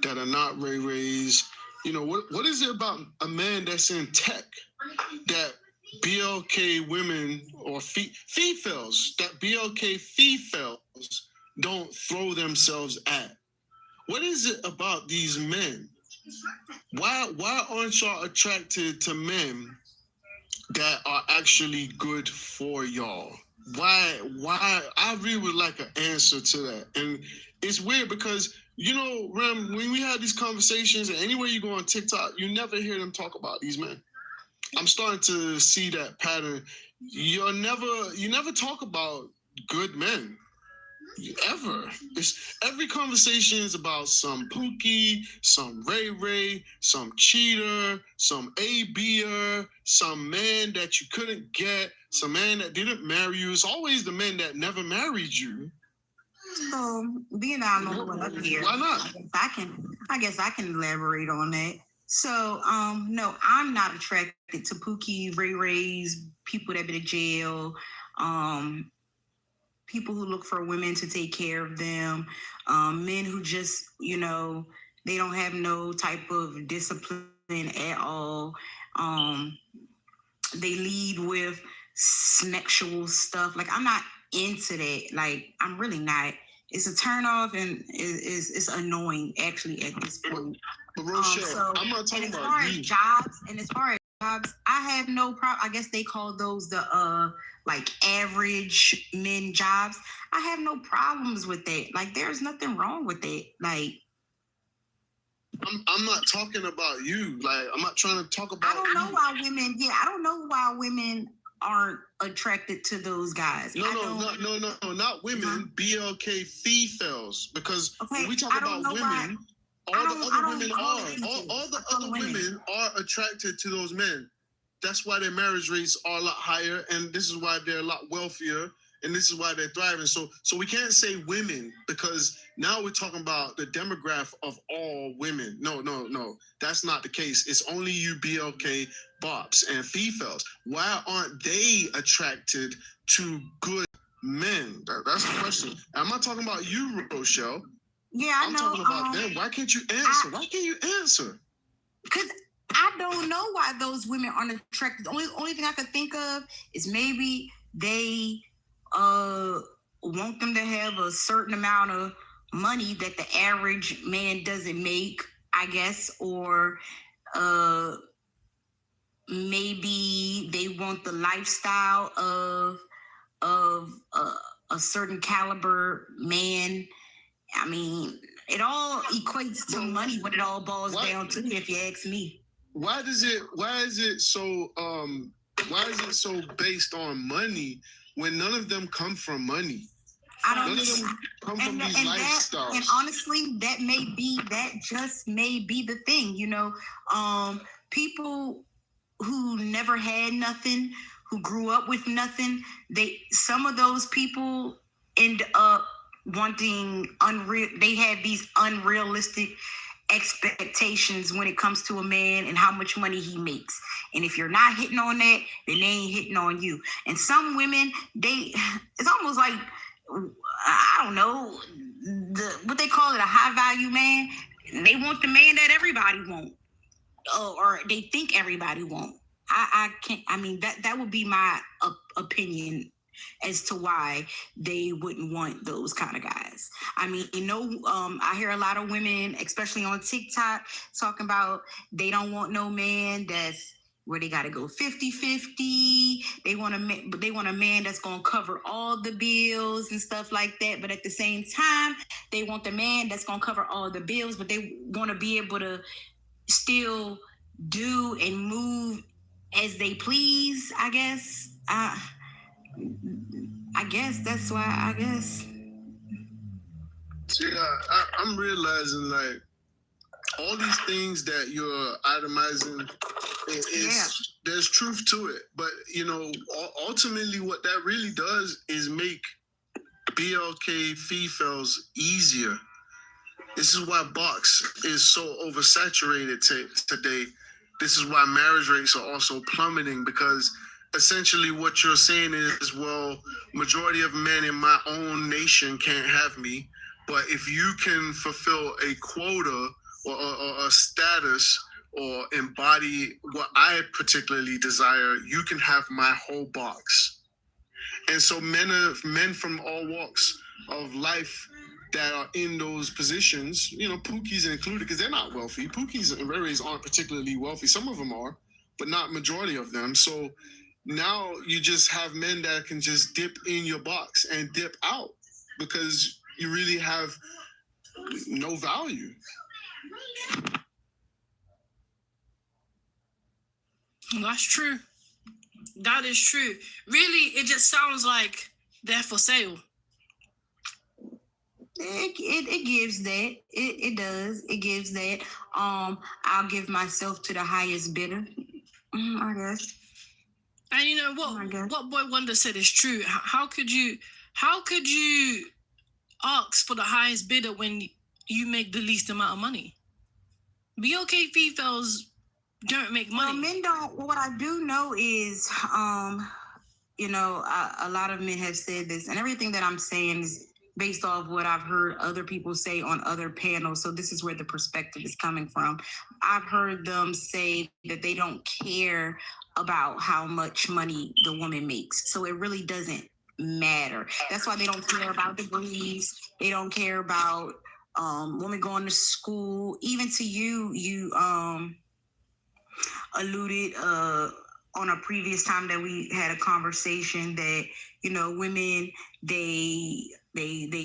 that are not Ray Rays? You know, what is it about a man that's in tech that BLK women or females, that BLK females don't throw themselves at? What is it about these men? Why aren't y'all attracted to men that are actually good for y'all? Why? I really would like an answer to that. And it's weird because, you know, Rem, when we have these conversations, and anywhere you go on TikTok, you never hear them talk about these men. I'm starting to see that pattern. You never talk about good men. Ever. It's every conversation is about some Pookie, some Ray, some cheater, some A-B'er, some man that you couldn't get, some man that didn't marry you. It's always the men that never married you. So, being out on the one up here, why not? I guess I can elaborate on that. So, no, I'm not attracted to Pookie, Ray Rays, people that been in jail, people who look for women to take care of them, men who just, you know, they don't have no type of discipline at all. They lead with sexual stuff. Like, I'm not into that. Like, I'm really not. It's a turn off, and it's annoying actually at this point. But Rochelle, So, I'm not talking as about far you. as jobs, I have no problem. I guess they call those the like average men jobs. I have no problems with that. Like, there's nothing wrong with it. Like, I'm not talking about you. Like, I'm not trying to talk about. I don't know why women aren't attracted to those guys. No, not women. BLK females, because when we talk about women, all the other women are attracted to those men. That's why their marriage rates are a lot higher, and this is why they're a lot wealthier, and this is why they're thriving. So we can't say women, because now we're talking about the demographic of all women. No, that's not the case. It's only you BLK bops and females. Why aren't they attracted to good men? That's the question. I'm not talking about you, Rochelle. Yeah, I'm talking about them. Why can't you answer? Why can't you answer? Because I don't know why those women aren't attracted. The only thing I could think of is maybe they want them to have a certain amount of money that the average man doesn't make, I guess, or maybe they want the lifestyle of a certain caliber man. I mean, it all equates to money when it all boils down to it, if you ask me. Why is it so based on money when none of them come from money? None of them come from these lifestyles. And honestly, that just may be the thing, you know. People who never had nothing, who grew up with nothing, some of those people end up wanting they have these unrealistic expectations when it comes to a man and how much money he makes. And if you're not hitting on that, then they ain't hitting on you. And some women, it's almost like, I don't know, what they call it, a high value man. They want the man that everybody wants, or they think everybody wants. I can't. I mean, that would be my opinion as to why they wouldn't want those kind of guys. I mean, I hear a lot of women, especially on TikTok, talking about they don't want no man that's where they got to go 50-50. They want a man that's going to cover all the bills and stuff like that. But at the same time, they want the man that's going to cover all the bills, but they want to be able to still do and move as they please, I guess. I guess that's why, I guess. See, I'm realizing, like, all these things that you're itemizing, there's truth to it. But, ultimately what that really does is make BLK females easier. This is why box is so oversaturated today. This is why marriage rates are also plummeting, because essentially what you're saying is, well, majority of men in my own nation can't have me, but if you can fulfill a quota or a status or embody what I particularly desire, you can have my whole box. And so men from all walks of life that are in those positions, Pookie's included, because they're not wealthy. Pookies and Rays aren't particularly wealthy. Some of them are, but not majority of them. So now you just have men that can just dip in your box and dip out because you really have no value. That's true. That is true. Really, it just sounds like they're for sale. It gives that. It does. It gives that. I'll give myself to the highest bidder, I guess. And you know what Boy Wonder said is true. How could you ask for the highest bidder when you make the least amount of money? BLK females don't make money. Well, men don't. What I do know is, a lot of men have said this, and everything that I'm saying is based off what I've heard other people say on other panels. So this is where the perspective is coming from. I've heard them say that they don't care about how much money the woman makes. So it really doesn't matter. That's why they don't care about degrees. They don't care about women going to school. Even to you alluded on a previous time that we had a conversation that, women, they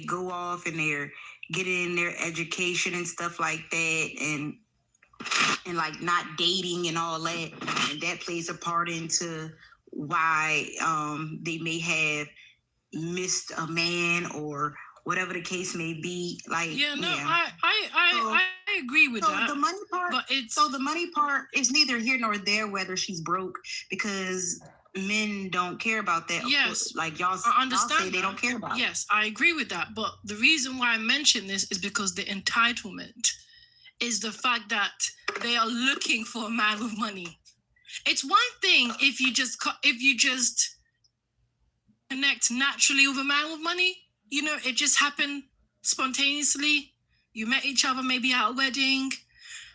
go off and they're getting their education and stuff like that, and like not dating and all that, and that plays a part into why they may have missed a man or whatever the case may be. Like, I agree with that. The money part, the money part is neither here nor there whether she's broke, because men don't care about that. Yes, like y'all say they don't care about. Yes, I agree with that. But the reason why I mention this is because the entitlement is the fact that they are looking for a man with money. It's one thing if you just connect naturally with a man with money. It just happened spontaneously. You met each other maybe at a wedding,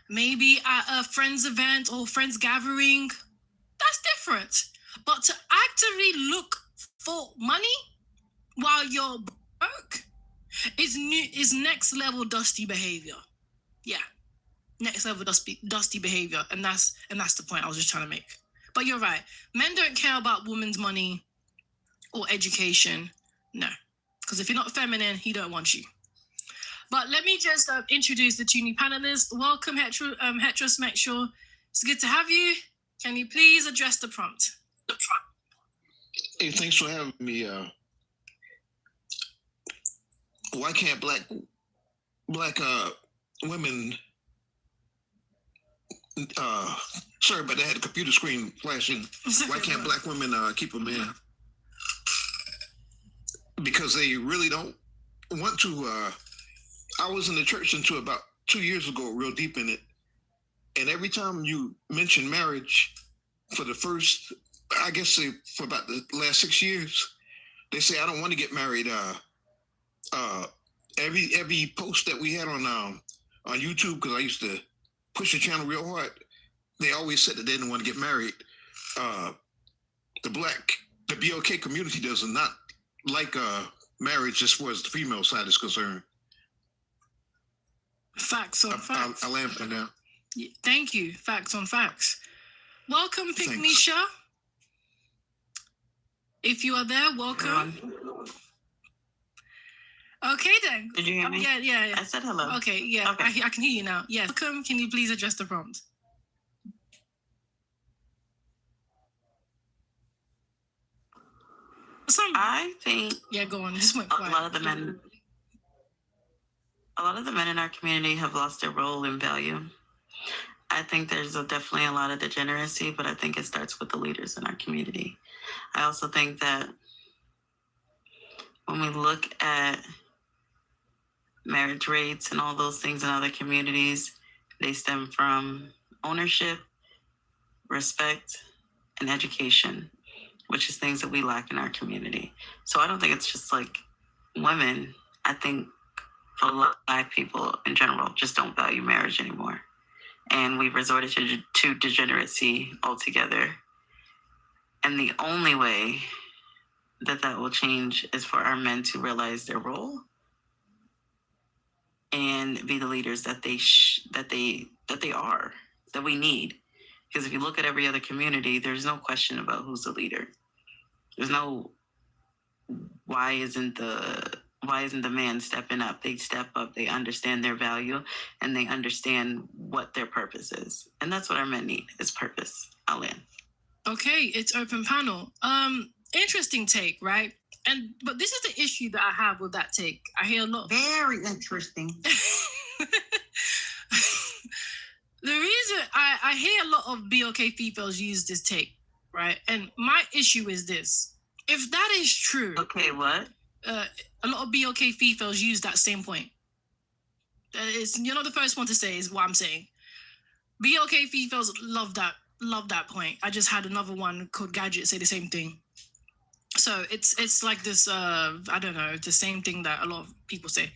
maybe at a friend's event or friend's gathering. That's different. But to actively look for money while you're broke is next level dusty behavior. Yeah, next level dusty behavior, and that's the point I was just trying to make. But you're right. Men don't care about women's money or education. No, because if you're not feminine, he don't want you. But let me just introduce the two new panelists. Welcome, Heterosexual. It's good to have you. Can you please address the prompt? Hey, thanks for having me. Why can't black women? Sorry, but I had a computer screen flashing. Why can't black women keep a man? Because they really don't went to. I was in the church until about 2 years ago, real deep in it. And every time you mention marriage, for the first, I guess, for about the last 6 years, they say, I don't want to get married. Every post that we had on YouTube, because I used to push the channel real hard, they always said that they didn't want to get married. The BLK community does not like marriage as far as the female side is concerned. Facts on facts. I land for now. Thank you. Facts on facts. Welcome, Pick Thanks. Misha. If you are there, welcome. Okay then. Did you hear me? Yeah. I said hello. Okay, yeah. Okay. I can hear you now. Yes. Welcome. Can you please address the prompt? I think go on. Just went a quiet. lot of the men in our community have lost their role and value. I think there's definitely a lot of degeneracy, but I think it starts with the leaders in our community. I also think that when we look at marriage rates and all those things in other communities, they stem from ownership, respect, and education, which is things that we lack in our community. So I don't think it's just like women. I think a lot of Black people in general just don't value marriage anymore. And we've resorted to degeneracy altogether. And the only way that will change is for our men to realize their role and be the leaders that we need. Because if you look at every other community, there's no question about who's the leader. There's no why isn't the man stepping up? They step up, they understand their value, and they understand what their purpose is. And that's what our men need, is purpose. I'll end. Okay, it's open panel. Interesting take, right? But this is the issue that I have with that take. I hear a lot. Very interesting. The reason I hear a lot of BLK females use this take, right? And my issue is this. If that is true... Okay, what? A lot of BLK females use that same point. You're not the first one to say is what I'm saying. BLK females love that point. I just had another one called Gadget say the same thing. So it's like this, I don't know, the same thing that a lot of people say.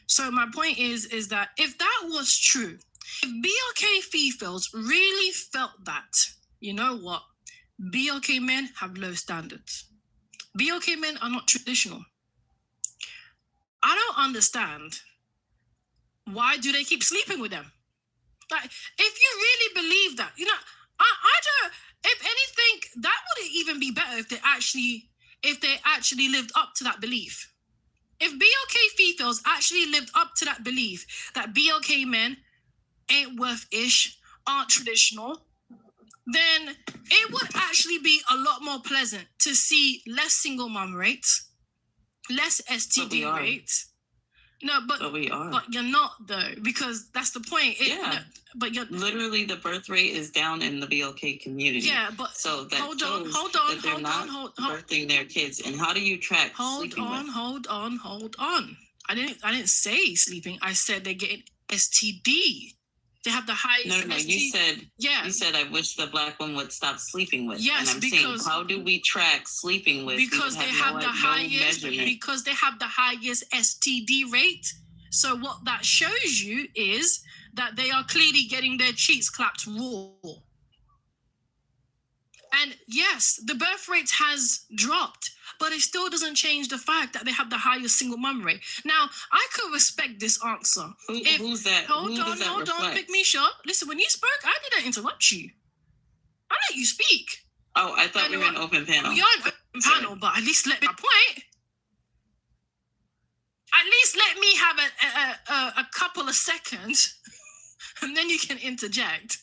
So my point is that if that was true, if BLK females really felt that, you know what? BLK men have low standards. BLK men are not traditional. I don't understand. Why do they keep sleeping with them? Like, if you really believe that, you know, I don't, if anything, that would even be better if they actually lived up to that belief. If BLK females actually lived up to that belief that BLK men ain't worth ish, aren't traditional, then it would actually be a lot more pleasant to see less single mom rates, less STD rates. No, but we are. But you're not though, because that's the point. But you're literally the birth rate is down in the BLK community. Yeah, but so that hold shows on, that they're not birthing their kids. And how do you track? Hold on. I didn't say sleeping. I said they're getting STD. They have the highest. No. STD. You said I wish the Black woman would stop sleeping with. Yes, and I'm saying, how do we track sleeping with? Because they have the highest. Because they have the highest STD rate. So what that shows you is that they are clearly getting their cheeks clapped raw. And yes, the birth rate has dropped, but it still doesn't change the fact that they have the highest single mum rate. Now, I could respect this answer. Who's that? Hold on, Big Misha. Listen, when you spoke, I didn't interrupt you. I let you speak. Oh, I thought we were an open panel. We are an open panel, but at least let me make my point. At least let me have a couple of seconds, and then you can interject.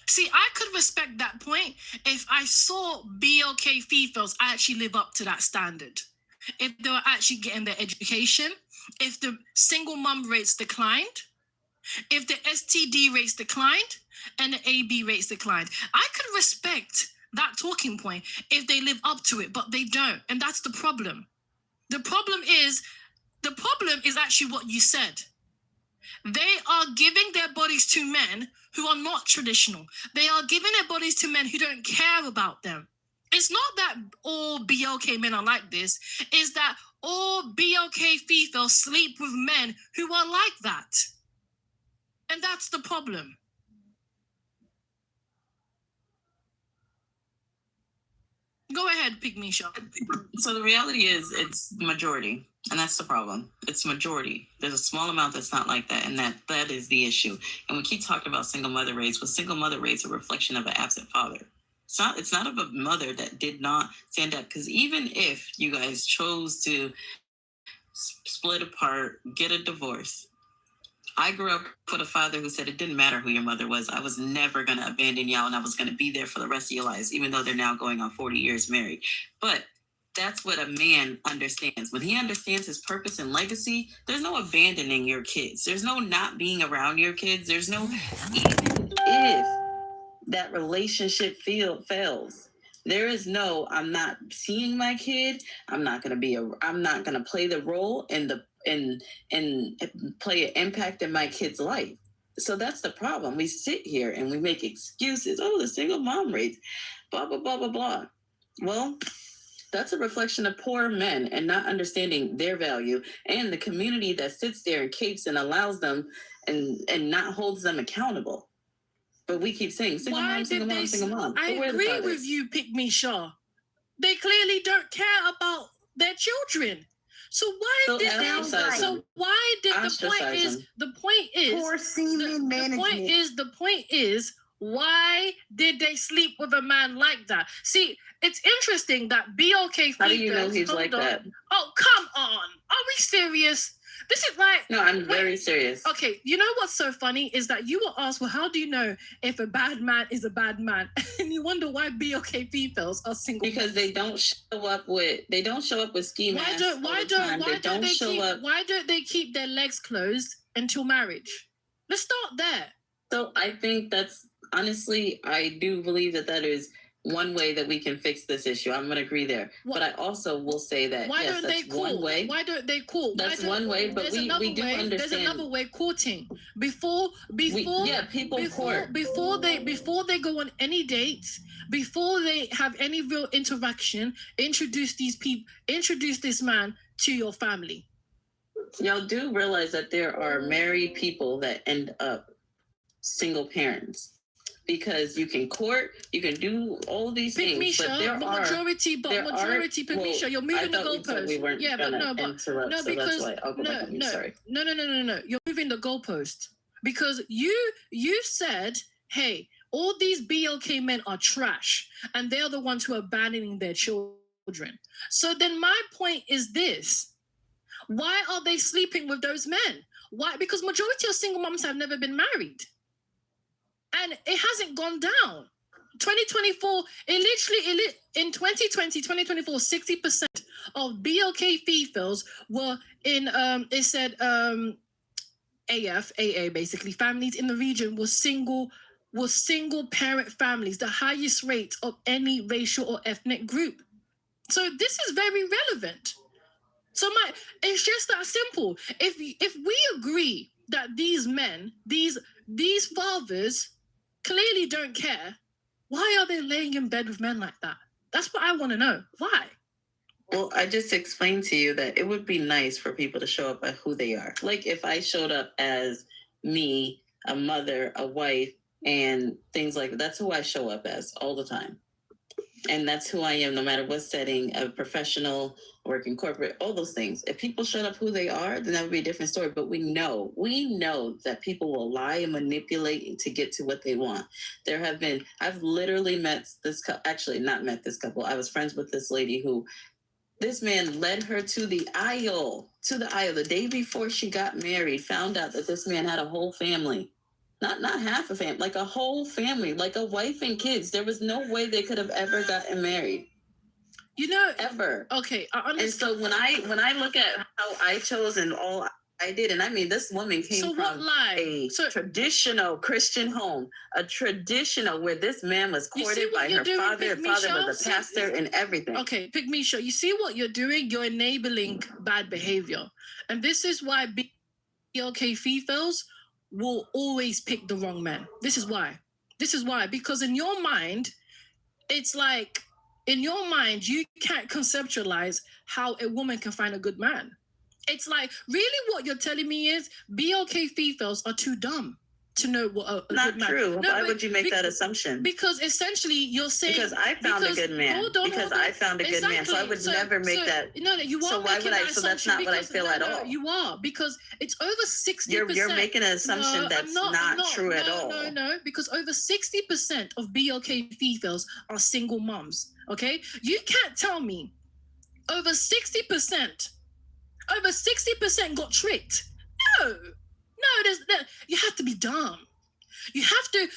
See, I could respect that point if I saw BLK females actually live up to that standard. If they were actually getting their education, if the single mum rates declined, if the STD rates declined, and the AB rates declined. I could respect that talking point if they live up to it, but they don't. And that's the problem. The problem is actually what you said. They are giving their bodies to men who are not traditional. They are giving their bodies to men who don't care about them. It's not that all BLK men are like this. It's that all BLK females sleep with men who are like that. And that's the problem. Go ahead, Pygmisha. So the reality is it's majority, and that's the problem. It's majority. There's a small amount that's not like that, and that is the issue. And we keep talking about single mother rates, but single mother rates are a reflection of an absent father. It's not of a mother that did not stand up, because even if you guys chose to split apart, get a divorce, I grew up with a father who said it didn't matter who your mother was. I was never going to abandon y'all, and I was going to be there for the rest of your lives, even though they're now going on 40 years married. But that's what a man understands. When he understands his purpose and legacy, there's no abandoning your kids. There's no not being around your kids. There's no, even if that relationship fails, there is no, I'm not seeing my kid. I'm not going to play the role and play an impact in my kid's life. So that's the problem. We sit here and we make excuses. Oh, the single mom rates, blah, blah, blah, blah, blah. Well, that's a reflection of poor men and not understanding their value, and the community that sits there and capes and allows them and not holds them accountable. But we keep saying single mom, single mom, single mom. I agree with you, Pygmisha. They clearly don't care about their children. So why did the point is poor semen management. The point is why did they sleep with a man like that? See, it's interesting that BLK. How do you know he's like that? Oh, come on. Are we serious? This is like... No, I'm very serious. Okay, you know what's so funny is that you were asked, well, how do you know if a bad man is a bad man? And you wonder why BLK females are single. Because they don't show up with ski masks. Why don't they keep their legs closed until marriage? Let's start there. So I think that's, honestly, I do believe that is one way that we can fix this issue. I'm going to agree there. But I also will say that, one way. Why don't they court? That's one way, but we do understand. There's another way, courting. Before they go on any dates, before they have any real interaction, introduce this man to your family. Y'all do realize that there are married people that end up single parents. Because you can court, you can do all these things, but majority, Pygmisha, you're moving the goalpost. No. You're moving the goalpost because you said, hey, all these BLK men are trash, and they're the ones who are abandoning their children. So then my point is this: why are they sleeping with those men? Why? Because majority of single moms have never been married. And it hasn't gone down. 2024, in 2024, 60% of BLK females were in, it said AA, basically, families in the region were single parent families, the highest rate of any racial or ethnic group. So this is very relevant. So it's just that simple. If we agree that these men, these fathers, clearly don't care, why are they laying in bed with men like that? That's what I want to know. Why? Well, I just explained to you that it would be nice for people to show up as who they are. Like if I showed up as me, a mother, a wife, and things like that. That's who I show up as all the time. And that's who I am, no matter what setting, a professional, working corporate, all those things. If people showed up who they are, then that would be a different story. But we know that people will lie and manipulate to get to what they want. I've literally met this couple, actually not met this couple. I was friends with this lady who, this man led her to the aisle the day before she got married, found out that this man had a whole family. Not half a family, like a whole family, like a wife and kids. There was no way they could have ever gotten married. You know, ever. Okay, I understand. And so when I look at how I chose and all I did, and I mean, this woman came So from what lie? a traditional Christian home, a traditional where this man was You see courted what by you're her doing, father. Her Pygmy father Show? was a pastor and everything. Okay, Pygmy Show, you see what you're doing? You're enabling bad behavior. And this is why BLK females will always pick the wrong man. This is why. This is why. Because in your mind, it's like, in your mind, you can't conceptualize how a woman can find a good man. It's like, really what you're telling me is BLK females are too dumb to know what a Not good man. true. No, Why but would you make that assumption? Because essentially you're saying Because I found a good man. Hold on, because hold on. I found a good man, so I would never make that. No, you are So why making would I? that So that's not what I feel at all. You are, because it's over 60%. You're making an assumption that's not true at all. No, because over 60% of BLK females are single moms. Okay, you can't tell me over 60% got tricked. No, you have to be dumb. You have to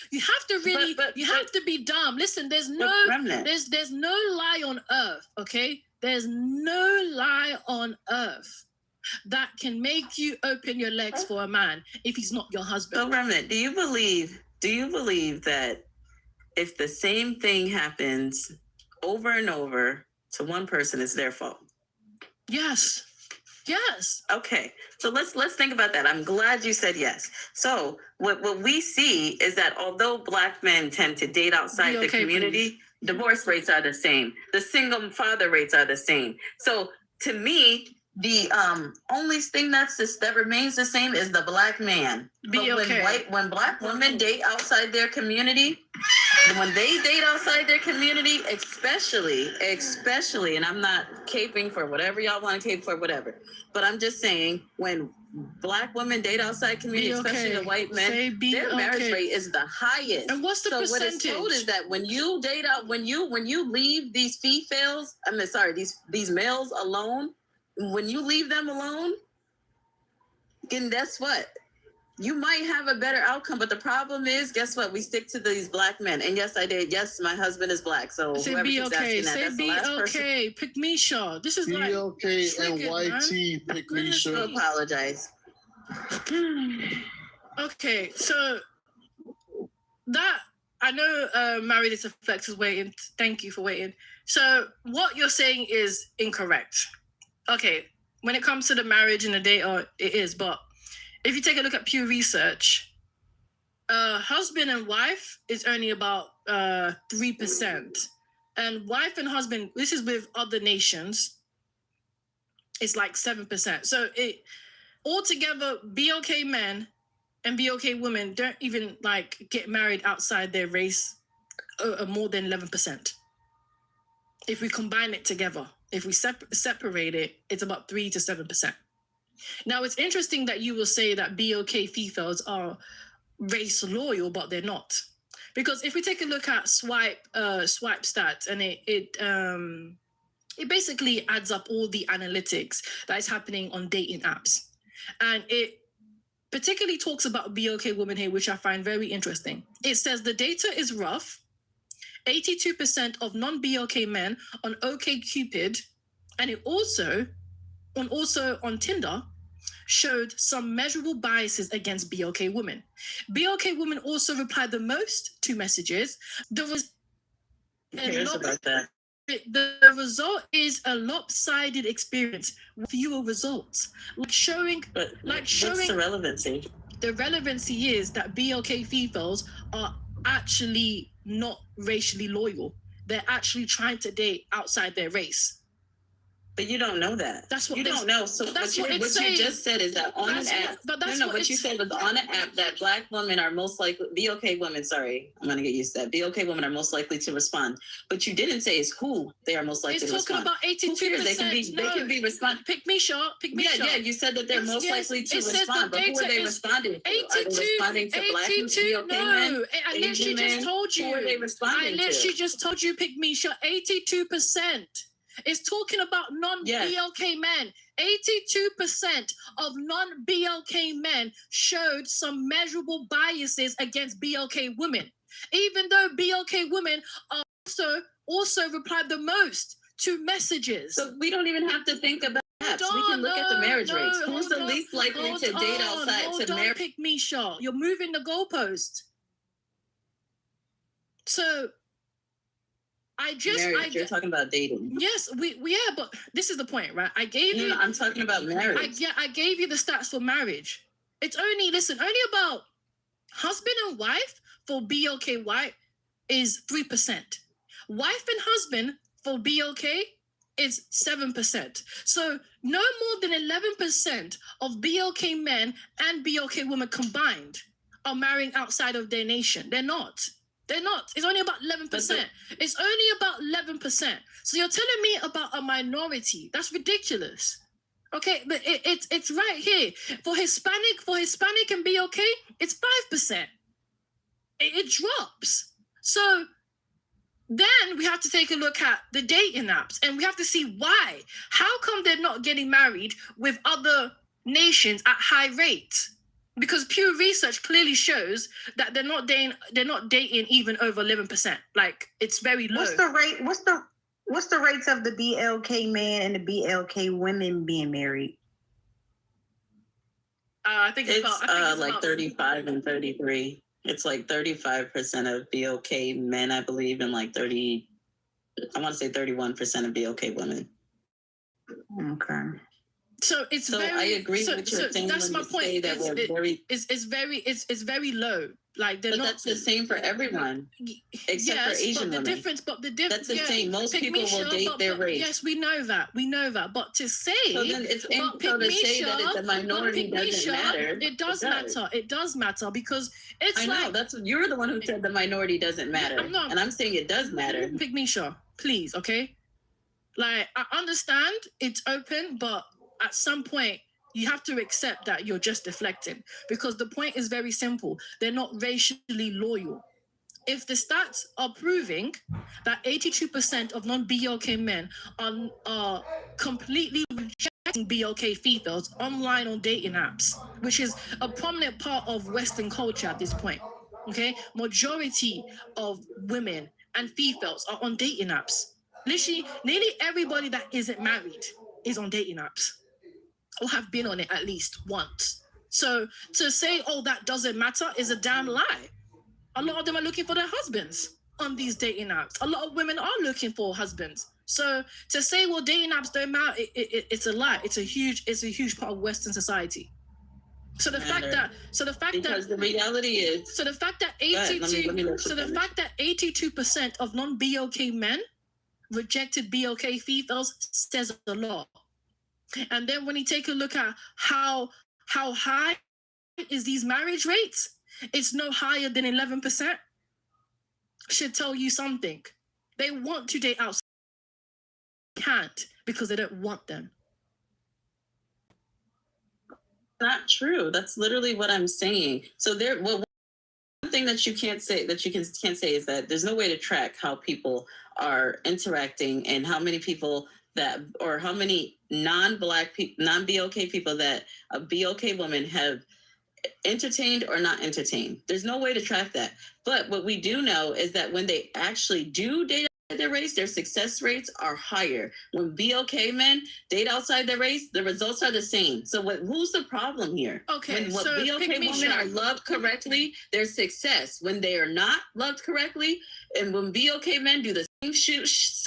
really, have to be dumb. Listen, there's no lie on earth, okay? There's no lie on earth that can make you open your legs for a man if he's not your husband. So, Remnant, do you believe that if the same thing happens over and over to one person, it's their fault? Yes. Yes. Okay. So let's think about that. I'm glad you said yes. So what we see is that although Black men tend to date outside the community, divorce rates are the same. The single father rates are the same. So to me, the only thing that remains the same is the Black man. But when Black women date outside their community, when they date outside their community, especially, and I'm not caping for whatever y'all want to cape for, whatever. But I'm just saying, when Black women date outside community, especially the white men, their marriage rate is the highest. And what's the percentage? What it's told is that when you date out, when you leave these these males alone, when you leave them alone, then guess what? You might have a better outcome, but the problem is, guess what? We stick to these Black men. And yes, I did. Yes, my husband is Black. So say whoever be keeps okay. asking that, Say that's be the last person. okay. Pick me, Shaw. This is like BLK and YT, pick me, I Shaw. apologize. Okay, so that I know Married is Flex is waiting. Thank you for waiting. So what you're saying is incorrect. Okay, when it comes to the marriage and the date, it is, but if you take a look at Pew Research, husband and wife is only about 3%. And wife and husband, this is with other nations, it's like 7%. So it altogether, BLK men and BLK women don't even like get married outside their race more than 11%. If we combine it together, if we separate it, it's about 3 to 7%. Now, it's interesting that you will say that BLK females are race loyal, but they're not. Because if we take a look at swipe stats, and it basically adds up all the analytics that is happening on dating apps. And it particularly talks about BLK women here, which I find very interesting. It says the data is rough. 82% of non-BLK men on OkCupid, and it also on Tinder, showed some measurable biases against BLK women. BLK women also replied the most to messages. The result is a lopsided experience with fewer results. What's the relevancy? The relevancy is that BLK females are actually not racially loyal. They're actually trying to date outside their race. But you don't know that. That's what you don't know. So what you just said is that on an app. What you said was on an app that Black women are most likely, BLK women, sorry, I'm going to get used to that. BLK women are most likely to respond. But you didn't say is who they are most likely to respond. It's talking about 82%. They can be responding. Pick me short. Yeah, you said that they're most likely to respond. But who are they responding to? 82, are they responding to Black BLK men? Unless she just told you. Who are they responding to? Unless she just told you, pick me short. 82%. It's talking about non-BLK men. 82% of non-BLK men showed some measurable biases against BLK women, even though BLK women also replied the most to messages. So we don't even have to think about apps. We can look at the marriage rates. Who's the least likely to date outside to marry? Don't pick me, Shaw. You're moving the goalpost. So You're talking about dating. Yes, yeah, but this is the point, right? I gave you. I'm talking about marriage. I gave you the stats for marriage. It's only about husband and wife for BOK white is 3%. Wife and husband for BOK is 7%. So no more than 11% of BOK men and BOK women combined are marrying outside of their nation. They're not. It's only about 11%. It's only about 11%. So you're telling me about a minority. That's ridiculous. Okay, but it's right here. For Hispanic and BOK, it's 5%. It drops. So then we have to take a look at the dating apps and we have to see why. How come they're not getting married with other nations at high rates? Because Pew Research clearly shows that they're not dating even over 11%. Like, it's very low. What's the rate? What's the rates of the BLK man and the BLK women being married? I think it's like 35 and 33. It's like 35% of BLK men, I believe, and like 31% of BLK women. Okay. So I agree with your thing. That's my point. It's very low. Like that's the same for everyone, except for Asian women. That's the same. Most people will date their race. Yes, we know that. But to say, so then it's to say that it's a minority doesn't matter. It does matter. It does matter because it's. I know you're the one who said the minority doesn't matter, and I'm saying it does matter. Pick me, Shaw, please. Okay, like I understand it's open, but at some point, you have to accept that you're just deflecting because the point is very simple. They're not racially loyal. If the stats are proving that 82% of non-BLK men are completely rejecting BLK females online on dating apps, which is a prominent part of Western culture at this point, okay? Majority of women and females are on dating apps. Literally, nearly everybody that isn't married is on dating apps. Or have been on it at least once. So to say, oh, that doesn't matter is a damn lie. A lot of them are looking for their husbands on these dating apps. A lot of women are looking for husbands. So to say, well, dating apps don't matter, it's a lie. It's a huge part of Western society. So the fact that the reality is 82% of non-BLK men rejected BLK females says a lot. And then when you take a look at how high is these marriage rates, it's no higher than 11%. Should tell you something. They want to date outside. Can't because they don't want them. Not true. That's literally what I'm saying. So one thing that you can't say is that there's no way to track how people are interacting and how many people or how many non-BLK people that a BLK woman have entertained or not entertained. There's no way to track that. But what we do know is that when they actually do date outside their race, their success rates are higher. When BLK men date outside their race, the results are the same. So who's the problem here? Okay, when BLK women are loved correctly, there's success. When they are not loved correctly, and when BLK men do the same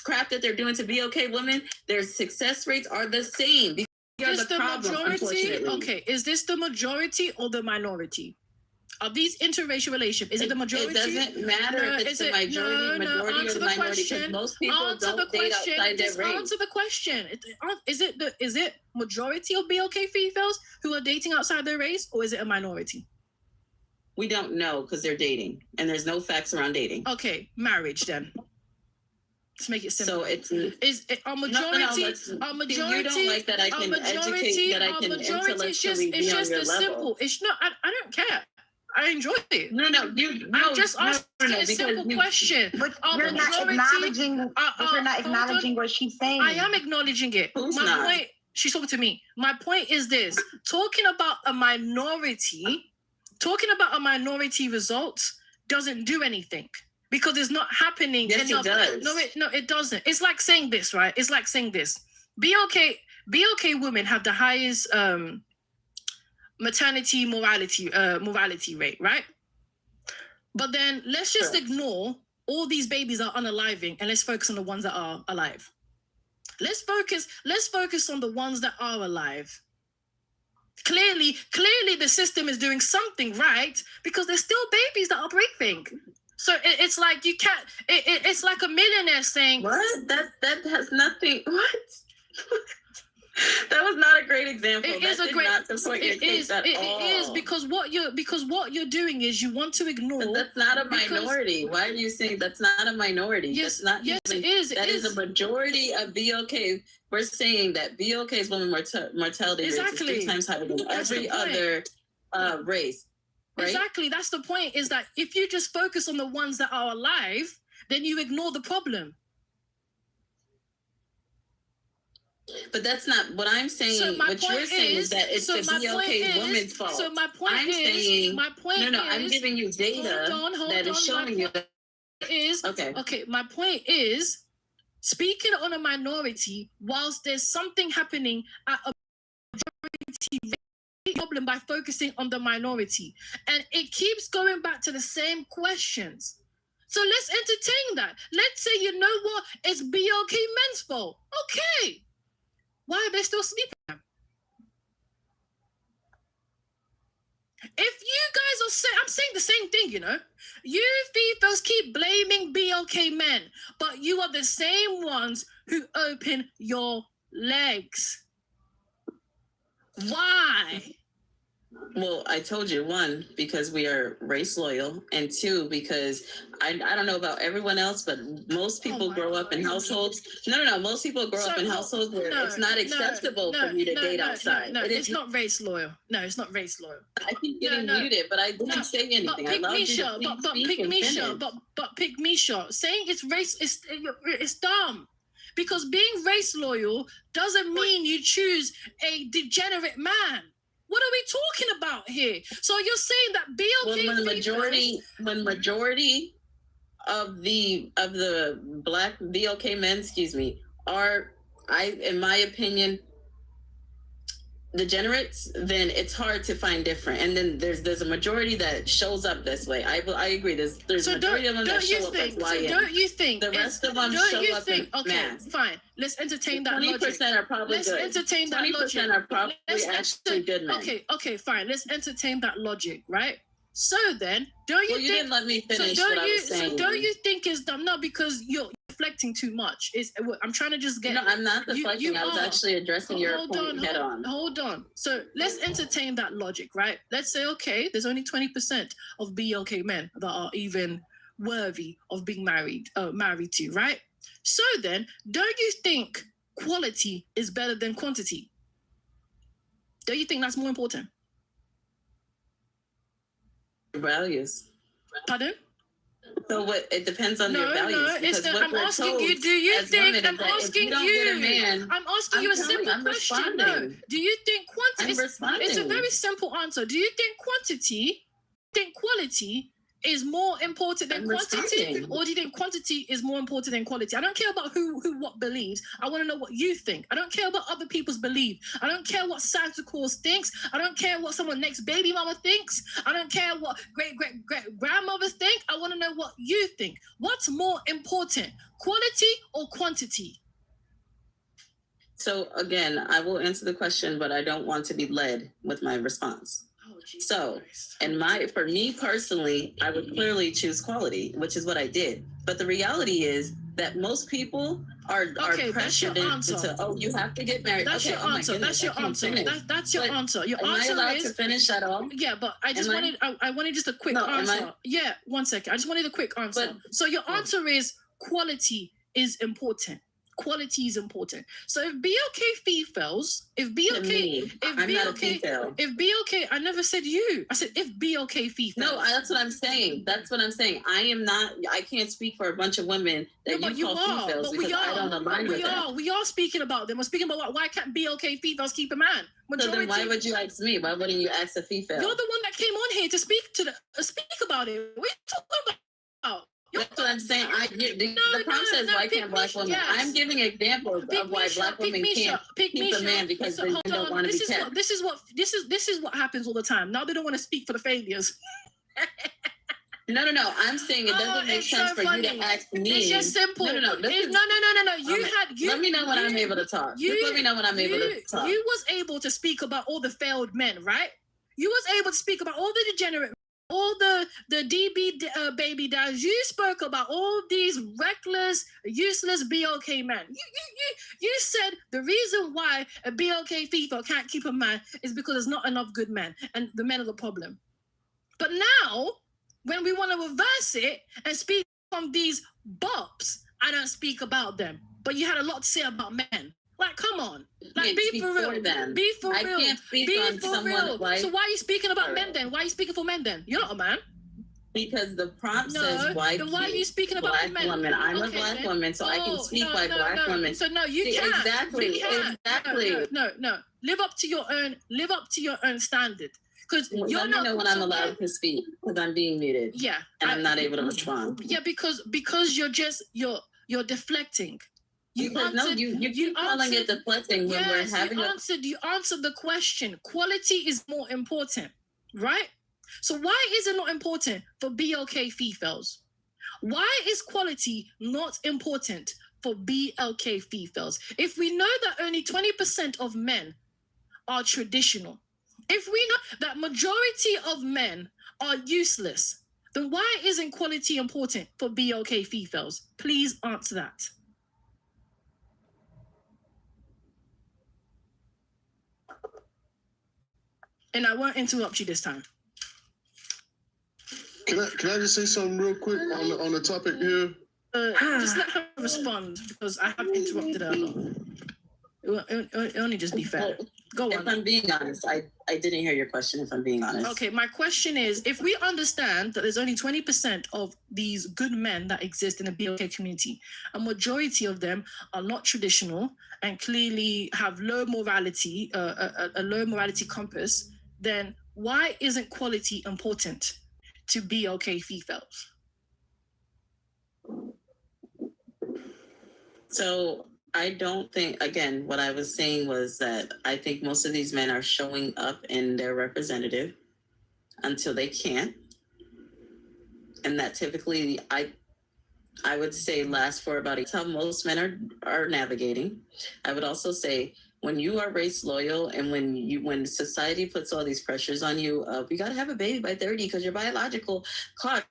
crap that they're doing to BLK women, their success rates are the same. Is the majority? Okay, is this the majority or the minority? Are these interracial relations? Is it the majority? It doesn't matter if it's the majority or the minority, because most people don't date outside their race. Answer the question. Is it majority of BLK females who are dating outside their race, or is it a minority? We don't know because they're dating, and there's no facts around dating. Okay, marriage then. Let's make it simple. So it's a majority. A majority. You don't like that I can educate, that I can intellectually be on your level. It's not. I don't care. I enjoy it. I'm just asking a simple question. But you're not acknowledging what she's saying. I am acknowledging it. My point. She's talking to me. My point is this: talking about a minority results doesn't do anything. Because it's not happening. Yes, enough. It does. No, it doesn't. It's like saying this, right? It's like saying this. BLK BLK women have the highest maternity mortality rate, right? But then let's just ignore all these babies are unaliving and let's focus on the ones that are alive. Let's focus on the ones that are alive. Clearly the system is doing something right because there's still babies that are breathing. So it's like you can't. It's like a millionaire saying, "What? That has nothing." What? That was not a great example. It is a great. It is because what you're doing is you want to ignore. But that's not a minority. Why are you saying that's not a minority? Yes, that's not yes, even, it is. That is a majority of BLK. We're saying that BLK's women mortality rate is 3 times higher than every other race. Right? Exactly. That's the point. Is that if you just focus on the ones that are alive, then you ignore the problem. But that's not what I'm saying. So what you're saying is that it's the BLK woman's fault. So my point I'm giving you data that is showing you that okay. My point is, speaking on a minority, whilst there's something happening at a majority problem by focusing on the minority, and it keeps going back to the same questions. So let's entertain that. Let's say, you know what, it's BLK men's fault. Okay. Why are they still sleeping? If you guys are saying, I'm saying the same thing, you know. You females keep blaming BLK men, but you are the same ones who open your legs. Why? Well, I told you, 1, because we are race loyal, and 2, because I don't know about everyone else, but most people grow up in households. No. Most people grow up in households where it's not acceptable for you to date outside. No, it's not race loyal. No, it's not race loyal. I keep getting muted, but I didn't say anything. I allowed you to speak. But Pygmisha, saying it's race it's dumb. Because being race loyal doesn't mean you choose a degenerate man. What are we talking about here? So you're saying that BLK when majority of the black BLK men, are, in my opinion, degenerates, then it's hard to find different. And then there's a majority that shows up this way. I agree. There's a majority of them that show up as YN. So don't you think the rest of them show up in mass? Fine. Let's entertain that 20% logic. are probably Let's good. entertain that 20% logic. are probably actually good men. Okay, fine. Let's entertain that logic, right? So then, don't you think... You didn't let me finish what I was saying. So don't you think it's dumb? No, because you're deflecting too much. I'm trying to just get... No, I'm not deflecting. I was actually addressing your point head on. Hold on. So let's entertain that logic, right? Let's say, okay, there's only 20% of BLK men that are even worthy of being married to, right? So then, don't you think quality is better than quantity? Don't you think that's more important? Values. Pardon? So what? It depends on your values. I'm asking you. Do you think? I'm asking you. I'm asking you a simple question. No. Do you think quantity? It's a very simple answer. Do you think quantity? Think quality is more important than quantity, or do you think quantity is more important than quality? I don't care about who what believes. I want to know what you think. I don't care about other people's belief. I don't care what Santa Claus thinks. I don't care what someone next baby mama thinks. I don't care what great grandmothers think. I want to know what you think. What's more important, quality or quantity? So again, I will answer the question, but I don't want to be led with my response. So, for me personally, I would clearly choose quality, which is what I did. But the reality is that most people are pressured into, oh, you have to get married. That's your answer. That's your answer. That's your answer. Your answer is. Am I allowed to finish at all? Yeah, but I wanted just a quick answer. Yeah, 1 second. I just wanted a quick answer. So your answer is quality is important. Quality is important. So if BLK fails, if BLK, I never said you. I said if BLK fails. No, that's what I'm saying. I can't speak for a bunch of women that you call females because I don't align with that. We are speaking about them. We're speaking about why can't BLK females keep a man? So then why would you ask me? Why wouldn't you ask a female? You're the one that came on here to speak about it. What are you talking about? That's what I'm saying. The problem says why can't black women? Yes. I'm giving examples of why black women can't keep a man because they don't want to be kept. This is what happens all the time. Now they don't want to speak for the failures. No. I'm saying it doesn't make sense for you to ask me. It's just simple. No. No. Let me know when I'm able to talk. Let me know when I'm able to talk. You was able to speak about all the failed men, right? You was able to speak about all the degenerate, all the DB baby dads. You spoke about all these reckless, useless BOK men. You said the reason why a BOK female can't keep a man is because there's not enough good men, and the men are the problem. But now, when we want to reverse it and speak on these bops, I don't speak about them. But you had a lot to say about men. Like, come on. Like, be for real. Be for real. I can't speak on someone like... So why are you speaking about men then? Why are you speaking for men then? You're not a man. Because the prompt says why are you speaking about black women? I'm a black woman, so I can speak by black women. So no, you can't. Exactly. No. Live up to your own standard. Because let me know when I'm allowed to speak, because I'm being muted. Yeah. And I'm not able to respond. Yeah, because you're deflecting. You keep calling it deflecting when we're having you answered the question. Quality is more important, right? So why is it not important for BOK females? Why is quality not important for BLK females? If we know that only 20% of men are traditional, if we know that majority of men are useless, then why isn't quality important for BLK females? Please answer that. And I won't interrupt you this time. Can I just say something real quick on the topic here? Just let her respond because I have interrupted her a lot. It only just be fair. Go on. If I'm being honest, I didn't hear your question, if I'm being honest. Okay, my question is, if we understand that there's only 20% of these good men that exist in the BLK community, a majority of them are not traditional and clearly have low morality, a low morality compass, then why isn't quality important to BLK females? So I don't think, again, what I was saying was that I think most of these men are showing up in their representative until they can't. And that typically, I would say, lasts for about how most men are navigating. I would also say, when you are race loyal and when society puts all these pressures on you, you got to have a baby by 30 because your biological clock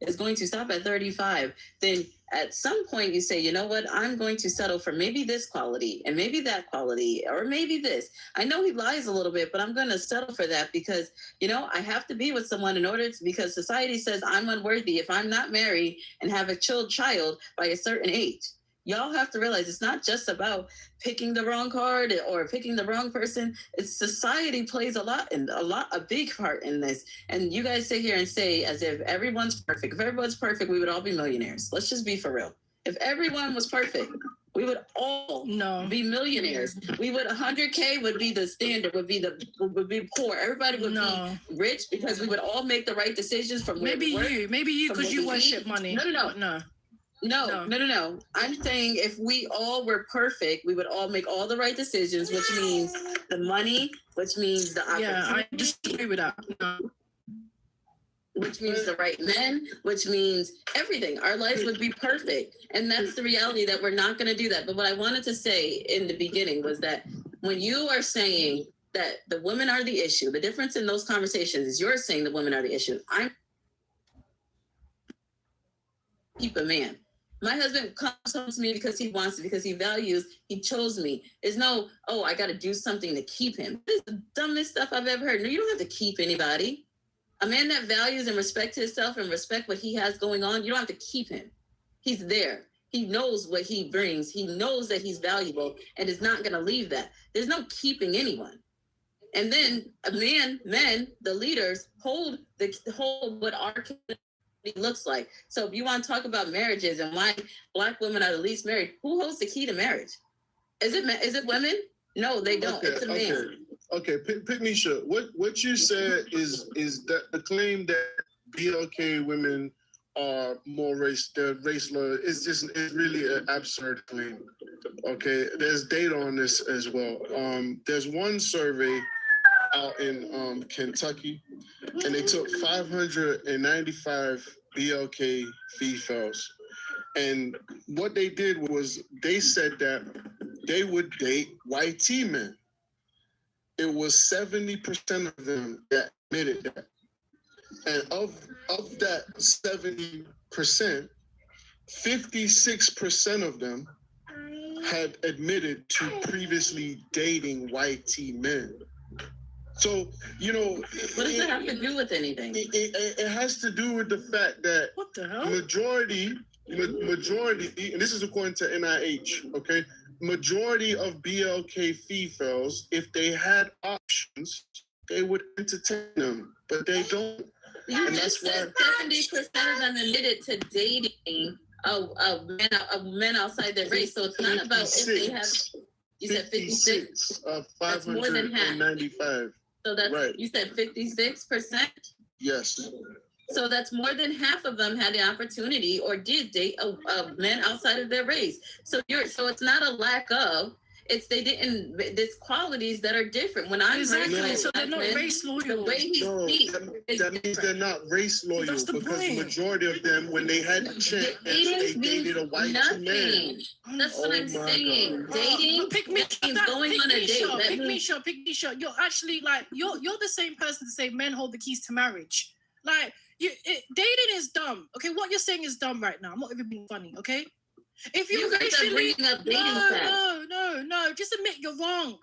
is going to stop at 35, then at some point you say, you know what, I'm going to settle for maybe this quality and maybe that quality or maybe this. I know he lies a little bit, but I'm going to settle for that because, I have to be with someone in order to, because society says I'm unworthy if I'm not married and have a child by a certain age. Y'all have to realize it's not just about picking the wrong card or picking the wrong person. It's society plays a big part in this. And you guys sit here and say as if everyone's perfect. If everyone's perfect, we would all be millionaires. Let's just be for real. If everyone was perfect, we would all be millionaires. We would 100K would be the standard, would be poor. Everybody would be rich because we would all make the right decisions from where we work. Maybe you because you worship money. No. I'm saying if we all were perfect, we would all make all the right decisions, which means the money, which means the opportunity. Yeah, I disagree with that. No. Which means the right men, which means everything. Our lives would be perfect. And that's the reality that we're not going to do that. But what I wanted to say in the beginning was that when you are saying that the women are the issue, the difference in those conversations is you're saying the women are the issue. I'm keep a man. My husband comes to me because he wants it, because he values, he chose me. There's no, I got to do something to keep him. This is the dumbest stuff I've ever heard. No, you don't have to keep anybody. A man that values and respects himself and respect what he has going on, you don't have to keep him. He's there. He knows what he brings. He knows that he's valuable and is not going to leave that. There's no keeping anyone. And then men, the leaders, hold what our community looks like. So if you want to talk about marriages and why Black women are the least married, who holds the key to marriage? Is it women? No, they don't. It's a man. Okay, Picnisha, what you said is that the claim that BLK women more race. The race law is it's really an absurd claim. Okay, there's data on this as well. There's one survey out in Kentucky, and they took 595 BLK females, and what they did was they said that they would date white T men. It was 70% of them that admitted that. And of that 70%, 56% of them had admitted to previously dating white T men. So, you know, What does that have to do with anything? It has to do with the fact that What the hell? majority, and this is according to NIH, okay? Majority of BLK females, if they had options, they would entertain them, but they don't. You And just that's said 70% of them admitted to dating of men outside their race. So it's not about if they have. You said 56. Of That's more than half. 595. So that's Right. You said 56%. Yes. So that's more than half of them had the opportunity or did date men outside of their race. So it's not a lack of. It's they didn't. There's qualities that are different. When I'm Exactly. So they're not men, race loyal. The way he No, speaks. that means they're not race loyal That's the because point. the majority of them, when they had a chance, they dated a white nothing. man. That's what Oh I'm my saying. God. Dating Pick me, means going on a date. That Pick me, means- shot. You're actually like you're the same person to say men hold the keys to marriage. Like dating is dumb. Okay, what you're saying is dumb right now. I'm not even being funny. Okay, if You guys are racially, bringing up dating facts. no, just admit you're wrong.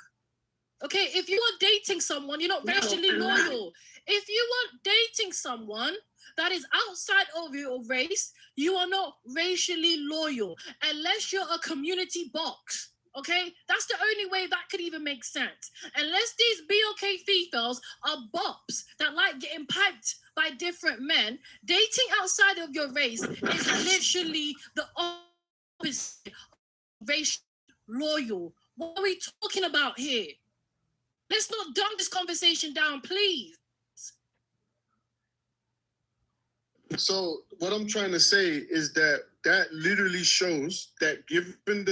Okay, if you are dating someone, you're not No, racially I'm not. loyal. If you are dating someone that is outside of your race, you are not racially loyal unless you're a community box. Okay, that's the only way that could even make sense. Unless these BLK females are bops that like getting piped by different men, dating outside of your race is literally the opposite of racial loyal. What are we talking about here? Let's not dumb this conversation down, please. So what I'm trying to say is that literally shows that given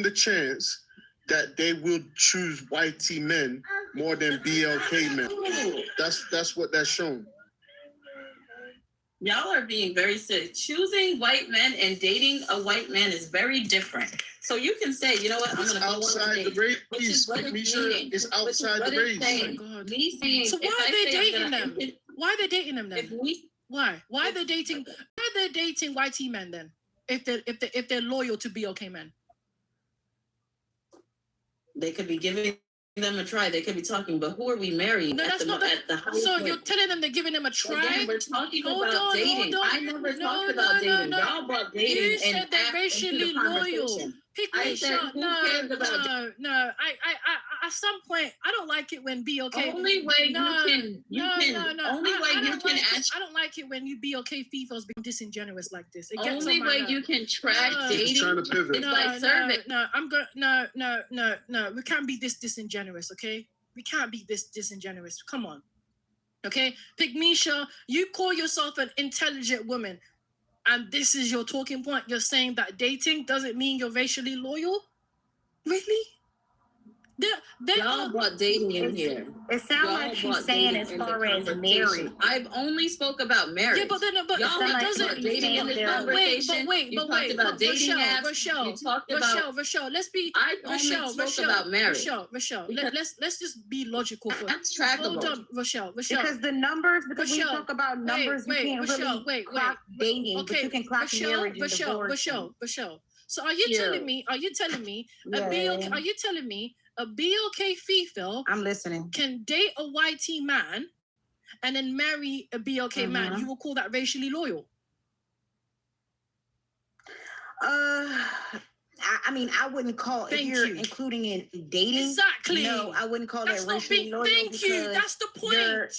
the chance that they will choose white T men more than BLK men. That's what that's shown. Y'all are being very sick. Choosing white men and dating a white man is very different. So you can say, you know what, I'm It's gonna go on outside a the date. race. Which is what it's meaning. It's outside Which the is what it's race. saying. Oh my God. Me saying, So why if are I they say I'm dating gonna- them? Why are they dating them If then? we Why? Why are they dating? Why are they dating white T men then? If they're loyal to BLK men. they could be giving them a try. They could be talking, but who are we marrying? No, that's not at the highest So point? you're telling them they're giving them a try? Again, we're talking Hold about on, dating. hold on. I never No, talked no, about no, dating. no. Y'all brought dating You and said they're act into racially the loyal. conversation. Pick I me said, shot. who No, cares about no. I at some point I don't like it when BLK. Only way No, you can only way you can ask. I don't like it when you BLK females being disingenuous like this. It gets Only on my way nerve. you can track No. dating Just trying to pivot. is by survey. No. We can't be this disingenuous, okay? We can't be this disingenuous. Come on. Okay? Pygmisha, you call yourself an intelligent woman, and this is your talking point. You're saying that dating doesn't mean you're racially loyal? Really? Y'all brought dating in here. It sounds like she's saying as far as marriage. I've only spoke about marriage. Yeah, but y'all like doesn't she's dating in this saying conversation. Wait, you talked about dating apps. Rochelle, You talked about. Rochelle, let's be. I only spoke about marriage. Rochelle, Because- let's just be logical for That's trackable. Hold on, Rochelle. Because the numbers, because when you Rochelle, talk about numbers, you can't Rochelle, really clock dating, but you can clock marriage and divorce. Rochelle. So are you telling me a BLK female I'm listening. can date a YT man and then marry a BLK man? Mhm. You will call that racially loyal? I mean, I wouldn't call if Thank you're you. including in dating. Exactly. No, I wouldn't call That's that not racially being. loyal. Thank you. That's the you're- point.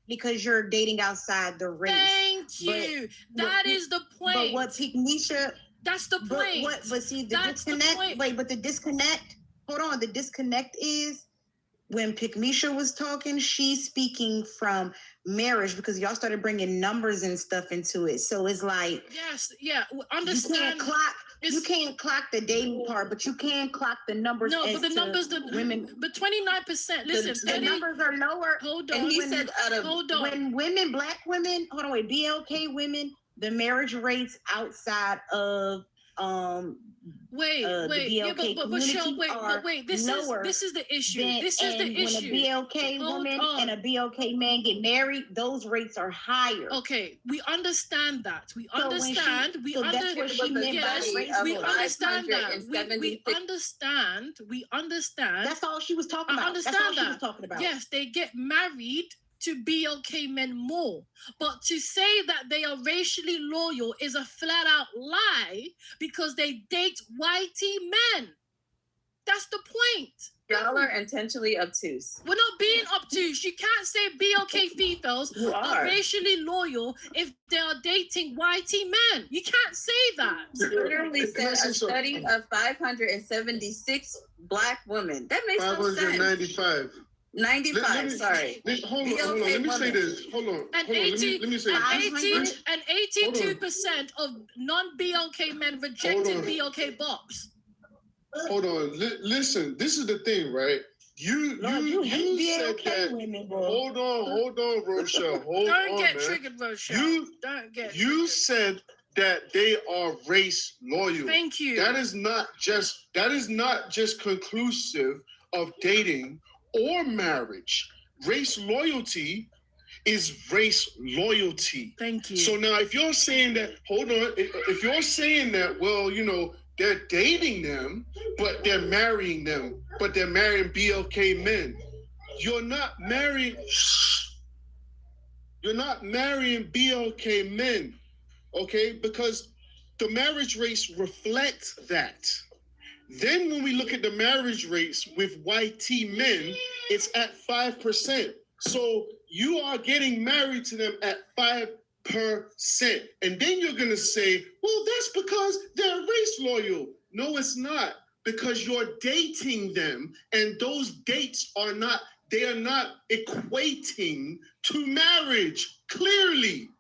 Because you're dating outside the race. Thank you. That is the point. But what Pygmisha, That's the point. But see the That's the disconnect. point. Wait, but the disconnect. Hold on. The disconnect is when Pygmisha was talking, she's speaking from marriage because y'all started bringing numbers and stuff into it. So it's like, yes, yeah, understand. You can't clock the dating part, but you can clock the numbers. No, but the numbers, women, but 29%. Listen, the numbers are lower. Hold on. And he said, when women, black women, BLK women, the marriage rates outside of wait, this is the issue. When a BLK woman and a BLK man get married, those rates are higher. Okay, we understand that. We understand that. That's all she was talking about. That's all she was talking about. Yes, they get married to BLK men more. But to say that they are racially loyal is a flat out lie because they date whitey men. That's the point. Y'all are intentionally obtuse. We're not being obtuse. You can't say BLK females are racially loyal if they are dating whitey men. You can't say that. Literally said a study of 576 black women. That makes no sense. 595. 95, sorry. Hold on. Let me say this. Hold on. And 82% of non-BLK men rejected BLK box. Hold on. Listen, this is the thing, right? You said that. Women, hold on, Rochelle. Don't get triggered, Rochelle. You said that they are race loyal. Thank you. That is not just conclusive of dating or marriage. Race loyalty is race loyalty. Thank you. So now if you're saying that, if you're saying that, well, they're dating them, but they're marrying them, but they're marrying BLK men. You're not marrying BLK men, okay? Because the marriage rates reflect that. Then when we look at the marriage rates with YT men, it's at 5%. So you are getting married to them at 5%. And then you're going to say, well, that's because they're race loyal. No, it's not. Because you're dating them and those dates are not equating to marriage. Clearly.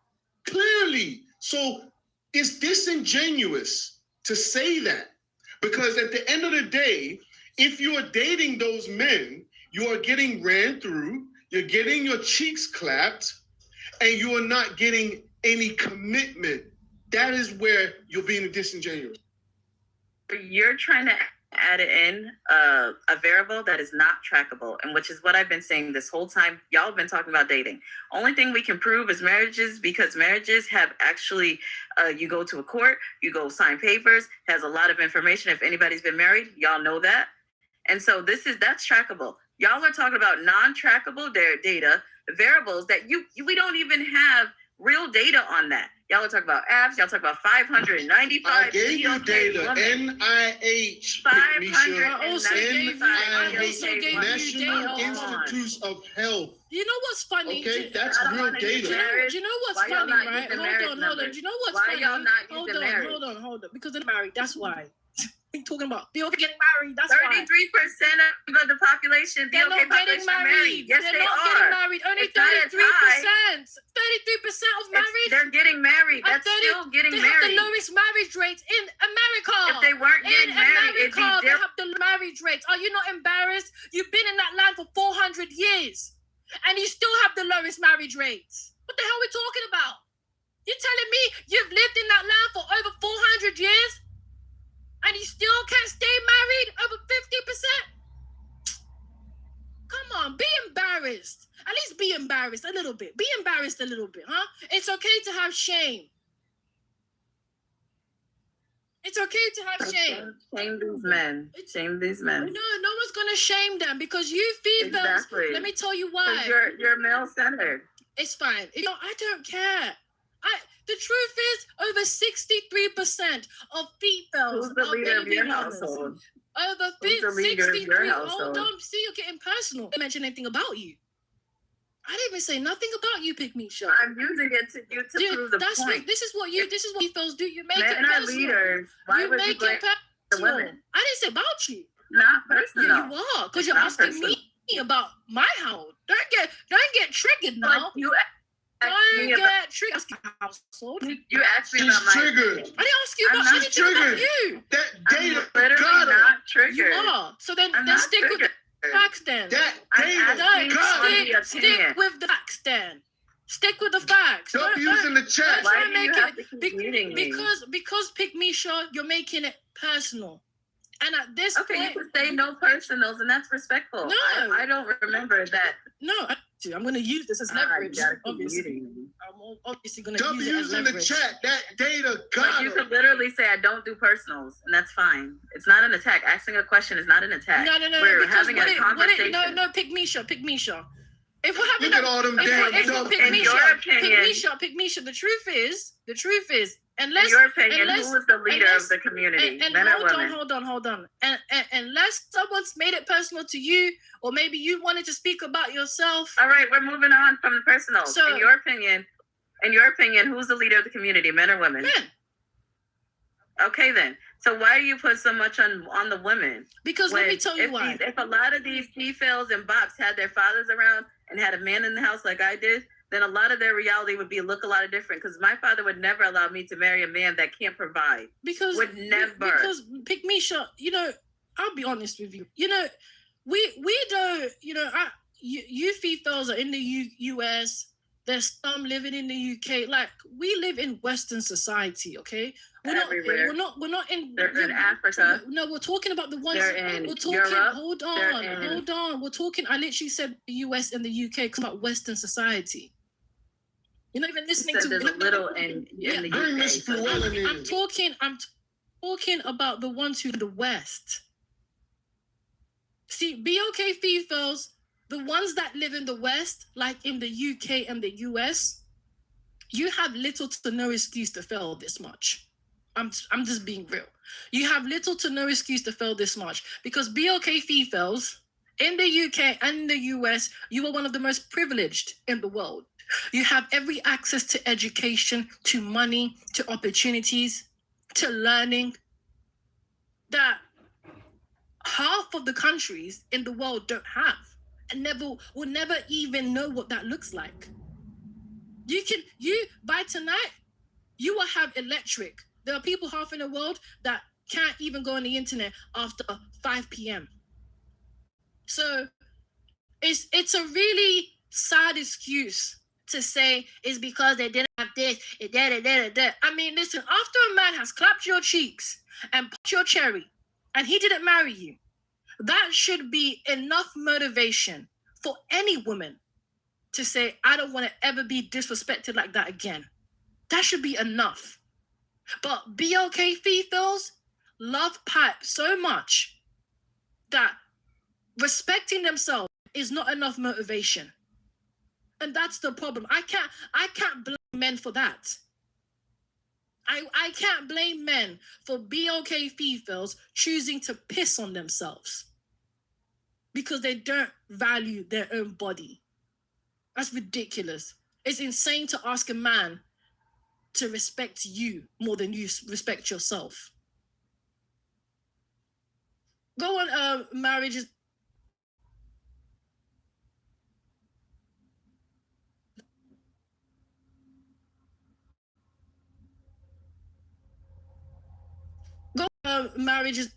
So it's disingenuous to say that. Because at the end of the day, if you are dating those men, you are getting ran through, you're getting your cheeks clapped, and you are not getting any commitment. That is where you're being disingenuous. You're trying to add in a variable that is not trackable, and which is what I've been saying this whole time. Y'all have been talking about dating. Only thing we can prove is marriages, because marriages have actually, you go to a court, you go sign papers, has a lot of information. If anybody's been married, y'all know that. And so that's trackable. Y'all are talking about non-trackable data, variables that we don't even have real data on that. Y'all are talking about apps. Y'all talking about 595. I gave you data. NIH. 595. National Institutes of Health. You know what's funny? Okay, that's real data. Do you know what's funny, right? Hold on. Do you know what's funny? Why y'all not using marriage? Hold on. Because they're married. That's why. We're talking about BLK getting married. That's 33% of the population. They're not getting married. Yes, they're not getting married. Only 33%. 33% of married. They're getting married. That's still getting married. They have the lowest marriage rates in America. If they weren't getting married, it'd be different. They have the marriage rates. Are you not embarrassed? You've been in that land for 400 years, and you still have the lowest marriage rates. What the hell are we talking about? You're telling me you've lived in that land for over 400 years? And you still can't stay married over 50%? Come on, be embarrassed. At least be embarrassed a little bit. Be embarrassed a little bit, huh? It's okay to have shame. It's okay to have shame. Shame these men. Shame these men. No one's gonna shame them because you females. Exactly. Let me tell you why. You're male-centered. It's fine. I don't care. The truth is, over 63% of females. Who's the leader of your household? Over 63. Hold on, see, you're getting personal. I didn't mention anything about you. I didn't even say nothing about you, Pygmisha. I'm using it to prove the point. This is what females do. You make it personal. Men are leaders. Why would you blame the women? I didn't say about you. Not personal. Yeah, you are, because you're asking me. about my household. Don't get triggered now. You don't get triggered. Household. You asked me about my triggered. I didn't ask you about anything about you. That data literally got her. not triggered. You are. So then stick with the facts then. That data got her. Stick with the facts then. Stick with the facts. Stop using the chat. Why do you have to keep muting me? Because Pick Misha, you're making it personal. And at this Okay, point, you can say no personals, and that's respectful. No. I don't remember that. No, I'm going to use this as leverage. Obviously, I'm obviously going to Stop use it as using the leverage. chat. That data But got you her. could literally say I don't do personals, and that's fine. It's not an attack. Asking a question is not an attack. No. We're Because having a conversation. No, Pick Misha. If we're having Look at all them damn dumb Pick In your opinion, Misha. The truth is, unless in your opinion, unless- who is the leader unless- of the community? and Men or hold women? on. And unless someone's made it personal to you, or maybe you wanted to speak about yourself. All right, we're moving on from the personal. So- in your opinion, who's the leader of the community? Men or women? Men. Okay, then. So why do you put so much on the women? Because let me tell you why. If a lot of these T-Fails and bops had their fathers around and had a man in the house like I did, then a lot of their reality would look a lot different. Because my father would never allow me to marry a man that can't provide. Would never. Because Pick Misha, I'll be honest with you. We don't. You females are in the US. There's some living in the UK. Like, we live in Western society, okay? Everywhere. We're not in. They're in Africa. No, we're talking about the ones. They're in We're talking. Europe. Hold They're on. We're talking. I literally said the US and the UK about Western society. You're not even listening to. There's a little in the Bring UK. Miss Llewellyn in. I'm talking about the ones who are in the West. See, BOK females, the ones that live in the West, like in the UK and the US, you have little to no excuse to fail this much. I'm just being real. You have little to no excuse to fail this much because BOK females in the UK and in the US, you are one of the most privileged in the world. You have every access to education, to money, to opportunities, to learning that half of the countries in the world don't have and will never even know what that looks like. By tonight, you will have electric. There are people half in the world that can't even go on the internet after 5 p.m. So it's a really sad excuse to say it's because they didn't have this, that. I mean, listen, after a man has clapped your cheeks and popped your cherry and he didn't marry you, that should be enough motivation for any woman to say, I don't want to ever be disrespected like that again. That should be enough. But BOK females love pipe so much that respecting themselves is not enough motivation. And that's the problem. I can't blame men for that. I can't blame men for BOK females choosing to piss on themselves because they don't value their own body. That's ridiculous. It's insane to ask a man to respect you more than you respect yourself. Go on, marriages. Go on, marriages.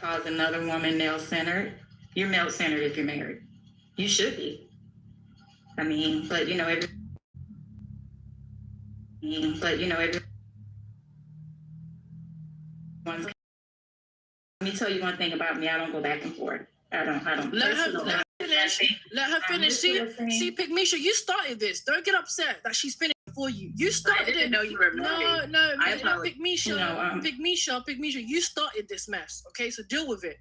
Cause another woman male-centered. You're male-centered if you're married. You should be. I mean, but you know, let me tell you one thing about me. I don't go back and forth. I don't. Let her finish. See, Pick Misha, you started this. Don't get upset that she's finished before you. You started it. I didn't know you were married. No, I apologize. Pick Misha, Pick Misha, you started this mess. Okay, so deal with it.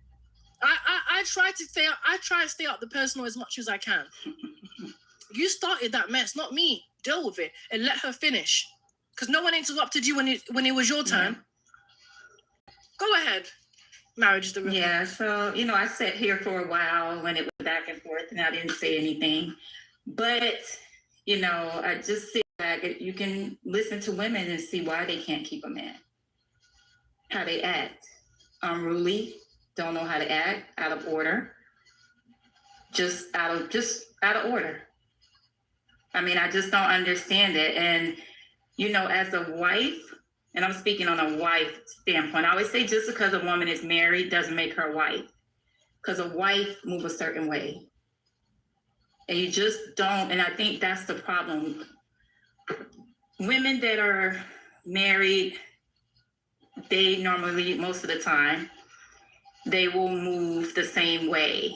I try to stay out the personal as much as I can. You started that mess, not me. Deal with it and let her finish. Because no one interrupted you when it was your turn. Go ahead. Marriage is the real. Yeah, so, you know, I sat here for a while when it was back and forth and I didn't say anything. But, you know, I just sit back. You can listen to women and see why they can't keep a man. How they act. Unruly, don't know how to act, out of order. Just out of order. I mean, I just don't understand it. And, you know, as a wife, and I'm speaking on a wife standpoint, I always say just because a woman is married doesn't make her a wife. Because a wife moves a certain way. And you just don't, and I think that's the problem. Women that are married, they normally, most of the time, they will move the same way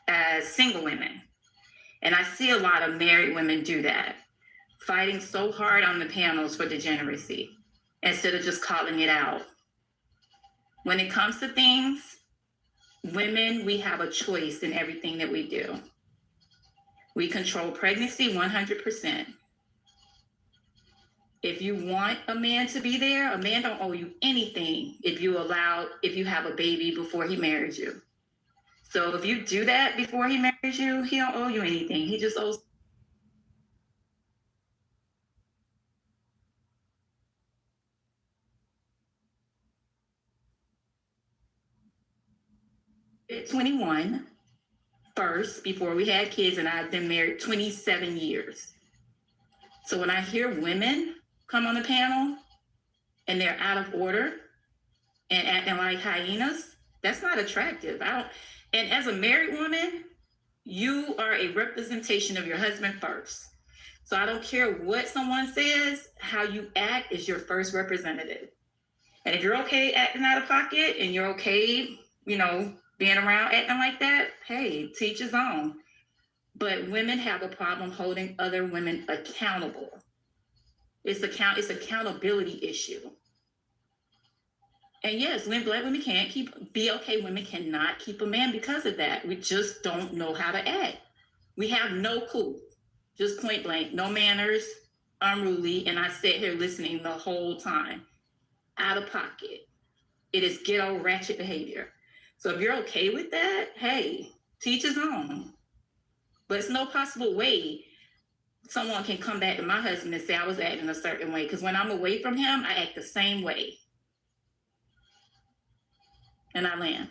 as single women. And I see a lot of married women do that, fighting so hard on the panels for degeneracy instead of just calling it out. When it comes to things, women, we have a choice in everything that we do. We control pregnancy 100%. If you want a man to be there, a man don't owe you anything if you have a baby before he marries you. So if you do that before he marries you, he don't owe you anything. He just owes. At 21 first, before we had kids, and I've been married 27 years. So when I hear women come on the panel and they're out of order and acting like hyenas, that's not attractive. And as a married woman, you are a representation of your husband first. So I don't care what someone says, how you act is your first representative. And if you're okay acting out of pocket and you're okay, you know, being around acting like that, hey, teach his own. But women have a problem holding other women accountable. It's accountability issue. And yes, when black women women cannot keep a man because of that. We just don't know how to act. We have no clue, just point blank, no manners, unruly. And I sat here listening the whole time, out of pocket. It is ghetto ratchet behavior. So if you're okay with that, hey, teach his own. But it's no possible way someone can come back to my husband and say I was acting a certain way. Because when I'm away from him, I act the same way. And I land.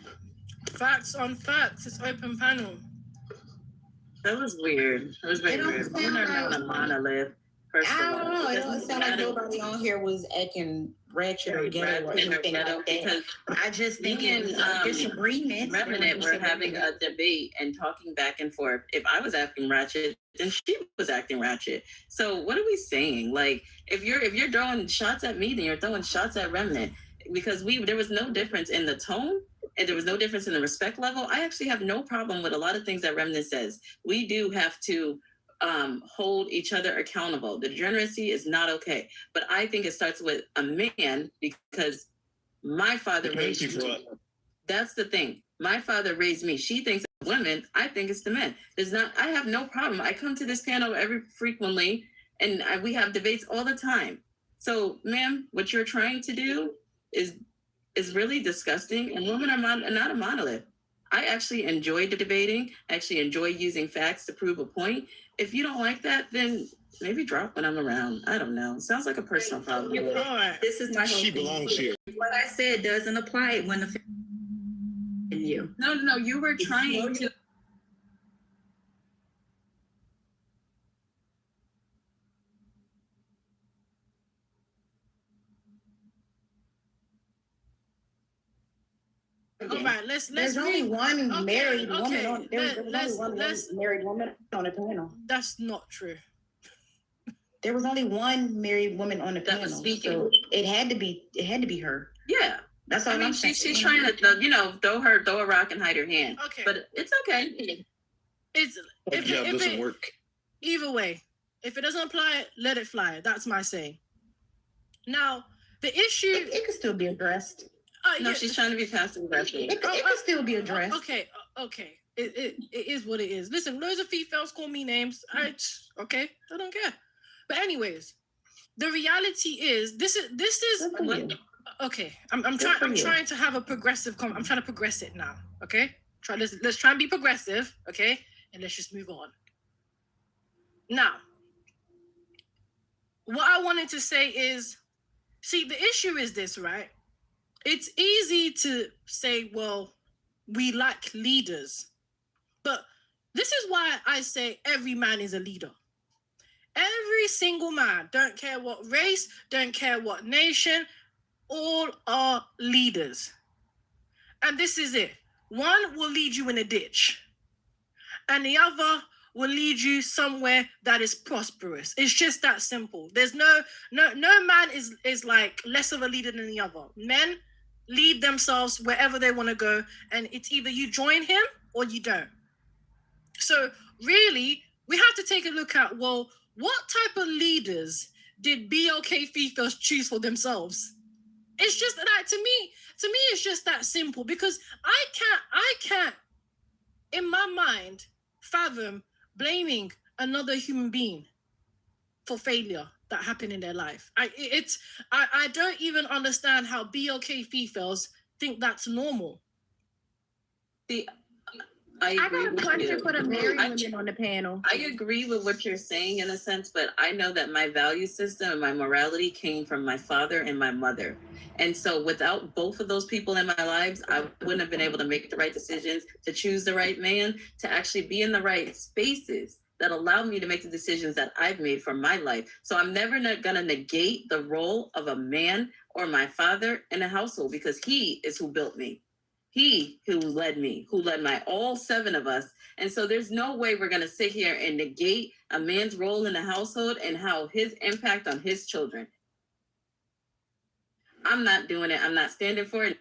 Facts on facts. It's open panel. That was weird. It was very weird. Women are not a monolith. I don't know. It doesn't sound like nobody on here was acting ratchet or ghetto or anything like that. I just think it's disagreement. Remnant were having a debate and talking back and forth. If I was acting ratchet, then she was acting ratchet. So what are we saying? Like, if you're throwing shots at me, then you're throwing shots at Remnant. Because there was no difference in the tone and there was no difference in the respect level. I actually have no problem with a lot of things that Remnant says. We do have to hold each other accountable. The degeneracy is not okay. But I think it starts with a man because my father raised me. That's the thing. My father raised me. She thinks it's women. I think it's the men. I have no problem. I come to this panel frequently and we have debates all the time. So, ma'am, what you're trying to do is really disgusting, and women are not a monolith. I actually enjoy debating. I actually enjoy using facts to prove a point. If you don't like that, then maybe drop when I'm around. I don't know. Sounds like a personal problem. This is my whole She thing. belongs here. What I said doesn't apply when the you. No, you were trying to. All right, There's only one married woman on. There's only one married woman on the panel. That's not true. There was only one married woman on the That panel, was speaking. so it had to be her. Yeah. That's all. I mean, I'm saying. she's trying to, throw a rock and hide her hand. Okay. But it's okay. That doesn't work. Either way, if it doesn't apply, let it fly. That's my saying. Now, the issue... It could still be addressed. No, she's trying to be passive aggressive. It could still be addressed. Okay. It is what it is. Listen, loads of females call me names. I don't care. But anyways, the reality is this is Okay, I'm trying to have a progressive. I'm trying to progress it now. Okay, let's try and be progressive. Okay, and let's just move on. Now, what I wanted to say is, see, the issue is this, right? It's easy to say, well, we lack leaders, but this is why I say every man is a leader. Every single man, don't care what race, don't care what nation, all are leaders. And this is it. One will lead you in a ditch, and the other will lead you somewhere that is prosperous. It's just that simple. There's no man is like less of a leader than the other. Men lead themselves wherever they want to go, and it's either you join him or you don't. So really, we have to take a look at, well, what type of leaders did BLK females choose for themselves? It's just that to me, it's just that simple, because I can't, in my mind, fathom blaming another human being for failure that happened in their life. I don't even understand how BLK females think that's normal. I agree got a with question you. for the married women on the panel. I agree with what you're saying in a sense, but I know that my value system and my morality came from my father and my mother. And so without both of those people in my lives, I wouldn't have been able to make the right decisions, to choose the right man, to actually be in the right spaces that allow me to make the decisions that I've made for my life. So I'm never going to negate the role of a man or my father in a household, because he is who built me. He who led me, who led my all 7 of us. And so there's no way we're going to sit here and negate a man's role in the household and how his impact on his children. I'm not doing it. I'm not standing for it.